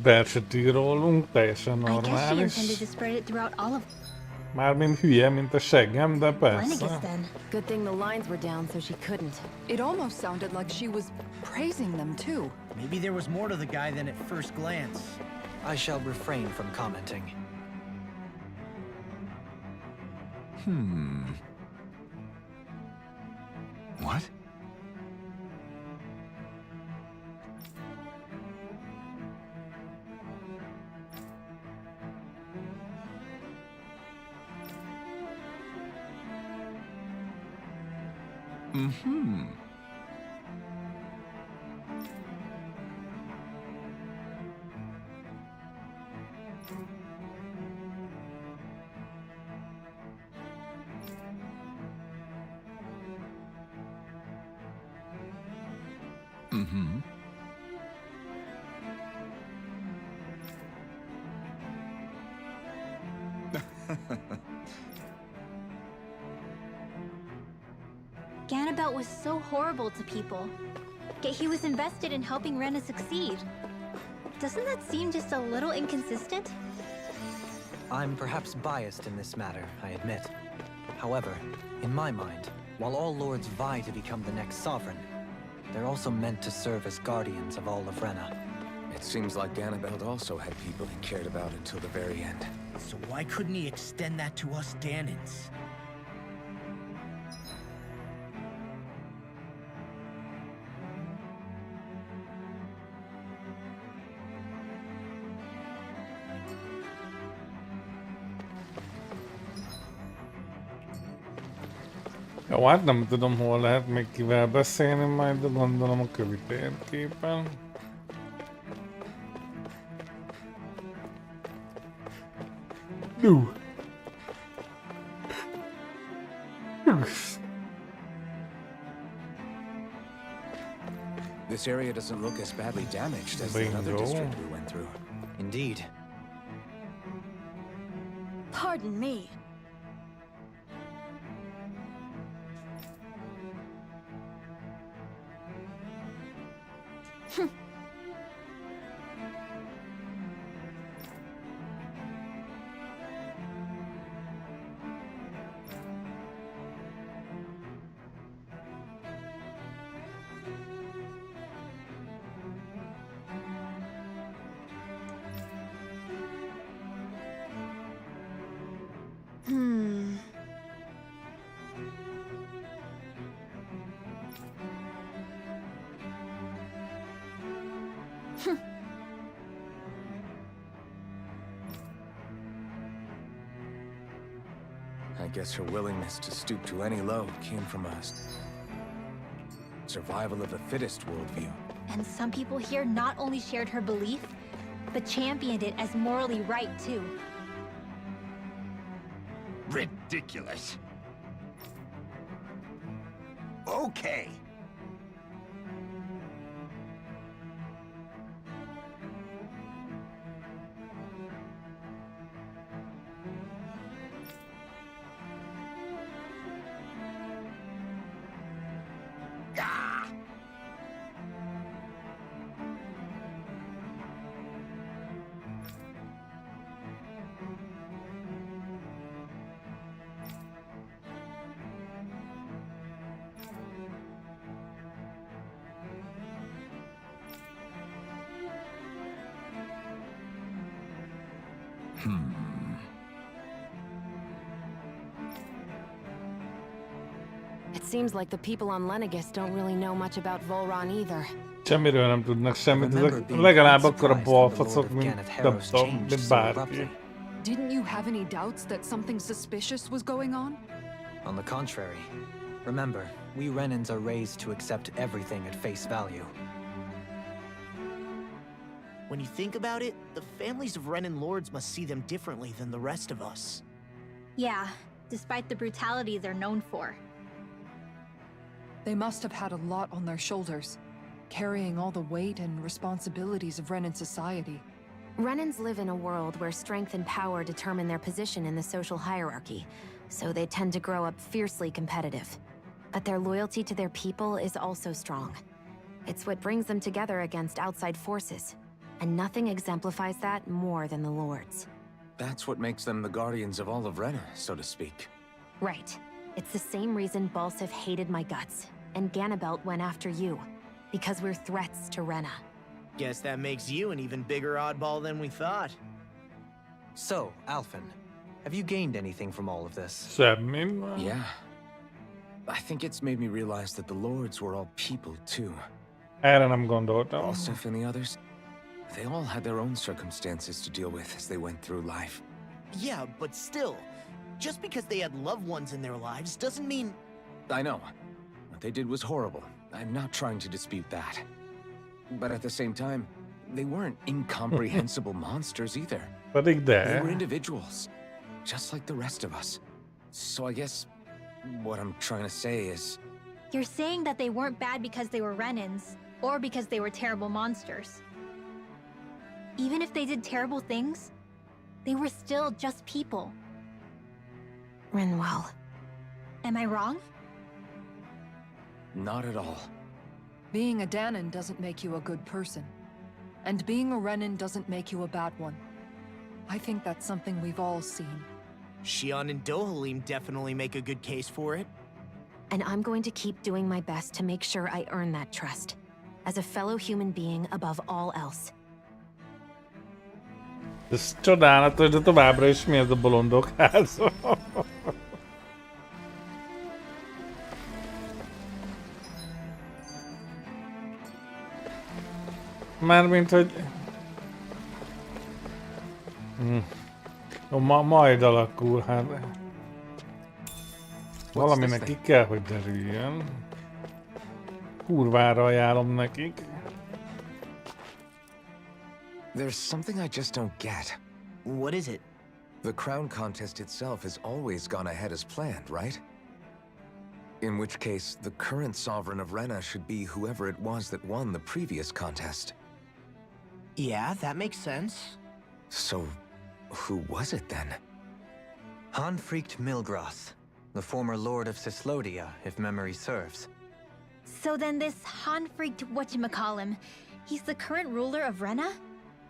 Be se tír rólunk, teljesen I guess she intended normális. to spread it throughout all of Mármint hülye, mint a seggem, de Lennigus persze. then. Good thing the lines were down so she couldn't. It almost sounded like she was praising them too. Maybe there was more to the guy than at first glance. I shall refrain from commenting. What? Ganabelt was so horrible to people. Yet he was invested in helping Rena succeed. Doesn't that seem just a little inconsistent? I'm perhaps biased in this matter, I admit. However, in my mind, while all lords vie to become the next sovereign, they're also meant to serve as guardians of all of Rena. It seems like Ganabelt also had people he cared about until the very end. So why couldn't he extend that to us Danans? Jó, hát nem tudom, hol lehet még kivel beszélni, majd gondolom a kövi térképen. This area doesn't look as badly damaged as the other Bingo. district we went through. Indeed. Pardon me. I guess her willingness to stoop to any low came from us. Survival of the fittest worldview. And some people here not only shared her belief, but championed it as morally right too. Ridiculous. Okay. Ah! It seems like the people on Lenegis don't really know much about Volron either. Semmiről nem tudnak semmit, ezek legalább akkor a balfacok, mint nem tudom, mint bárki. Didn't you have any doubts that something suspicious was going on? On the contrary. Remember, we Renans are raised to accept everything at face value. When you think about it, the families of Renan lords must see them differently than the rest of us. Yeah, despite the brutality they're known for. They must have had a lot on their shoulders, carrying all the weight and responsibilities of Renan society. Renans live in a world where strength and power determine their position in the social hierarchy, so they tend to grow up fiercely competitive. But their loyalty to their people is also strong. It's what brings them together against outside forces, and nothing exemplifies that more than the Lords. That's what makes them the guardians of all of Rena, so to speak. Right. It's the same reason Balsif hated my guts, and Ganabelt went after you, because we're threats to Rena. Guess that makes you an even bigger oddball than we thought. So, Alphen, have you gained anything from all of this? Semmi. Yeah. I think it's made me realize that the lords were all people, too. Erre nem gondoltam. Balsif and the others, they all had their own circumstances to deal with as they went through life. Yeah, but still, just because they had loved ones in their lives doesn't mean... I know. What they did was horrible. I'm not trying to dispute that. But at the same time, they weren't incomprehensible monsters either. Pedig They were de. individuals, just like the rest of us. So I guess what I'm trying to say is... You're saying that they weren't bad because they were Renans, or because they were terrible monsters. Even if they did terrible things, they were still just people. Rinwell. Am I wrong? Not at all. Being a Danon doesn't make you a good person. And being a Renan doesn't make you a bad one. I think that's something we've all seen. Xion and Dohalim definitely make a good case for it. And I'm going to keep doing my best to make sure I earn that trust. As a fellow human being above all else. Ez csodálatos, de továbbra is mi ez a bolondok háza? Mármint, hogy... Majd alakul, hát... Valaminek ki kell, hogy derüljön. Kurvára ajánlom nekik. There's something I just don't get. What is it? The crown contest itself has always gone ahead as planned, right? In which case, the current sovereign of Rena should be whoever it was that won the previous contest. Yeah, that makes sense. So, who was it then? Hanfrikt Milgras, the former lord of Cislodia, if memory serves. So then this Hanfrikt whatchamacallem, he's the current ruler of Rena?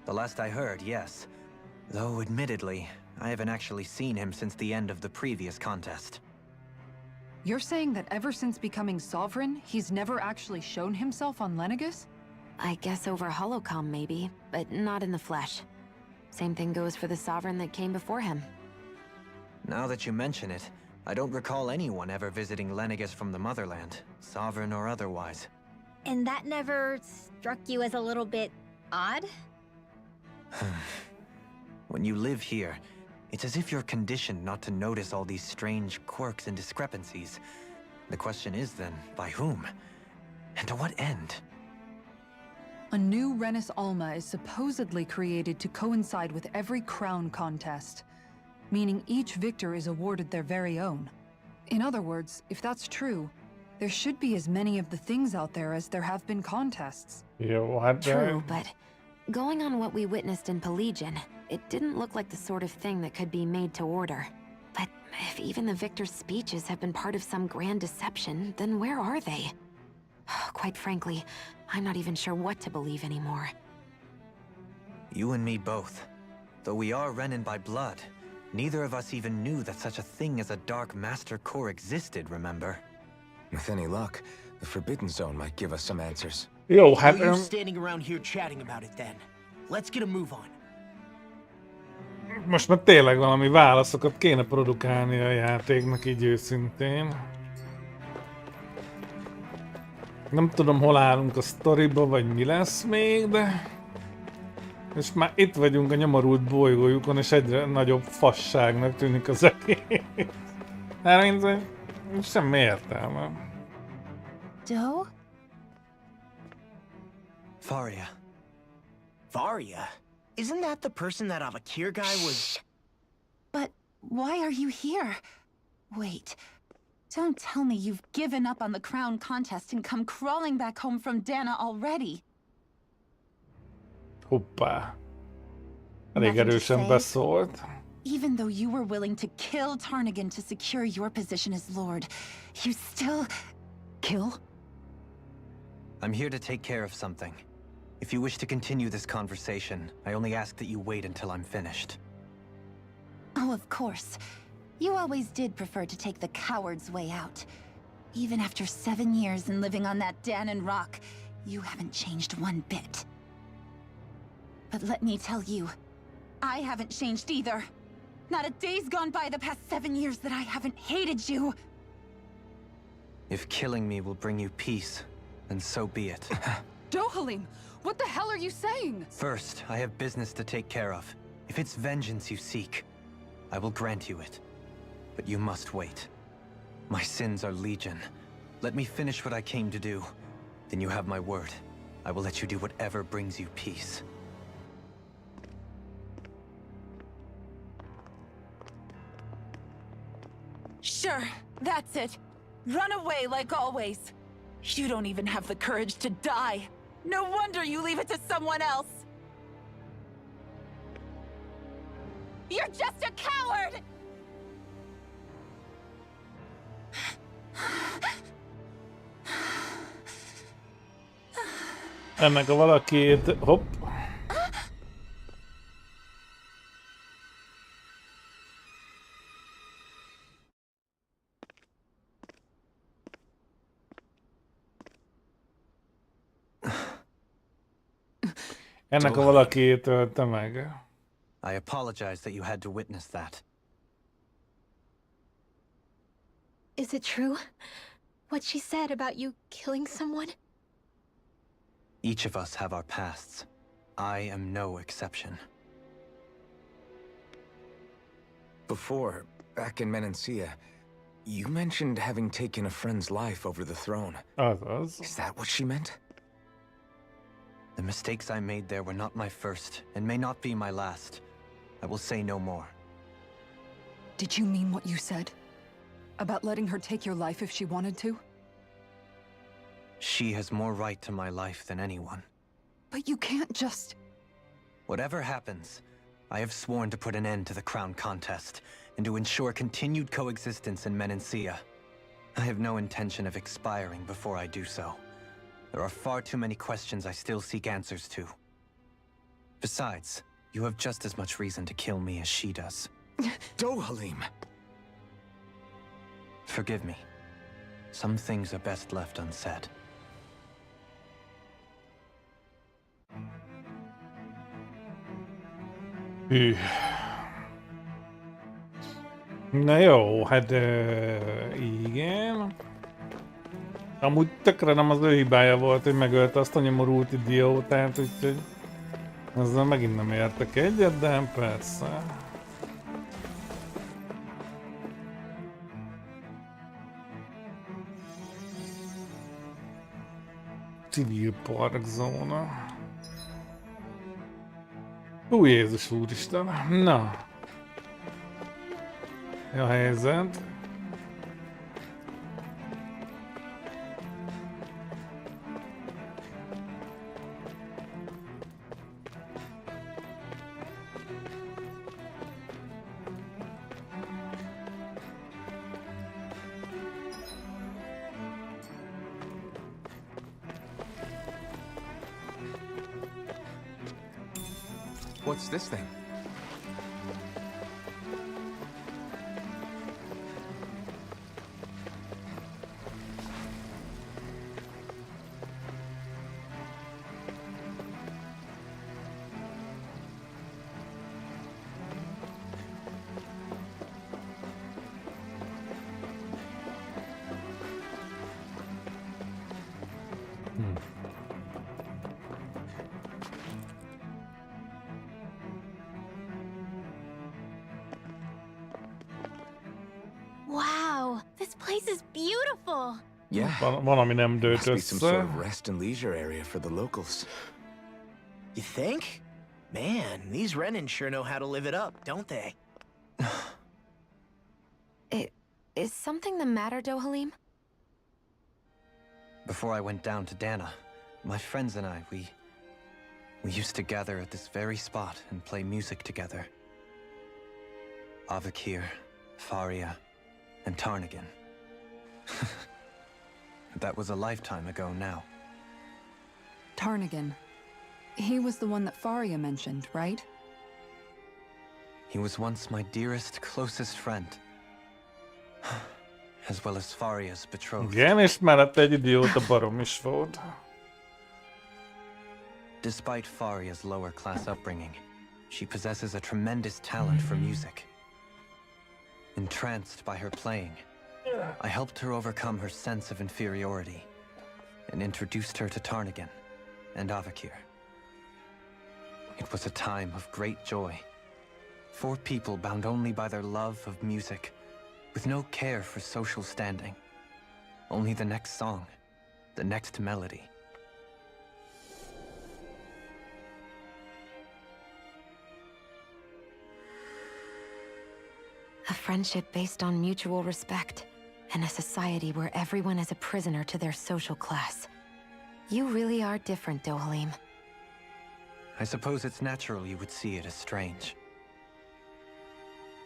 The last I heard, yes. Though, admittedly, I haven't actually seen him since the end of the previous contest. You're saying that ever since becoming sovereign, he's never actually shown himself on Lenegis? I guess over holocom maybe, but not in the flesh. Same thing goes for the sovereign that came before him. Now that you mention it, I don't recall anyone ever visiting Lenegis from the motherland, sovereign or otherwise. And that never struck you as a little bit odd? When you live here, it's as if you're conditioned not to notice all these strange quirks and discrepancies. The question is then, by whom? And to what end? A new Renis Alma is supposedly created to coincide with every crown contest, meaning each victor is awarded their very own. In other words, if that's true, there should be as many of the things out there as there have been contests. Jó, hát de... True, but going on what we witnessed in Pelagian, it didn't look like the sort of thing that could be made to order. But if even the victor's speeches have been part of some grand deception, then where are they? Quite frankly, I'm not even sure what to believe anymore. You and me both. Though we are Renan by blood, neither of us even knew that such a thing as a Dark Master Core existed, remember? With any luck, the Forbidden Zone might give us some answers. Jó, Why hát... are you standing around here chatting about it then? Let's get a move on. Most már tényleg valami válaszokat kéne produkálni a játéknak, így őszintén. Nem tudom, hol állunk a sztoriba, vagy mi lesz még, de... És már itt vagyunk a nyomorult bolygójukon, és egyre nagyobb fasságnak tűnik az egész. Hát, mint semmi értelme. Doe? Faria. Varia? Isn't that the person that Avakir guy was... But why are you here? Wait. Don't tell me you've given up on the crown contest and come crawling back home from Dana already. Hoppá. Elég Nothing to erősen say? beszólt. Even though you were willing to kill Tarnigan to secure your position as Lord, you still... kill? I'm here to take care of something. If you wish to continue this conversation, I only ask that you wait until I'm finished. Oh, of course. You always did prefer to take the coward's way out. Even after 7 years and living on that Danon rock, you haven't changed one bit. But let me tell you, I haven't changed either. Not a day's gone by the past 7 years that I haven't hated you. If killing me will bring you peace, then so be it. Dohalim, what the hell are you saying? First, I have business to take care of. If it's vengeance you seek, I will grant you it. But you must wait. My sins are legion. Let me finish what I came to do. Then you have my word. I will let you do whatever brings you peace. Sure, that's it. Run away like always. You don't even have the courage to die. No wonder you leave it to someone else. You're just a coward! Ennek a valakit... Hopp. Ennek a valakit ölte meg. I apologize that you had to witness that. Is it true? What she said about you killing someone? Each of us have our pasts. I am no exception. Before, back in Maladyce, you mentioned having taken a friend's life over the throne. Azaz. Is that what she meant? The mistakes I made there were not my first, and may not be my last. I will say no more. Did you mean what you said? About letting her take your life if she wanted to? She has more right to my life than anyone. But you can't just... Whatever happens, I have sworn to put an end to the crown contest, and to ensure continued coexistence in Maladyce. I have no intention of expiring before I do so. There are far too many questions I still seek answers to. Besides, you have just as much reason to kill me as she does. Dohalim! Forgive me. Some things are best left unsaid. Hű. Na jó, hát igen. Amúgy tökre nem az ő hibája volt, hogy megölte azt a nyomorult idiótát, úgyhogy ezzel megint nem értek egyet, de persze. Civil parkzóna. Ó, Jézus úristen, na. Mi a helyzet? What's this thing? place is beautiful. Yeah. Van, ami nem dőlt Must be some sort össze. of rest and leisure area for the locals. You think? Man, these Renans sure know how to live it up, don't they? Is something the matter, Dohalim? Before I went down to Dana, my friends and I, we used to gather at this very spot and play music together. Avakir, Faria, and Tarnagan. That was a lifetime ago now. Tarnagan. He was the one that Faria mentioned, right? He was once my dearest, closest friend. As well as Faria's betrothed. Igen, és mellette egy idióta barom is volt. Despite Faria's lower class upbringing, she possesses a tremendous talent for music. Entranced by her playing, I helped her overcome her sense of inferiority and introduced her to Tarnagan and Avakir. It was a time of great joy. 4 people bound only by their love of music, with no care for social standing. Only the next song, the next melody. A friendship based on mutual respect, and a society where everyone is a prisoner to their social class. You really are different, Dohalim. I suppose it's natural you would see it as strange.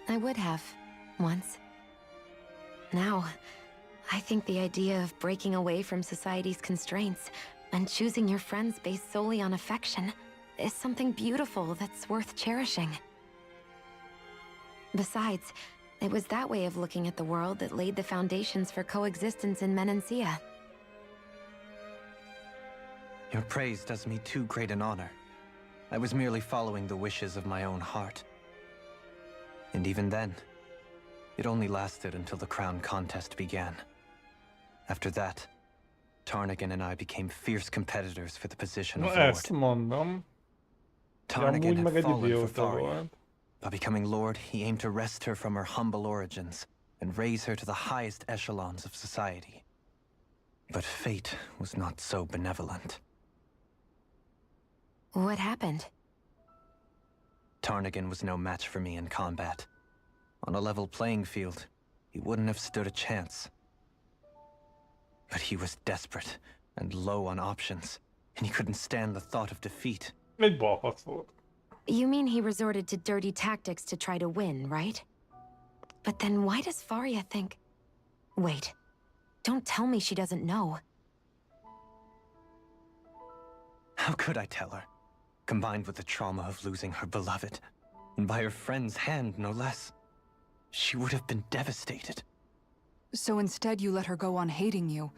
I would have, once. Now, I think the idea of breaking away from society's constraints and choosing your friends based solely on affection is something beautiful that's worth cherishing. Besides, it was that way of looking at the world that laid the foundations for coexistence in Menancia. Your praise does me too great an honor. I was merely following the wishes of my own heart. And even then, it only lasted until the crown contest began. After that, Tarnagan and I became fierce competitors for the position of Na ezt Lord. mondom. Tarnagan Amúgy meg had egy fallen for idióta Faria. volt. By becoming Lord, he aimed to wrest her from her humble origins and raise her to the highest echelons of society. But fate was not so benevolent. What happened? Tarnagan was no match for me in combat. On a level playing field, he wouldn't have stood a chance. But he was desperate and low on options, and he couldn't stand the thought of defeat. Egy balfasz volt. You mean he resorted to dirty tactics to try to win, right? But then why does Faria think... Wait. Don't tell me she doesn't know. How could I tell her? Combined with the trauma of losing her beloved, and by her friend's hand, no less, she would have been devastated. So instead you let her go on hating you,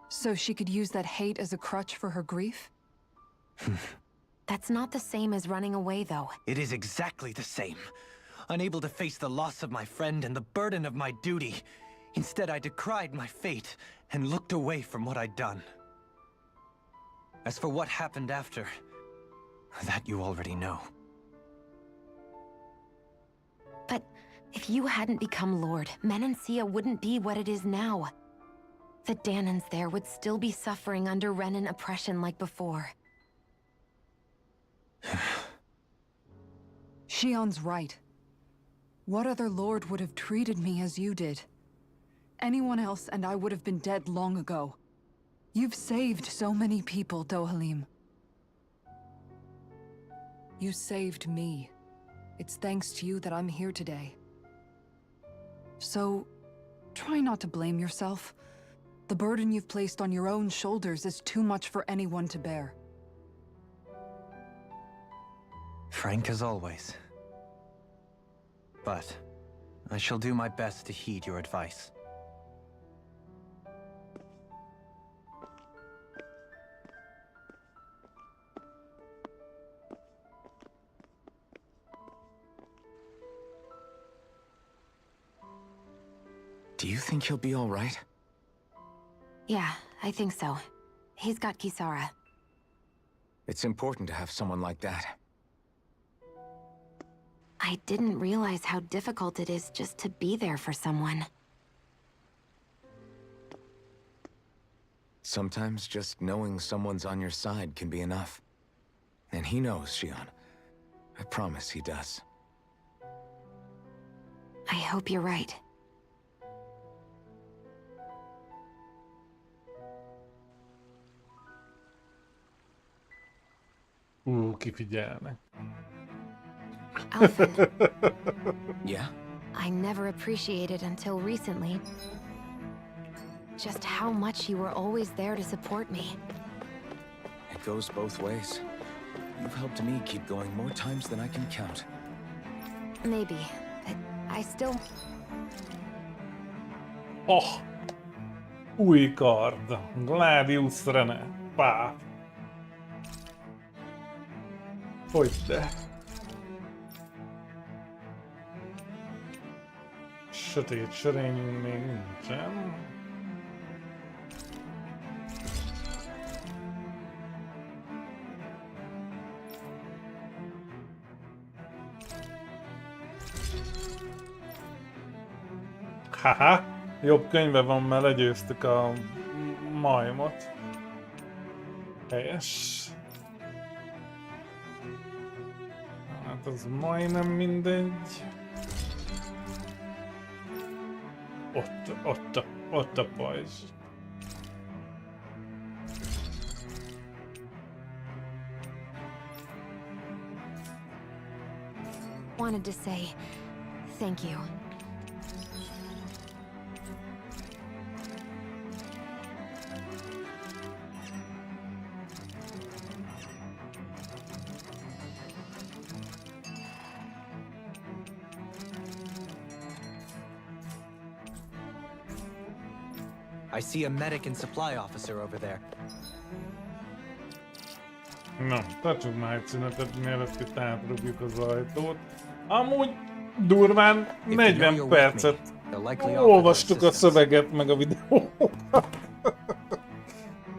so she could use that hate as a crutch for her grief? That's not the same as running away, though. It is exactly the same. Unable to face the loss of my friend and the burden of my duty, instead I decried my fate and looked away from what I'd done. As for what happened after, that you already know. But if you hadn't become Lord, Menancia wouldn't be what it is now. The Danans there would still be suffering under Renan oppression like before. Shion's right. What other lord would have treated me as you did? Anyone else and I would have been dead long ago. You've saved so many people, Dohalim. You saved me. It's thanks to you that I'm here today. So, try not to blame yourself. The burden you've placed on your own shoulders is too much for anyone to bear. Frank as always. But I shall do my best to heed your advice. Do you think he'll be all right? Yeah, I think so. He's got Kisara. It's important to have someone like that. I didn't realize how difficult it is just to be there for someone. Sometimes just knowing someone's on your side can be enough. And he knows, Shion. I promise he does. I hope you're right. Kifigyelnek. Alphen, Yeah? I never appreciated until recently just how much you were always there to support me. It goes both ways. You've helped me keep going more times than I can count. Maybe, but I still... Oh! Új kard. Gladius Rene. Pá. Hogyne. Sötét sörényünk még nincsen. Haha, jobb könyve van, mert legyőztük a majmot. Helyes. Hát az majdnem mindegy. Ott a pajzs. Wanted to say thank you. I see a medic and supply officer over there. Na, tartsunk már egy szünetet, mielőtt itt átrugjuk az ajtót. Amúgy durván 40 percet olvastuk a szöveget meg a videókat.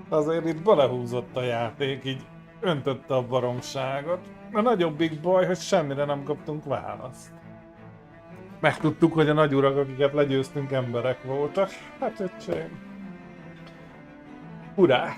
Azért itt belehúzott a játék, így öntötte a baromságot. A nagyobbik baj, hogy semmire nem kaptunk választ. Megtudtuk, hogy a nagyurak, akiket legyőztünk, emberek voltak. Hát öcsém. Hurrá!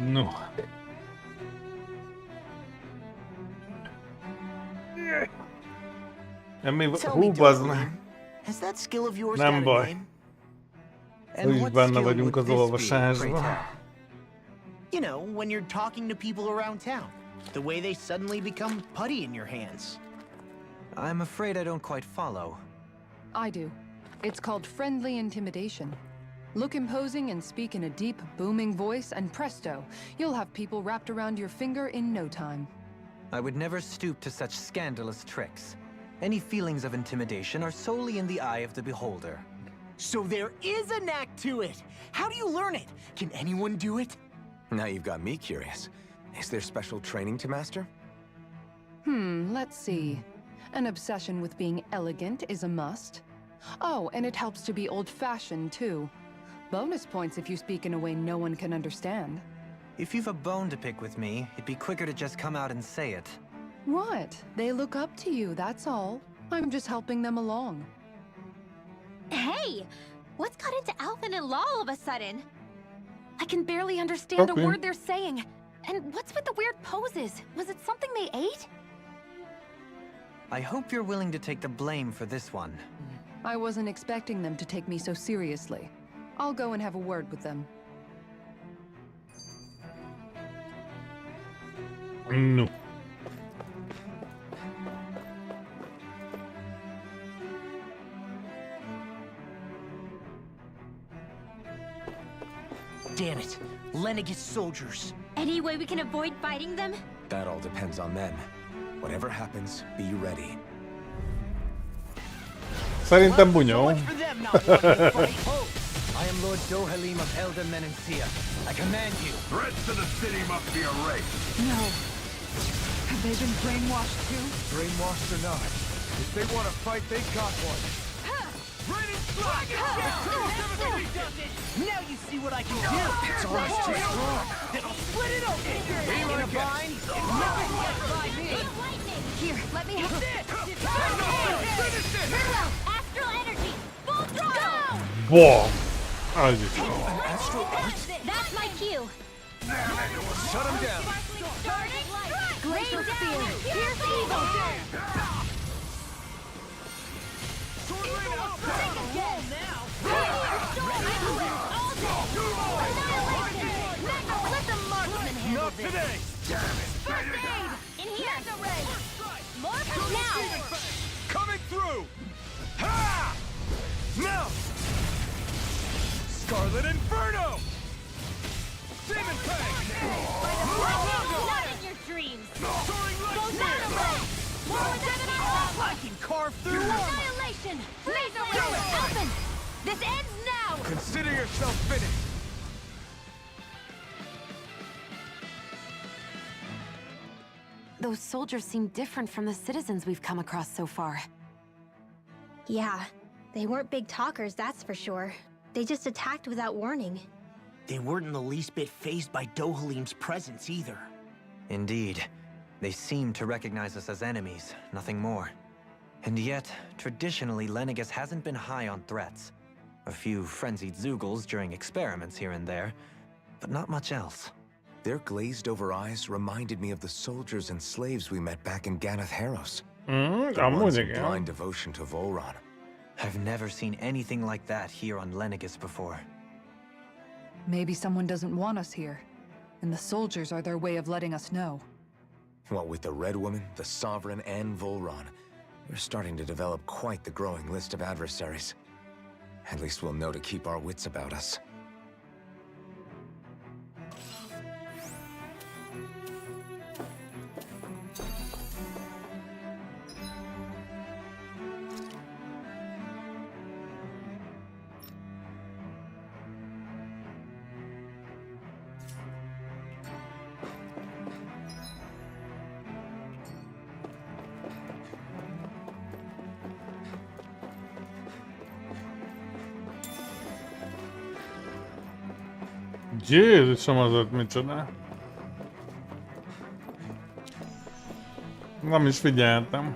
No. Tell Hú, me, bazd meg. Dolan, has that skill of yours Nem got a baj. name? Úgyis what benne skill vagyunk would az this be, pray olvasásban. tell? You know, when you're talking to people around town. The way they suddenly become putty in your hands. I'm afraid I don't quite follow. I do. It's called friendly intimidation. Look imposing and speak in a deep, booming voice, and presto, you'll have people wrapped around your finger in no time. I would never stoop to such scandalous tricks. Any feelings of intimidation are solely in the eye of the beholder. So there is a knack to it! How do you learn it? Can anyone do it? Now you've got me curious. Is there special training to master? Let's see. An obsession with being elegant is a must. Oh, and it helps to be old-fashioned, too. Bonus points if you speak in a way no one can understand. If you've a bone to pick with me, it'd be quicker to just come out and say it. What? They look up to you, that's all. I'm just helping them along. Hey! What's got into Alvin and Law all of a sudden? I can barely understand Okay. a word they're saying. And what's with the weird poses? Was it something they ate? I hope you're willing to take the blame for this one. I wasn't expecting them to take me so seriously. I'll go and have a word with them. No. Damn it. Lenegis soldiers. Any way we can avoid fighting them? That all depends on them. Whatever happens, be ready. Szerintem bunyó. So much for them not wanting to fight. I am Lord Dohalim of Elda Menencia. I command you. Threats to the city must be erased. No. Have they been brainwashed too? Brainwashed or not, if they want to fight, they got one. Now you see what I can do! It's almost too strong! Then I'll split it open! In a bind, nothing gets by me! Here, let me help. Parallel! Astral energy! Full throttle! Bom! Az is. That's my cue! Shut him down! Glacial spear! Pierce evil! Not today! In here! More now! Coming through! Ha! Now! Scarlet Inferno! Demon Fang! Not in your dreams! Soaring Not Lightning! away! More than I can carve through annihilation! Laser ray! Open! This ends now! Consider yourself finished! Those soldiers seem different from the citizens we've come across so far. Yeah, they weren't big talkers, that's for sure. They just attacked without warning. They weren't in the least bit fazed by Dohalim's presence either. Indeed. They seem to recognize us as enemies, nothing more. And yet, traditionally, Lenegis hasn't been high on threats. A few frenzied Zeugles during experiments here and there, but not much else. Their glazed-over eyes reminded me of the soldiers and slaves we met back in Ganath Harros. The Amúgy ones in igen. blind devotion to Volron. I've never seen anything like that here on Lenegis before. Maybe someone doesn't want us here, and the soldiers are their way of letting us know. What with the Red Woman, the Sovereign, and Volron, we're starting to develop quite the growing list of adversaries. At least we'll know to keep our wits about us. Jézusom, az ott micsoda. Nem is figyeltem.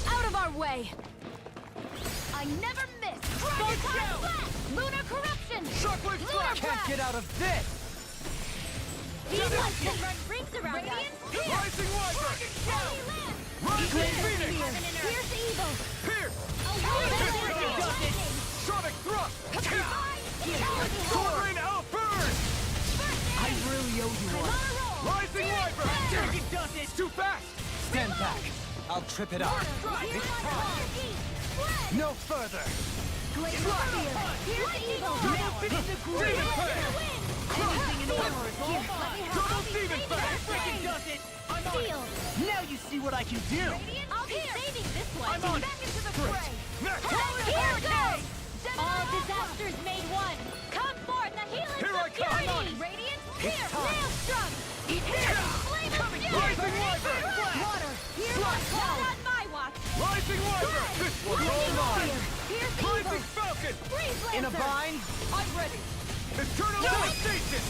Out of our way! I never miss! Lunar corruption! Shockwave Lunar Flash! Can't blast! get out of this! These ones can run rings around us! Rising Wyvern! Heavy land! Rising Phoenix! Pierce evil! Pierce! Lightning! Sonic Thrust! Sword Rain Outburn! I really owe you one. Rising Wyvern! It's too fast! Stand back. I'll trip it up. It's time. No further. Glacial spear! Pierce evil! Demon Fang! Anything in armor is all mine! Double Demon Fang! Steel! Now you see what I can do! I'll be saving this one! I'm on. Back into the fray! Next! Here goes! All disasters made one! Come forth, the healing Here I come. I'm on it. Radiant, It's here! time. Maelstrom! Here! Flame of fury! Rising Wyvern! Water! Here I come! Not on my watch! Rising Wyvern! This one's all Lightning mine! spear! Pierce evil! Rising Falcon! Freeze In a lancer! bind? I'm ready! Eternal Devastation!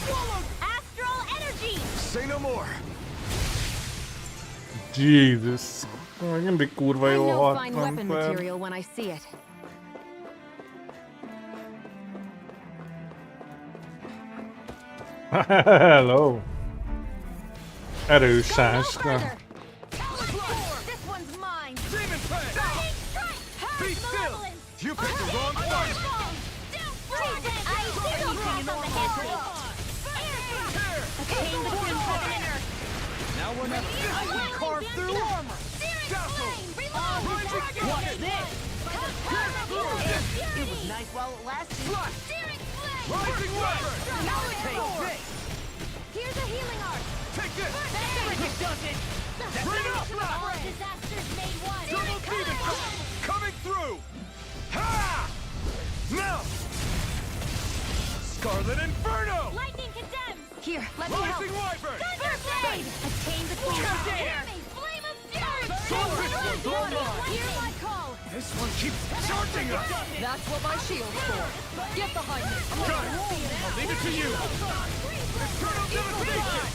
Astral energy! Say no more! Jesus. Mindig kurva I jó know fine hattam weapon fel. material when I see it. Hello. Erős Go no sáska. further! This one's mine! Demon Fang! Burning strike! Be Purge still! malevolence! You picked the wrong fight! I see no cross on the handle! Here! Attain the twin heaven and earth! Now we're not physically carved through armor! Dazzle! What is this? It was nice while it lasted. Flash! Searing flame! Rising Wyvern! Take this! Here's a healing art! Take this! Does it? Bring it up, All Flash! disasters made one! Double Demon Fang! Coming through! Ha! Now! Scarlet Inferno! Lightning condemns! Here, let me help. Rising Wyvern! Thunderblade! Attain the queen! How dare! Flame of fury! Sword Whistle, go on! Hear my call! This one keeps charging us! That's what my shield's for. Get behind me. Got it! I'll leave it to you! Eternal Devastation!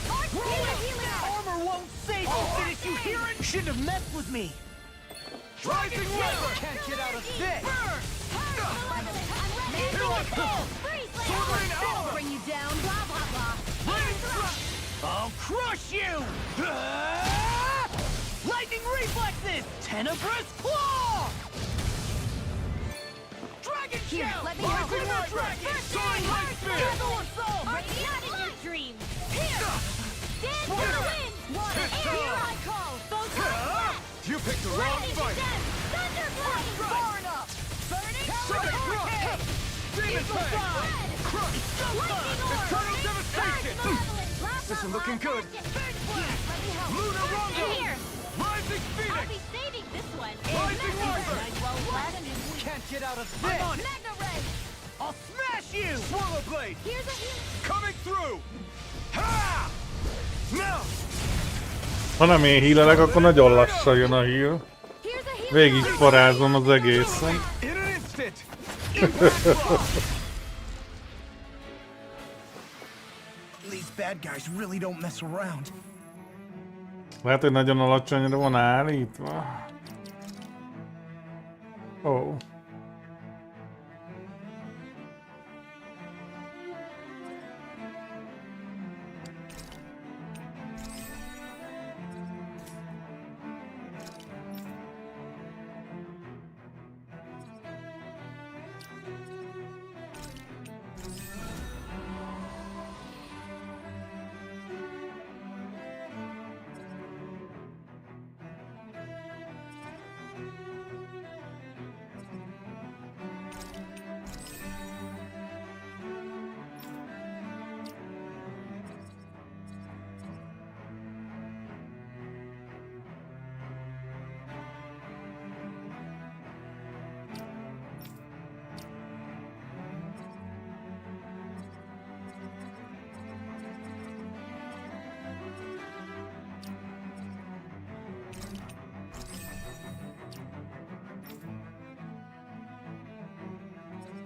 Armor won't save you, Finish, you hear it? Shouldn't have messed with me. Rising Wyvern! Can't get out of this. Here I come! Sword Rain Alpha! Bring you down, blah blah blah! Rain Thrust! I'll crush you! Ah! Lightning reflexes! Tenebrous claw! Dragon Here, Shell! let me help! Rising Wyvern! Soaring Light Spear! Not in your dreams! Here! Stand to the wind! Water! Here I call! You picked the wrong fight! Thunderblade! Far enough! Burning Sonic Thrust! Demon Fang! Crush! Eternal Devastation! This is looking good! Lunar Rondo! Here! Rising I'll Phoenix! be saving this one! Rising Wyvern! Can't get out of I'm this! on it! Mega Ray! I'll smash you! Swallow Blade! Here's a heal! Coming through! Ha! Now! Ha nem én hílelek, akkor nagyon lassan jön a híl. Here's a heal! Végig parázom az egészen. In an instant! These bad guys really don't mess around. Lehet, hogy nagyon alacsonyra van állítva. Ó. Oh.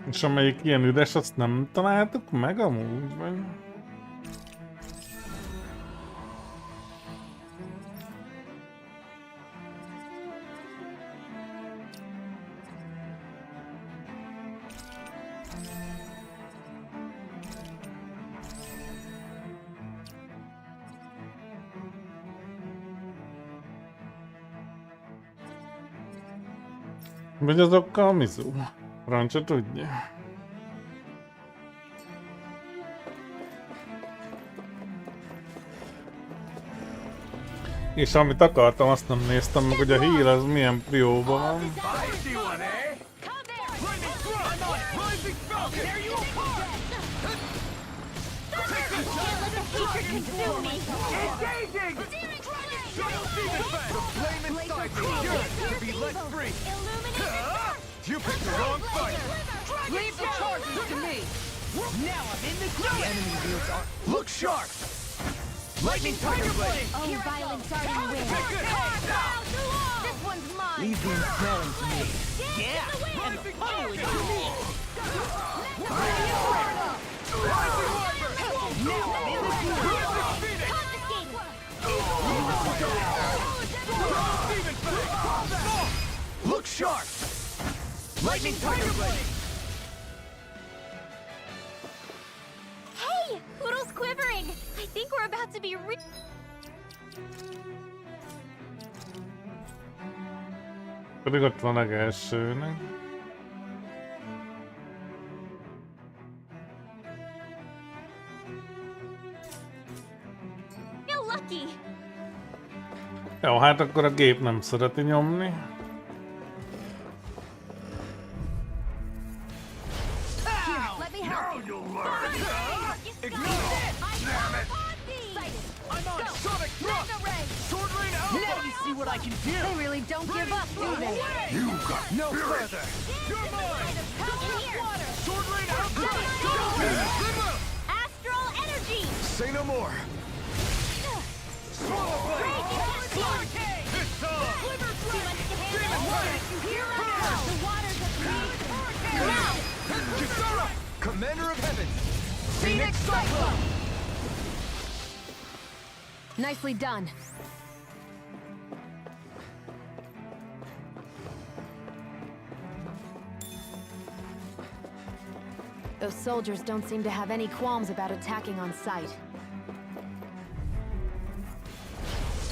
És amelyik ilyen üres, azt nem találtuk meg amúgy, vagy? Vagy azokkal a Mizu? Francia tudja. És amit akartam, azt nem néztem meg, hogy a hír az milyen prióban van. You picked the wrong fight! Leave the charges to me! Now I'm in the groove! The enemy wields are... Look sharp! Lightning Tiger Blade! Oh, violent starting wind. This one's mine. Leave the impelling to me. Yeah! And the pummeling to me. Now I'm in the groove! Look sharp! Lightning Tiger Blade! Hey! Poodle's quivering! I think we're about to be Pedig ott van a legelsőnek. real lucky! Jó, hát akkor a gép nem szereti nyomni. Let me help you. I'm on Sonic Thrust! Sword Rain Alpha! Now you see what I can do. They really don't give up, do they? You got No further. You're mine! Sword Rain Alpha! Astral energy! Say no more! Swallow Blade! It's on! The waters of creation! Now! Kisara! Commander of Heaven! Phoenix Cyclone! Nicely done. Those soldiers don't seem to have any qualms about attacking on sight.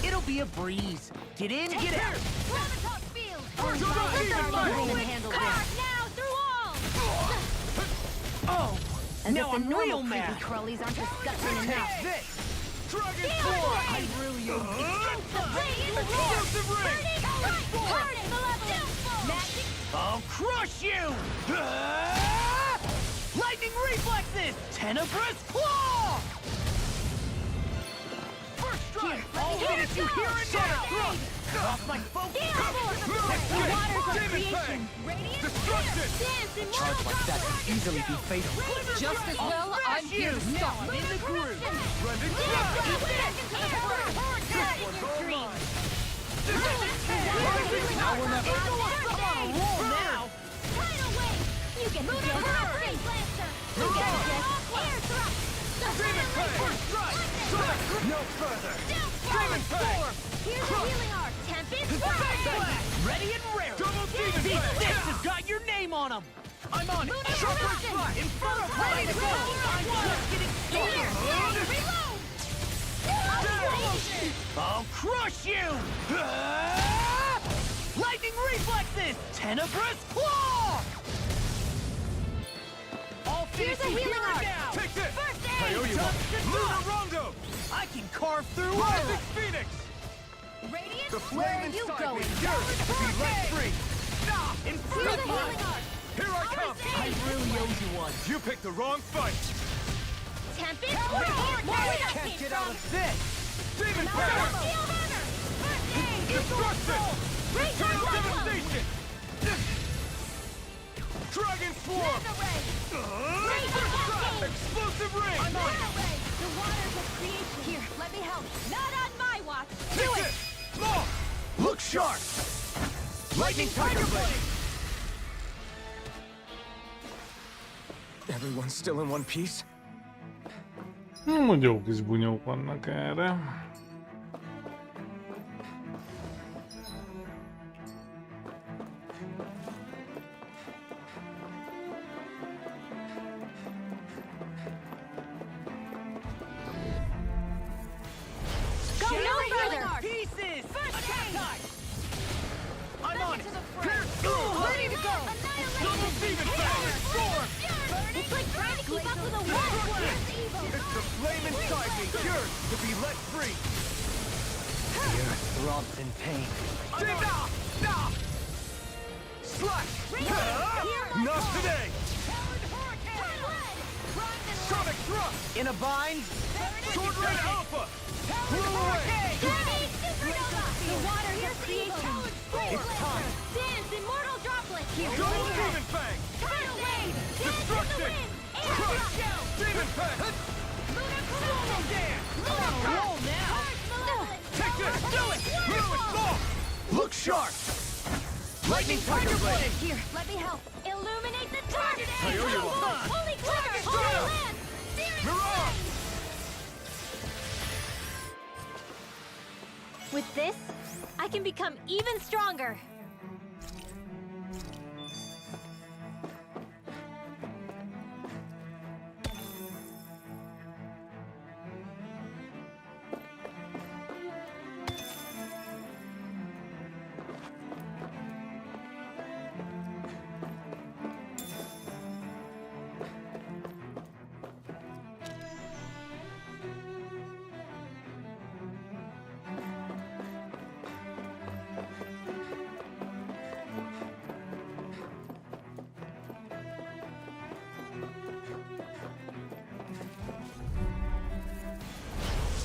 It'll be a breeze. Get in, get out. Graviton field! We can handle this. Now through all! Oh, As now if the I'm normal real creepy mad. crawlies aren't disgusting enough. Take this. Dragon Feel Force! it! I really I'll crush you! Lightning reflexes! Tenebrous claw! First strike! I'll finish you here and now! Off my focus! Demon Fang! Destruction! Charge like that can easily be fatal. Just as well, I'm here to Now stop. I'm in the groove! Rending Now we're not I'm on a roll now! You get the gist. Face Lancer! You get the gist. Air thrust! Demon Fang! First strike! No further! Demon Fang! Here's the healing arc. Tempest Flash! Ready and rare! Double Demon These Fang! sticks have got your name on them! I'm on it! Sharper Strike! Inferno ready to go! I'm just getting started! Reload! I'll crush you! Lightning reflexes! Tenebrous claw! I'll finish Here's a you healing here and arc. now! Take this! First aid! I owe you one! Lunar Rondo! I can carve through Rising arrows! Phoenix! Radiant? The Where flame are you inside going? me yearns to be let free! Here's the healing arc. Here I come! I really owe you one. You picked the wrong fight! Tempest Flash! Where we Can't get out of this! Demon Fang! Steel Hammer! First aid! Destruction! Return Eternal Cyclone! devastation! Dragon Swarm! Mega Ray! Razor Cascade! Explosive Ring! I'm on it! The waters of creation. Here, let me help. Not on my watch. Do Take it! this! Law! Look sharp! Lightning Tiger Blade! Everyone's still in one piece? Hogy jó kis bunyók vannak erre. Go no further! Pieces! First aid! I'm on it! To the front. Ready free! The earth throbs in pain. Slash! Not today! Sonic thrust! In a bind? Sword Red Alpha! Blow away! The water here creation. It's time! Dance, immortal droplet. Double Demon Fang! Tidal wave. Dance in the Destruction! wind. Crush! Demon Fang! Slow dance! Roll now! Take this! Do it! Ruin ball! Look sharp! Lightning Tiger Blade! Here, let me help. Illuminate the target. Yo-yo-yo. Holy glitter. Holy land. Searing Mirage! With this, I can become even stronger.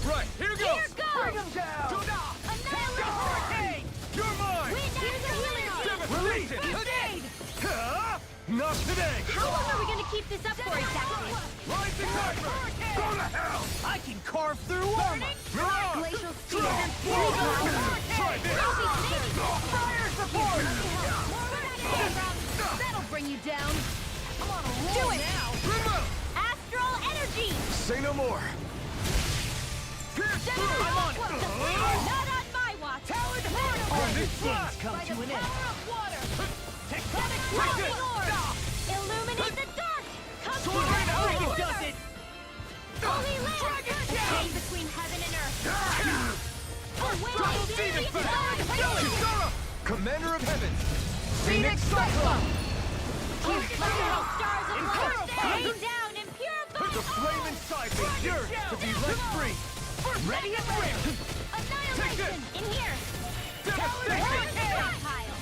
Right, here goes! Here goes! Bring him down! Annihilate The hurricane! You're mine! Wind after healing art. Devastation! First aid. Not today! How long are we gonna keep this up for exactly? Rising Nightmare! Go to hell! I can carve through armor! Mirage! Glacial spear. Try this! Fire support! That'll bring you down. I'm on a roll Do it. now! Remove! Astral energy. Say no more! Pierce through! I'm on it! Not on my watch. Talon Horde! All these things come By to the an end! power of water. Tectonic Lightning pressure! orb. Illuminate the dark. Come Sword to Red the Alpha light. does it! Holy land. Dragon The down. chain between heaven and earth. Double Demon Fang! Commander of Heavens! Phoenix Cyclone! Here, let me help. Stars of light. Fire. Rain down and purify. The flame inside me yearns to be let free! Ready and ready! Annihilation. In here. Devastation! Pile.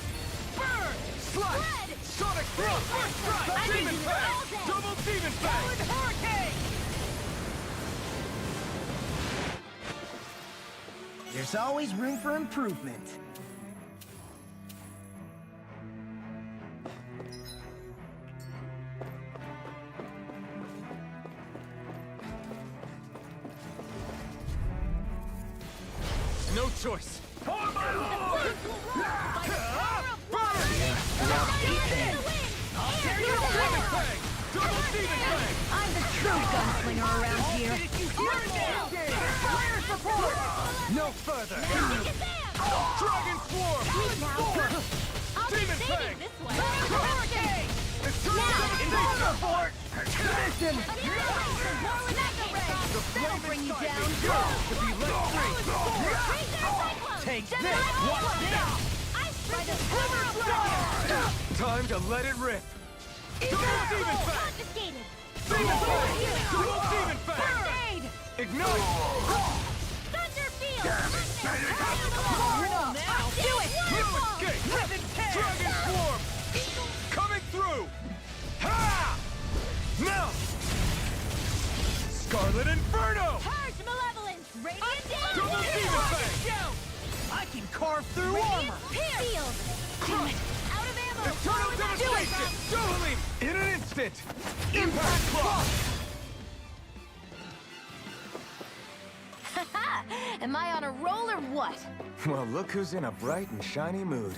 Burn! Slice! Blood. Sonic Thrust! First strike! I can Demon do it Fang! all day. Double Demon Fang! Hurricane! There's always room for improvement. No choice! For my lord! Demon Fang! Double Demon Fang! I'm the true gunslinger around here. Fire support! No further! Dragon Swarm! I'll be Demon saving Fang! this one. Hurricane! Eternal devastation! Mission! The flame bring you inside down. me yearns to be let free! Take this! What's now? By the power of water. Time to let it rip! Double Demon Fang! Confiscated. Demon Fang! Double Demon Fang! First aid. Ignite! Thunderfield. Portal now. Do it. No escape! Dragon Swarm! Coming through! Ha! Now! Scarlet Inferno! Purge malevolence. Radiant Double Demon Fang! I can carve through armor! Shield. Crush! Out of ammo. Eternal devastation! Dueling! In an instant! Impact Clock! Am I on a roll or what? Well, look who's in a bright and shiny mood.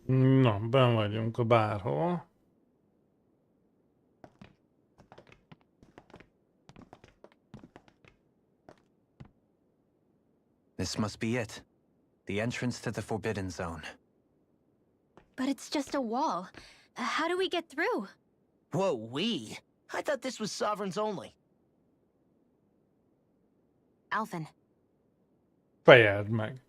Na, benn vagyunk a bárhol. This must be it. The entrance to the Forbidden Zone. But it's just a wall. How do we get through? Whoa, we? I thought this was Sovereigns only. Alphen, Fejeld meg.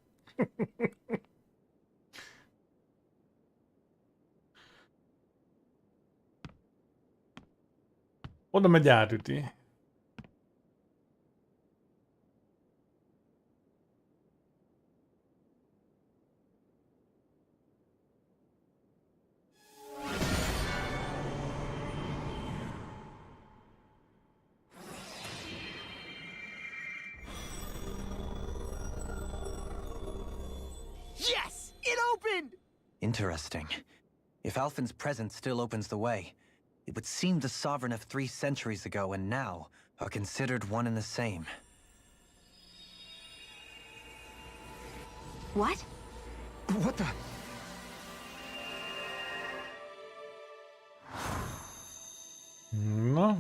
Oda megy átüti. Yes! It opened! Interesting. If Alphen's presence still opens the way, it would seem the Sovereign of 3 centuries ago and now are considered one and the same. what? What the? Na,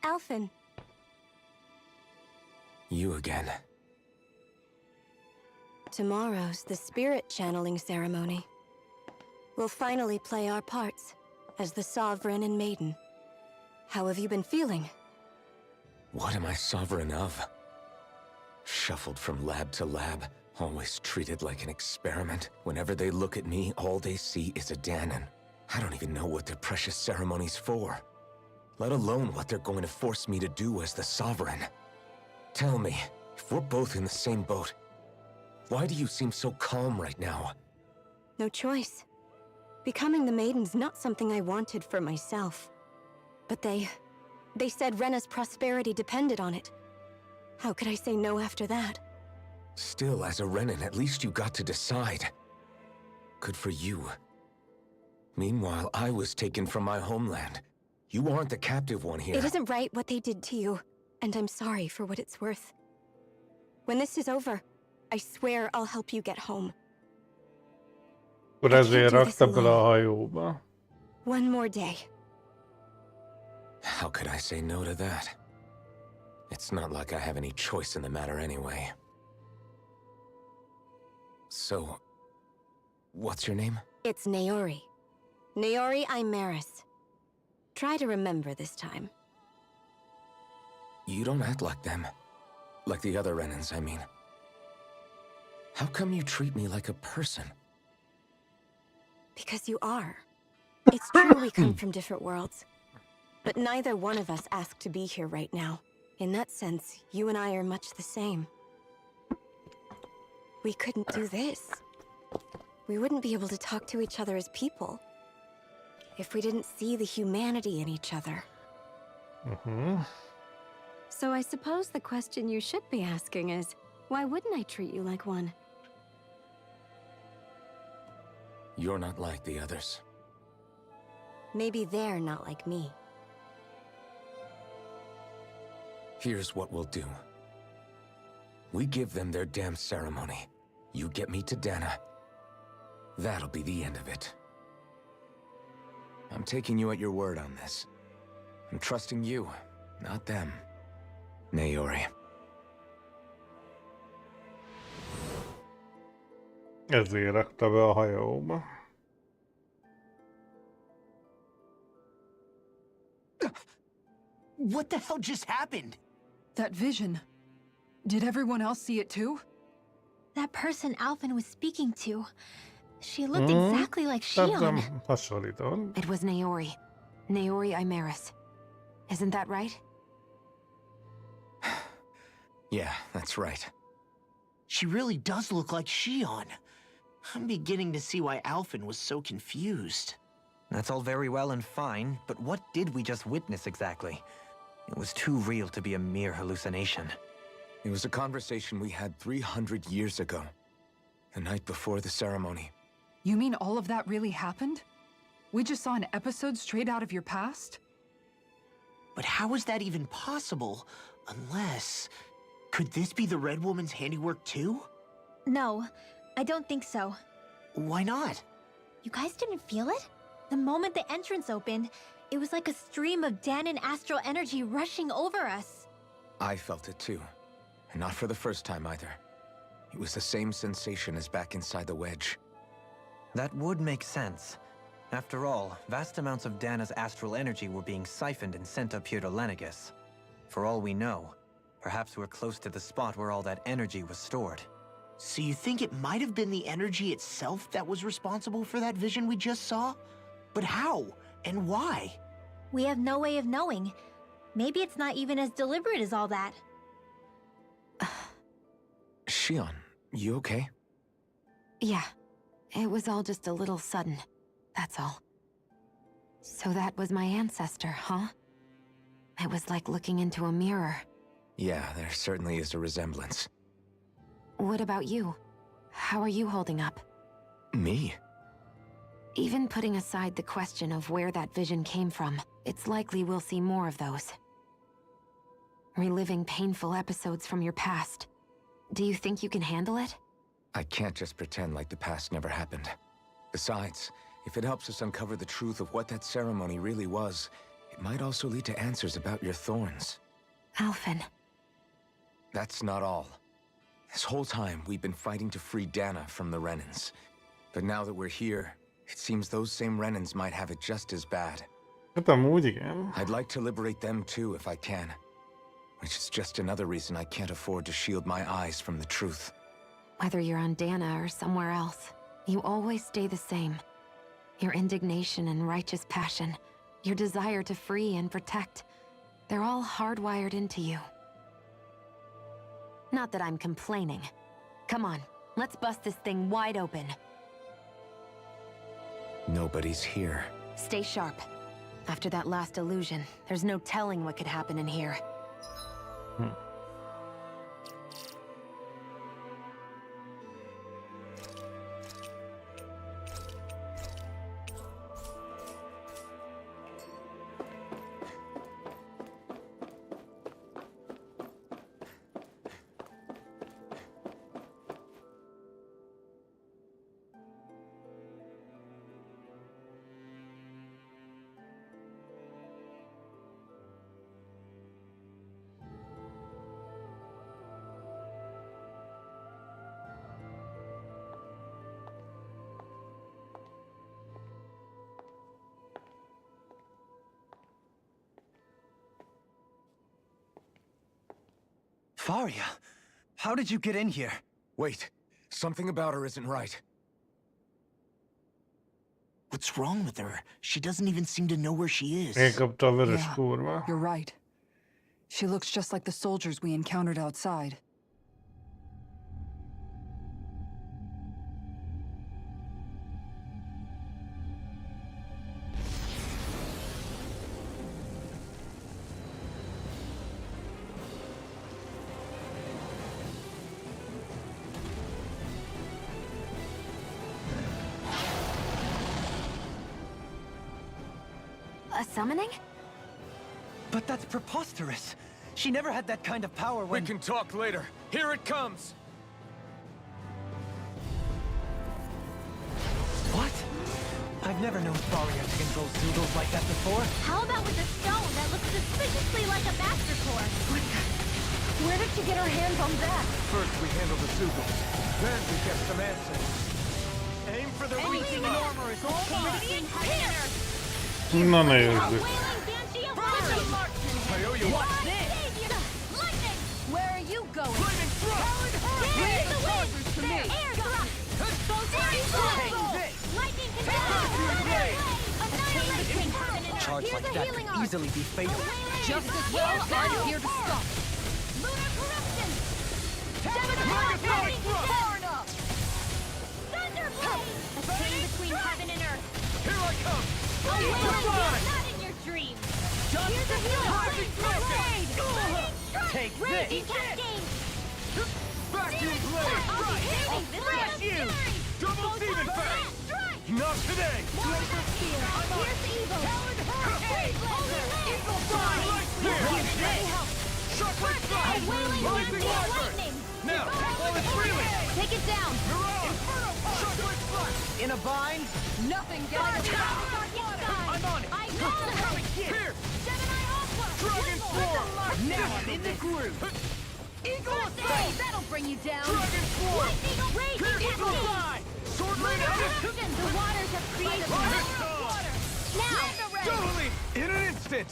Alphen, You again. Tomorrow's the spirit channeling ceremony. We'll finally play our parts as the Sovereign and Maiden. How have you been feeling? What am I sovereign of? Shuffled from lab to lab, always treated like an experiment. Whenever they look at me, all they see is a Danon. I don't even know what their precious ceremony's for, let alone what they're going to force me to do as the Sovereign. Tell me, if we're both in the same boat, why do you seem so calm right now? No choice. Becoming the Maiden's not something I wanted for myself. But they said Rena's prosperity depended on it. How could I say no after that? Still, as a Renan, at least you got to decide. Good for you. Meanwhile, I was taken from my homeland. You aren't the captive one here. It isn't right what they did to you, and I'm sorry for what it's worth. When this is over, I swear I'll help you get home. akkor ezért rakta bele a hajóba. One more day. How could I say no to that? It's not like I have any choice in the matter anyway. So, what's your name? It's Naori. Naori Imaris. Try to remember this time. You don't act like them. Like the other Renans, I mean. How come you treat me like a person? Because you are. It's true we come from different worlds. But neither one of us asked to be here right now. In that sense, you and I are much the same. We couldn't do this. We wouldn't be able to talk to each other as people if we didn't see the humanity in each other. So I suppose the question you should be asking is, why wouldn't I treat you like one? You're not like the others. Maybe they're not like me. Here's what we'll do. We give them their damn ceremony. You get me to Dana. That'll be the end of it. I'm taking you at your word on this. I'm trusting you, not them. Naori. Ezért rakta be a hajóba. What the hell just happened? That vision. Did everyone else see it too? That person Alphen was speaking to. She looked exactly like Shion. Hasonlított. It was Naori. Naori Imaris. Isn't that right? Yeah, that's right. She really does look like Shion. I'm beginning to see why Alphen was so confused. That's all very well and fine, but what did we just witness exactly? It was too real to be a mere hallucination. It was a conversation we had 300 years ago. The night before the ceremony. You mean all of that really happened? We just saw an episode straight out of your past? But how is that even possible? Unless... Could this be the Red Woman's handiwork too? No, I don't think so. Why not? You guys didn't feel it? The moment the entrance opened, it was like a stream of Danon astral energy rushing over us. I felt it too. And not for the first time either. It was the same sensation as back inside the wedge. That would make sense. After all, vast amounts of Dana's astral energy were being siphoned and sent up here to Lenegis. For all we know, perhaps we're close to the spot where all that energy was stored. So you think it might have been the energy itself that was responsible for that vision we just saw? But how? And why? We have no way of knowing. Maybe it's not even as deliberate as all that. Shion, you okay? Yeah, it was all just a little sudden. That's all. So that was my ancestor, huh? It was like looking into a mirror. Yeah, there certainly is a resemblance. What about you? How are you holding up? Me? Even putting aside the question of where that vision came from, it's likely we'll see more of those. Reliving painful episodes from your past. Do you think you can handle it? I can't just pretend like the past never happened. Besides, if it helps us uncover the truth of what that ceremony really was, it might also lead to answers about your thorns. Alphen. That's not all. This whole time, we've been fighting to free Dana from the Renans. But now that we're here, it seems those same Renans might have it just as bad. Hát amúgy igen. I'd like to liberate them too, if I can. Which is just another reason I can't afford to shield my eyes from the truth. Whether you're on Dana or somewhere else, you always stay the same. Your indignation and righteous passion, your desire to free and protect, they're all hardwired into you. Not that I'm complaining. Come on, let's bust this thing wide open. Nobody's here. Stay sharp. After that last illusion, there's no telling what could happen in here. Faria, how did you get in here? Wait, something about her isn't right. What's wrong with her? She doesn't even seem to know where she is. Elkapta a vörös kurva. You're right. She looks just like the soldiers we encountered outside. A summoning? But that's preposterous. She never had that kind of power when— We can talk later. Here it comes! What? I've never known Faria to control Sugals like that before. How about with a stone that looks suspiciously like a master core? Where did she get her hands on that? First we handled the Sugals. Then we get some answers. Aim for the Anything in armor is all mine. Na nézzük. I owe you What's this? Where are you going? Flaming thrust! Leave the chargers to me. A charge like that could easily be fatal. Just as well, I'm here to stop. Lunar corruption! Megathronic thrust! Far enough! Thunderblade! A chain between heaven and earth. Here I come! Not in your dreams. Here's a healing blade. Take Raging this! cascade. Vacuum blade! I'll Crush you! Double demon fang! Not today! Glacial spear. Here's evil. Eagle fly! Light spear! Shockwave flash! Lightning wyvern! Now, while it's freely! Take it down. Inferno punch! Shockwave flash! In a bind? Nothing getting I'm on it! I will. Here! Gemini Aqua. Dragon Swarm! Now I'm in the groove. Eagle First Assault! aid! That'll bring you down! Dragon Swarm! Lightning! Raging Eagle Cascade! Fly! Sword Lane Action! The waters have created power of water! Now! Totally! In an instant!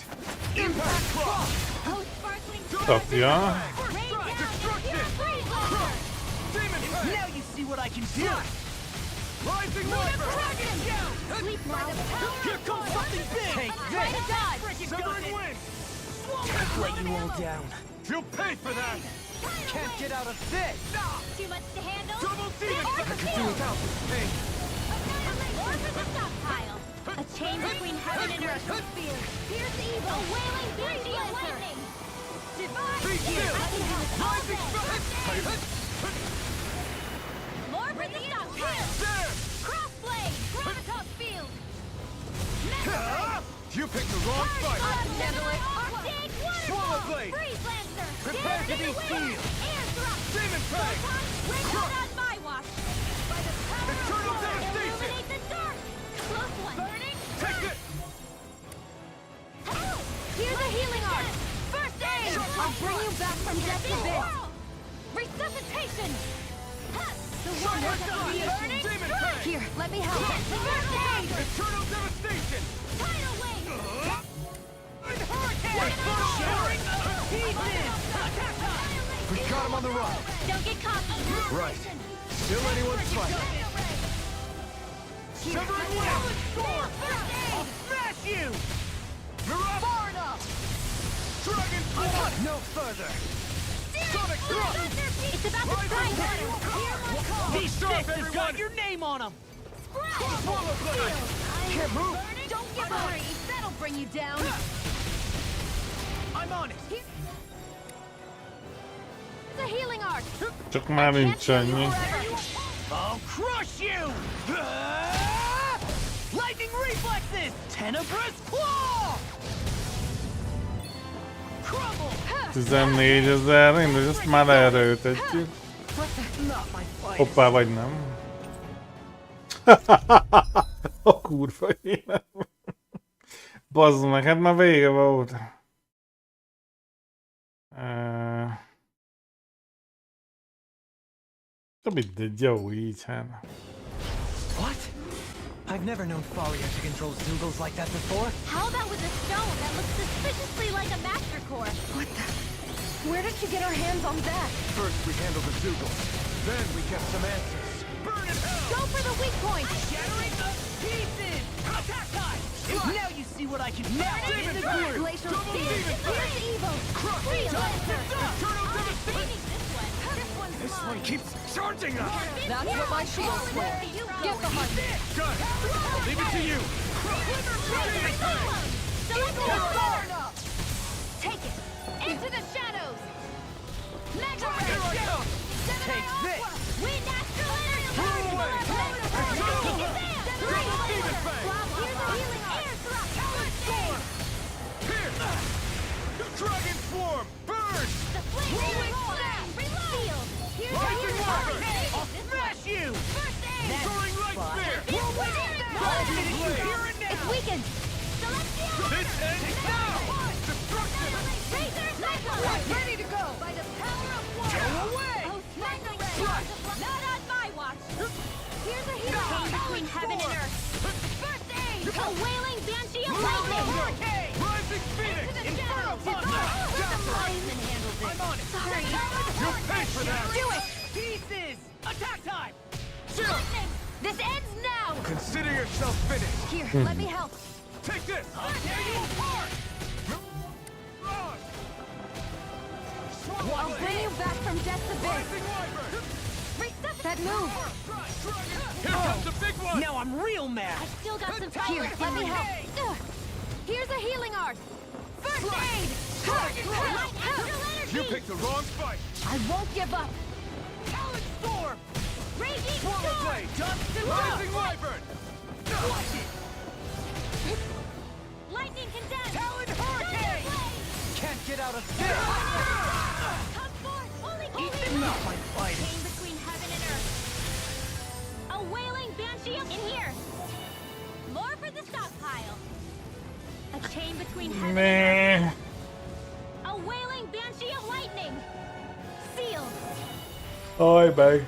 Impact Cross! Post sparkling Kapja. Rain down and pure freeze laser! Demon Fang! Now you see what I can do! Rising Wyvern! Sleep now! Here comes something big! Take Try to dodge! Severing Wind! Let you all down. You'll pay for that! Can't get out of this! Too much to handle? Double Demon Fang! I could do without this pain. Or for the stockpile! A chain between heaven and earth! Spear! Pierce evil! A wailing beauty of lightning! Divine! Be still! I can help all Rising this! Fang! More for the stockpile! There! Crossblade! Gravitas field! Mega Ah! You picked the wrong fight! Handle it! Arctic Swallow waterfall! Blade! Freeze Lancer! Prepare to Dance be in the wind! sealed! Air thrust! Demon Fang! Ring out on my watch! By the power Eternal of water, devastation! illuminate the dark! Close one! Burning! Take it! Here's a healing art! First aid! I'll bring you back from death to this! Resuscitation! The wonders of creation! Demon Fang! Here, let me help! First aid! Eternal devastation! Tidal wing! Hurricane! We got him on the run! Don't get cocky! Right. Still anyone's fight! Severing Wind! I'll smash you! Mirage! Far enough! Dragon Swarm! No further! Sonic Thrust! It's about to strike! Hear my call! These fists have got your name on them! Swallow Blade! Can't move! Don't give up! That'll bring you down! I'm on it! The healing art! Csak már nincs annyi. I'll crush you! Lightning reflexes! Tenebrous claw! Crumble! 14 000, én ezt már leerőltetjük. Not my fight. Hoppá, vagy nem. A kurva élet. Bazd meg, hát már vége volt. De mindegy, jó így, hát. What? I've never known Faria to control Zoogles like that before. How about with a stone that looks suspiciously like a master core? What the? Where did you get our hands on that? First we handle the Zoogles, then we get some answers. Burn in hell! Go for the weak point! Shattering the pieces! Attack time! Now you see what I can do! Now I'm in the groove! Glacial Double spear! Demon Here's Fang! evil! Crush! Freeze Lancer! Eternal I'm devastation! beating this one! This one's This mine! one keeps charging us! That's what my shields for. Get behind me. Got it! I'll leave it to you! Take it! Into the shadows! Mega Here I Ray! come! Take this! Wind Astral Energy! Blow away! Double Demon Fang! Here's a healing art! Air thrust! Talon Storm! Here! Dragon Swarm! Burn! The flaming roar! Reload! Here's a Rising healing Wyvern! art! I'll smash you! First aid! Soaring Light Spear! It's weakened! Celestial! This ends now! Destruction! Razor Cycle! Ready to go. By the power of water! Go away! Oh, Mega Ray! Not on my watch! Here's a healing art between heaven and earth! First aid! A wailing banshee of lightning! Hurricane! Rising Phoenix! Into the Inferno shadows! Thunder! The Maladyce handled it! I'm on it! Sorry! You'll pay for that! Do it! Pieces! Attack time! Lightning! This ends now! Consider yourself finished! Here, let me help! Take this! I'll tear you apart! I'll bring you back from death's abyss! Rising Wyvern! That move! Here comes the big one! Now I'm real mad! I still got some Attack! Here, let me help! Ugh. Here's a healing art! First aid! You picked the wrong fight! I won't give up! Talon Storm! Raging Swallow Storm! Blade! Dust and Rising Wyvern! Watch it! Lightning condemned! Talon Hurricane! Can't get out of this! Come forth! Holy Not my fight! Chain between heaven and earth! A wailing banshee in here! More for the stockpile! A chain between heaven and earth! Meh. A wailing banshee of lightning! Aj, meg.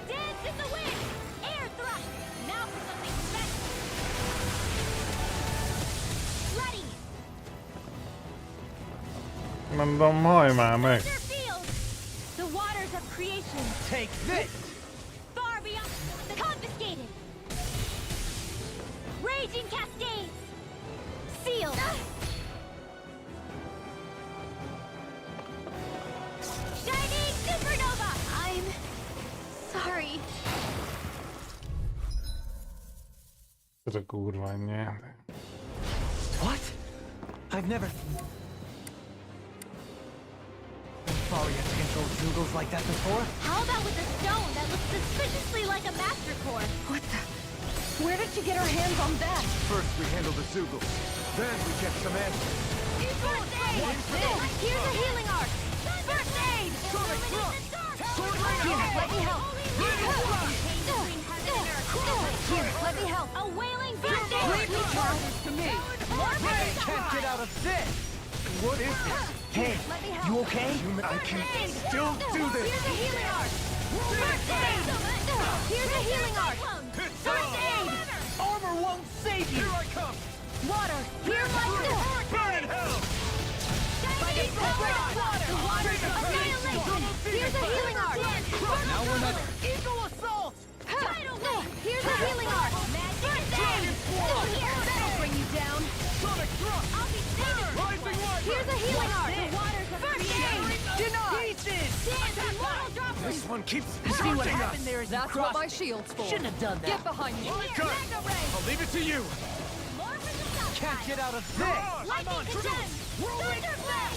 Dance in the wind! Air thrust! Now for something special! Ready! Mondom, haj már meg. Thunder field! The waters of creation! Take this! Far beyond the confiscated! Raging cascades! Sealed! Shining supernova! I'm sorry. Ez a kurva anyját. What? I've never... Faria to control Zoogles like that before? How about with a stone that looks suspiciously like a master core? What the? Where did she get her hands on that? First we handle the Zoogles, then we get some answers. First aid! Here's a healing arc! First aid! Here, let me help! Here, let me help! A wailing bandage! Leave the charges to me! Can't get out of this! What is this? Hey, Let me help! you okay? I can still do this! Here's a healing arc! First aid! Here's a healing arc! First aid! Armor won't save you! Here I come! Water! Here's my Burn in hell! Shining water! The waters of annihilation! Here's a healing arc! Now we're not... Eagle assault! Here's a healing arc! First aid! That'll bring you down! Sonic thrust! I'll be saving this Rising one! wiper! Here's a healing arc! The waters of First aid! Denied! Dance and mortal droppers! This one keeps See what charging us! happened there is That's what my shield's for. Shouldn't have done that. Get behind me. Cut! Mega ray! I'll leave it to you! More from the south Can't side! get out of this! Lightning condemned! Thunder flame!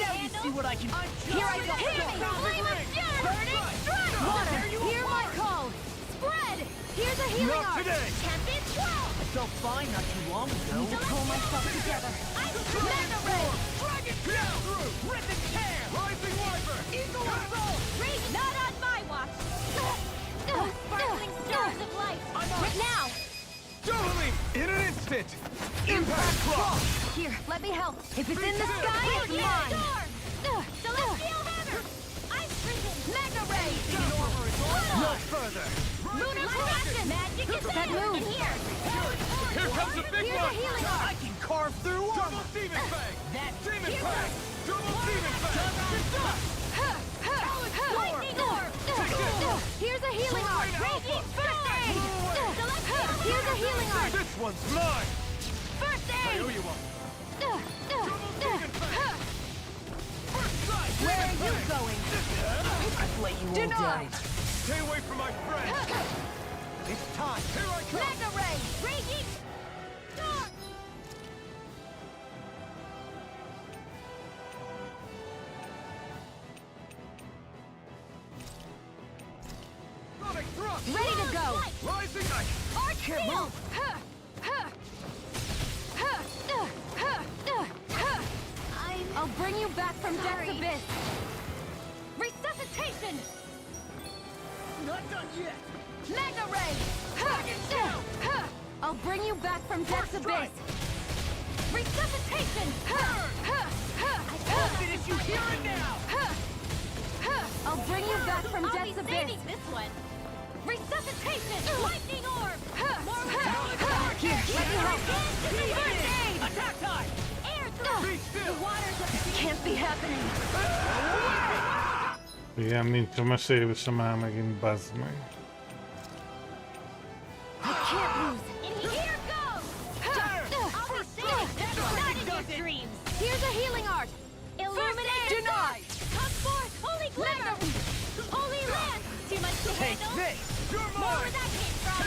Now you see what I can... Here I go! Hit me! Flame of fury! Burning strike! Water! Hear my call! Spread! Here's a healing Not arc! today! Champion 12! I felt fine not too long ago. Need to pull myself together! Mega ray! Dragon down through! Rip and tear! Rising wiper! Eagle assault! Rage not on my watch! Sparkling stars of light! Right now! Totally! In an instant! Impact cross! Here, let me help. If it's in the sky, it's mine. Celestial hammer. Ice prison. Mega ray. No further! Lunar correction. Magic is that move. And here. Here comes the big Here's one! a healing arc. I can carve through Double armor! demon fang! That Demon fang! Double demon fang! Lightning orb. Here's a healing arc. Raging first aid. Here's a healing arc. This one's mine! First I owe aid. you one! Where are you going? I've let you all Denied. down. Stay away from my friend! It's time. Here I come! Mega ray. Raging storm. Sonic thrust! Ready to go. Rising ice! Arch Can't field. move. I'll bring you back from death's abyss. Resuscitation. Not done yet! Mega ray. I'll bring you back from death's abyss. Resuscitation. I'll finish you here and now! I'll bring you back from death's abyss. This one. Resuscitation. Lightning orb. Here, let me help. First aid. Attack time! Air thrust. The waters of the Can't be happening. Igen, nincs a mesélő sem már megint, bazd meg. can't lose. And here goes. I'll be safe. Not in your dreams. Here's a healing art. Illuminate. Denied. Come forth, holy glimmer. Holy land. Too much to Take handle. this! You're More where mine! that came from.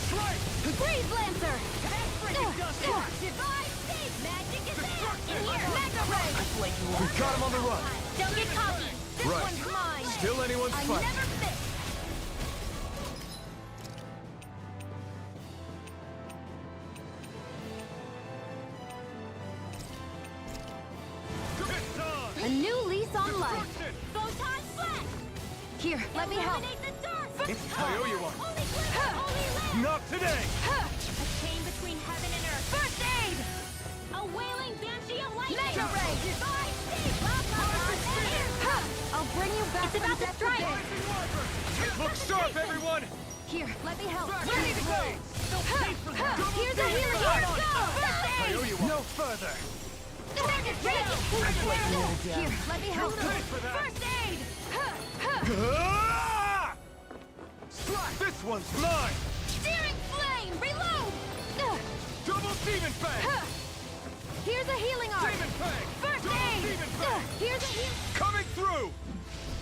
Strike! Breeze Lancer. That's freaking dusty! Divine save. Magic is there. In here. Mega ray. We got him on the run! Don't get cocky. This Right. one's mine. Still anyone's I fight. never miss. A new lease on life. Photon flash. Here, let me help. Illuminate the dark. It's I owe you one. Holy glimmer, holy land. Not today! A chain between heaven and earth. First aid. A wailing banshee of lightning. Mega ray. Divine save. I'll bring you It's about to strike! Look sharp, everyone! Here, let me help. Ready to go! Here's a healing art! First aid! No further! Here, let me help. First aid! This one's mine! Searing flame! Reload! Double demon fang! Here's a healing art! Demon fang! First Double aid! demon fang! Here's a heal... Coming through!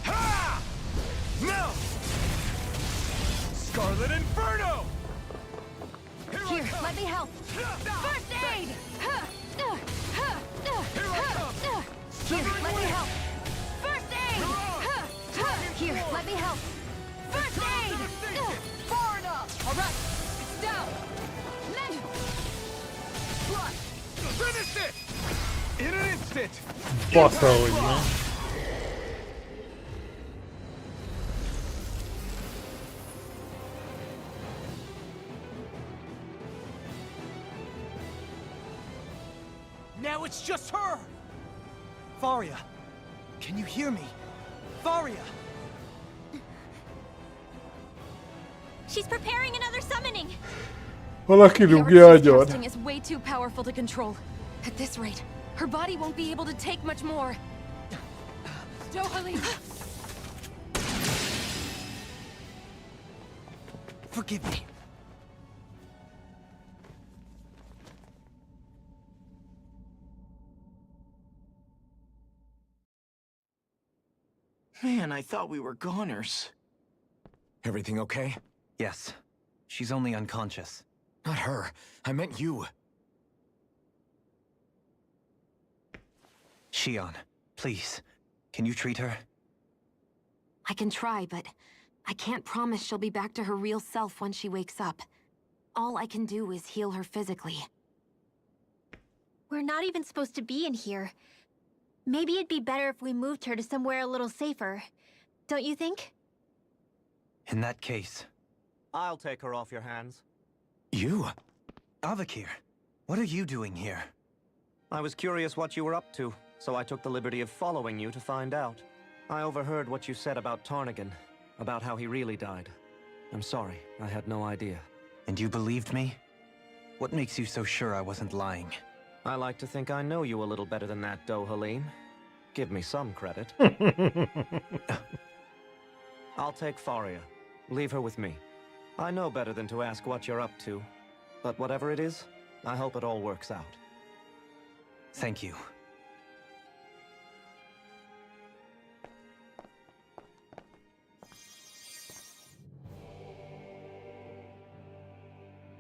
Ha! Now! Scarlet Inferno! Here, let me help. First aid! Here, let me help. First aid! Here, let me help. First aid! Far enough! All right, it's down! Finish it! In an instant! Bassza, hogy mi. Now it's just her! Faria, can you hear me? Faria! She's preparing another summoning. Valaki The rúgja art she's agyad. casting is way too powerful to control. At this rate, her body won't be able to take much more. Dohalim! Forgive me. Man, I thought we were goners. Everything okay? Yes. She's only unconscious. Not her. I meant you. Shion, please. Can you treat her? I can try, but I can't promise she'll be back to her real self when she wakes up. All I can do is heal her physically. We're not even supposed to be in here. Maybe it'd be better if we moved her to somewhere a little safer. Don't you think? In that case... I'll take her off your hands. You? Avakir, what are you doing here? I was curious what you were up to, so I took the liberty of following you to find out. I overheard what you said about Tarnigan, about how he really died. I'm sorry, I had no idea. And you believed me? What makes you so sure I wasn't lying? I like to think I know you a little better than that, Dohalim. Give me some credit. I'll take Faria. Leave her with me. I know better than to ask what you're up to. But whatever it is, I hope it all works out. Thank you.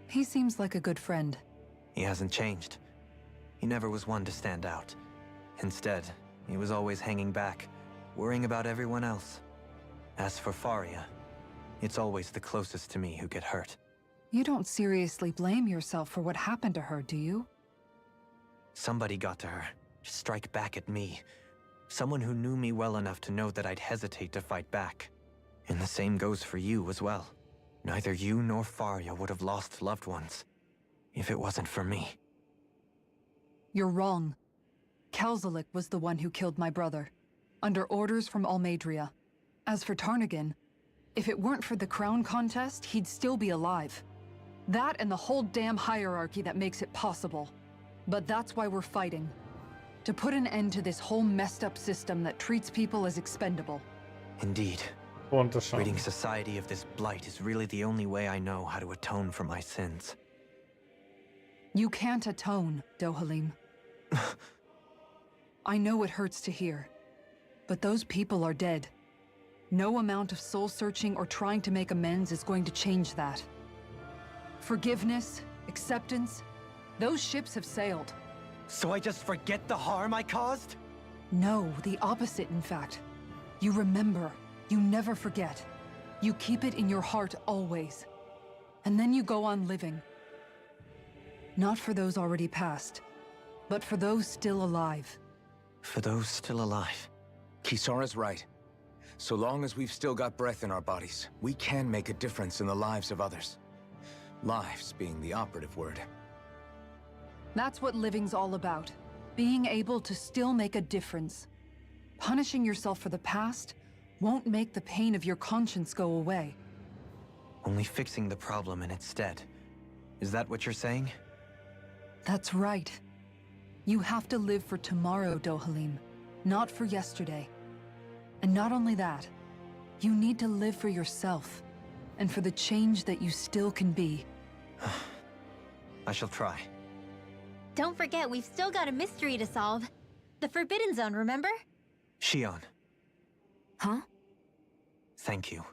He seems like a good friend. He hasn't changed. He never was one to stand out. Instead, he was always hanging back, worrying about everyone else. As for Faria, it's always the closest to me who get hurt. You don't seriously blame yourself for what happened to her, do you? Somebody got to her, to strike back at me. Someone who knew me well enough to know that I'd hesitate to fight back. And the same goes for you as well. Neither you nor Faria would have lost loved ones, if it wasn't for me. You're wrong. Kelzalik was the one who killed my brother, under orders from Almadria. As for Tarnigan, if it weren't for the crown contest, he'd still be alive. That and the whole damn hierarchy that makes it possible. But that's why we're fighting. To put an end to this whole messed up system that treats people as expendable. Indeed. Pontosan. Ridding society of this blight is really the only way I know how to atone for my sins. You can't atone, Dohalim. I know it hurts to hear, but those people are dead. No amount of soul-searching or trying to make amends is going to change that. Forgiveness, acceptance, those ships have sailed. So I just forget the harm I caused? No, the opposite, in fact. You remember. You never forget. You keep it in your heart always. And then you go on living. Not for those already past, but for those still alive. For those still alive. Kisara's right. So long as we've still got breath in our bodies, we can make a difference in the lives of others. Lives being the operative word. That's what living's all about. Being able to still make a difference. Punishing yourself for the past won't make the pain of your conscience go away. Only fixing the problem in its stead. Is that what you're saying? That's right. You have to live for tomorrow, Dohalim, not for yesterday. And not only that, you need to live for yourself, and for the change that you still can be. I shall try. Don't forget, we've still got a mystery to solve. The Forbidden Zone, remember? Shion, Huh? thank you.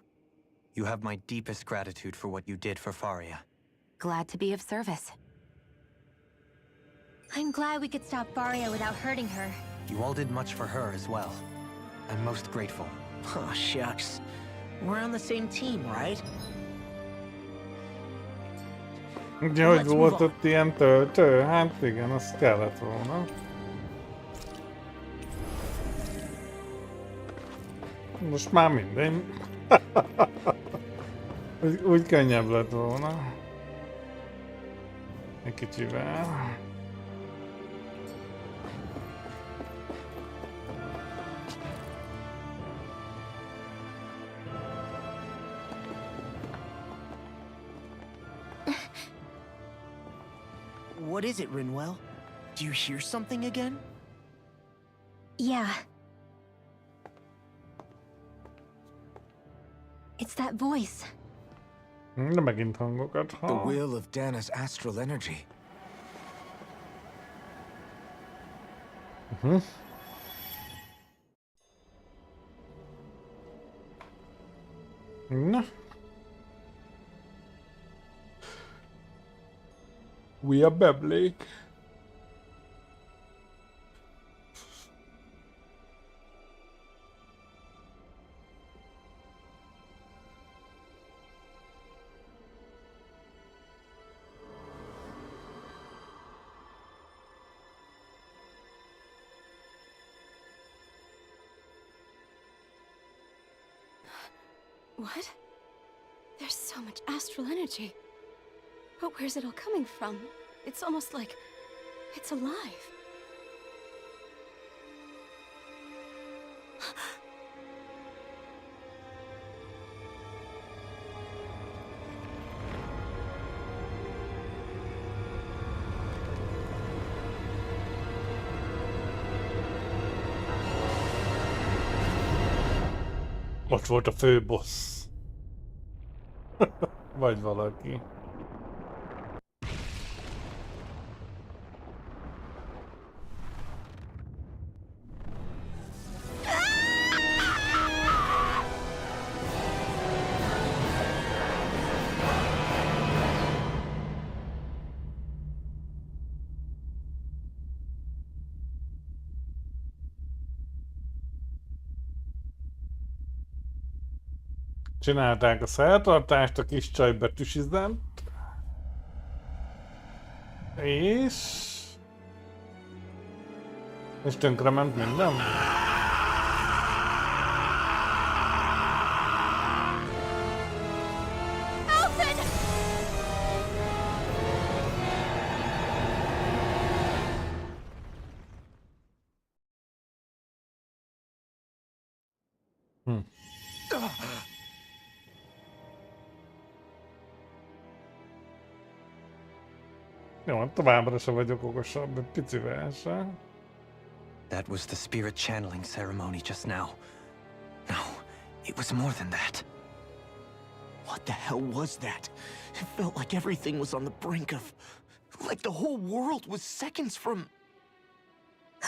You have my deepest gratitude for what you did for Faria. Glad to be of service. I'm glad we could stop Faria without hurting her. You all did much for her as well. I'm most grateful. Oh, shucks. We're on the same team, right? Ugye, hogy Let's volt move on. ott ilyen töltő? Hát igen, az kellett volna. Most már mindegy. Úgy könnyebb lett volna. Egy kicsivel. What is it, Rinwell? Do you hear something again? Yeah. It's that voice. De megint hangokat The hall. will of Dana's astral energy. Na. Újabb beblék. What? There's so much astral energy. But where's it all coming from? It's almost like it's alive. Ott volt a főbossz. Vagy valaki. Csinálták a szertartást, a kis csaj betűsizent. És tönkrement minden. Jó, továbbra sem vagyok okosabb, egy picivel sem. That was the spirit channeling ceremony just now. No, it was more than that. What the hell was that? It felt like everything was on the brink of... like the whole world was seconds from...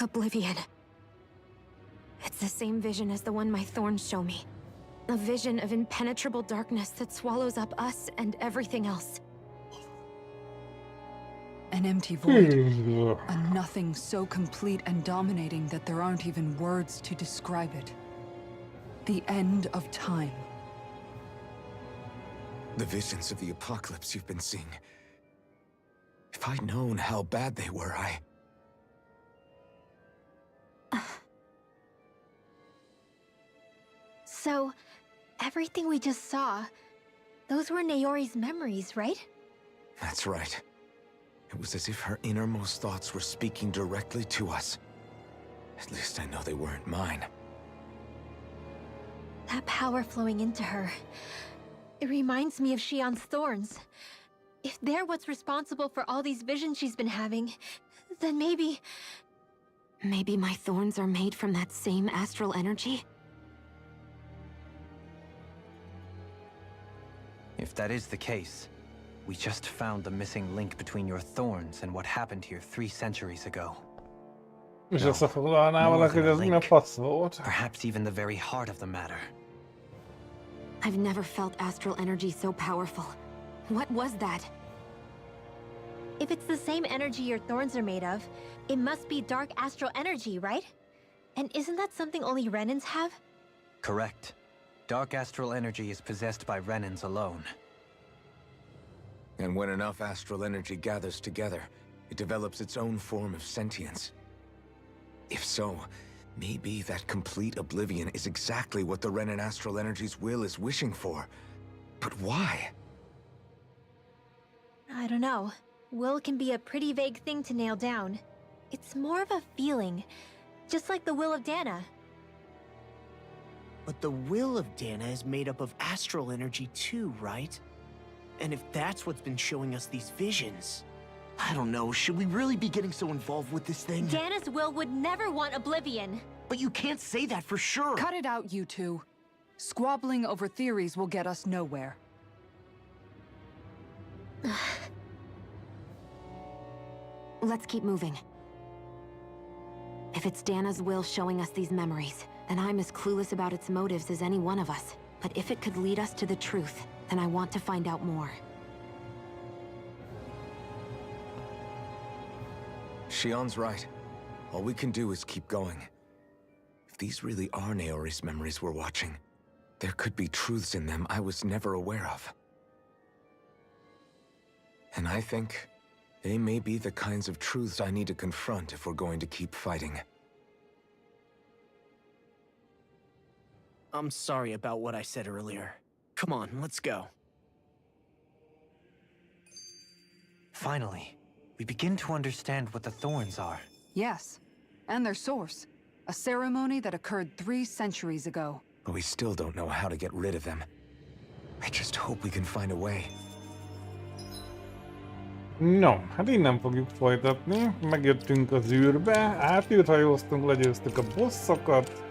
Oblivion. It's the same vision as the one my thorns show me. A vision of impenetrable darkness that swallows up us and everything else. An empty void. A nothing so complete and dominating that there aren't even words to describe it. The end of time. The visions of the apocalypse you've been seeing. If I'd known how bad they were, So, everything we just saw, those were Naori's memories, right? That's right. It was as if her innermost thoughts were speaking directly to us. At least I know they weren't mine. That power flowing into her. It reminds me of Shion's thorns. If they're what's responsible for all these visions she's been having, then maybe... Maybe my thorns are made from that same astral energy? If that is the case, we just found the missing link between your thorns and what happened here 3 centuries ago. És összefoglalná valaki, hogy ez mi a fasz volt? Perhaps even the very heart of the matter. I've never felt astral energy so powerful. What was that? If it's the same energy your thorns are made of, it must be dark astral energy, right? And isn't that something only Renans have? Correct. Dark astral energy is possessed by Renans alone. And when enough astral energy gathers together, it develops its own form of sentience. If so, maybe that complete oblivion is exactly what the Renan astral energy's will is wishing for. But why? I don't know. Will can be a pretty vague thing to nail down. It's more of a feeling, just like the will of Dana. But the will of Dana is made up of astral energy too, right? And if that's what's been showing us these visions... I don't know, should we really be getting so involved with this thing? Dana's will would never want oblivion. But you can't say that for sure! Cut it out, you two. Squabbling over theories will get us nowhere. Let's keep moving. If it's Dana's will showing us these memories, then I'm as clueless about its motives as any one of us. But if it could lead us to the truth, then I want to find out more. Shion's right. All we can do is keep going. If these really are Naori's memories we're watching, there could be truths in them I was never aware of. And I think they may be the kinds of truths I need to confront if we're going to keep fighting. I'm sorry about what I said earlier. Come on, let's go. Finally, we begin to understand what the thorns are. Yes, and their source. A ceremony that occurred 3 centuries ago. But we still don't know how to get rid of them. I just hope we can find a way. No, hát innen fogjuk folytatni. Megjöttünk az űrbe, átűrhajóztunk, legyőztük a bosszokat.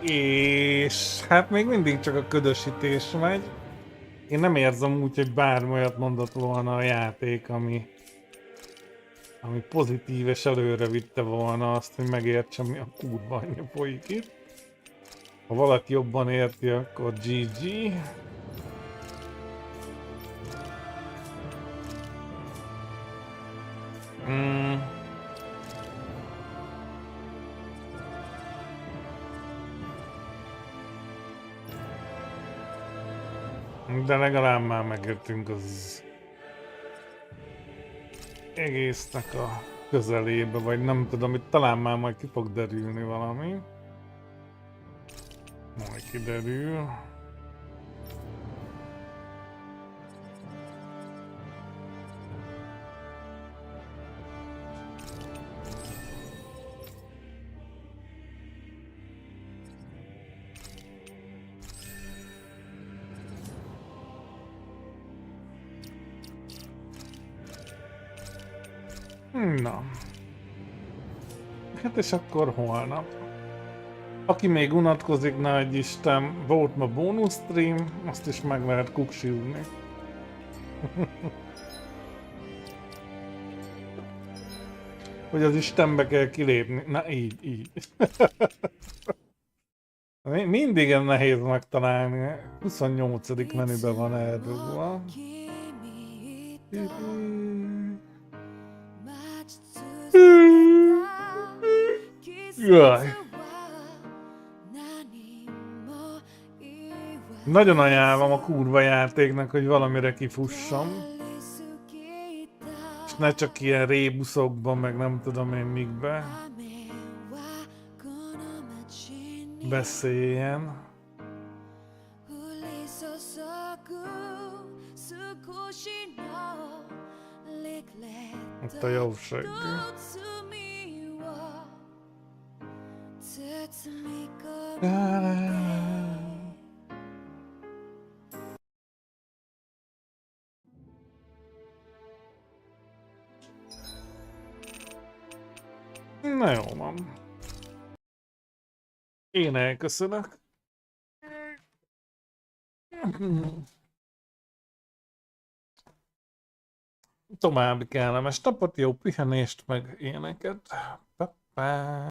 És hát még mindig csak a ködösítés megy. Én nem érzem úgy, hogy bármi olyat mondott volna a játék, ami pozitív és előre vitte volna azt, hogy megértsem, mi a kurva anyja folyik itt. Ha valaki jobban érti, akkor GG. De legalább már megértünk az egésznek a közelébe, vagy nem tudom, itt talán már majd ki fog derülni valami. Majd kiderül. Na. Hát és akkor holnap. Aki még unatkozik, nagy Isten, volt ma bónusz stream, azt is meg lehet kuksülni. Hogy az Istenbe kell kilépni. Na így. Mindig nehéz megtalálni. 28. menüben van eldugva. Jaj. Nagyon ajánlom a kurva játéknak, hogy valamire kifussam. És ne csak ilyen rébuszokban, meg nem tudom én mikbe beszéljen. Ott a jóság. Na jó van. Én elköszönök. További kellemes napot, jó pihenést, meg ilyeneket. Pa-pa.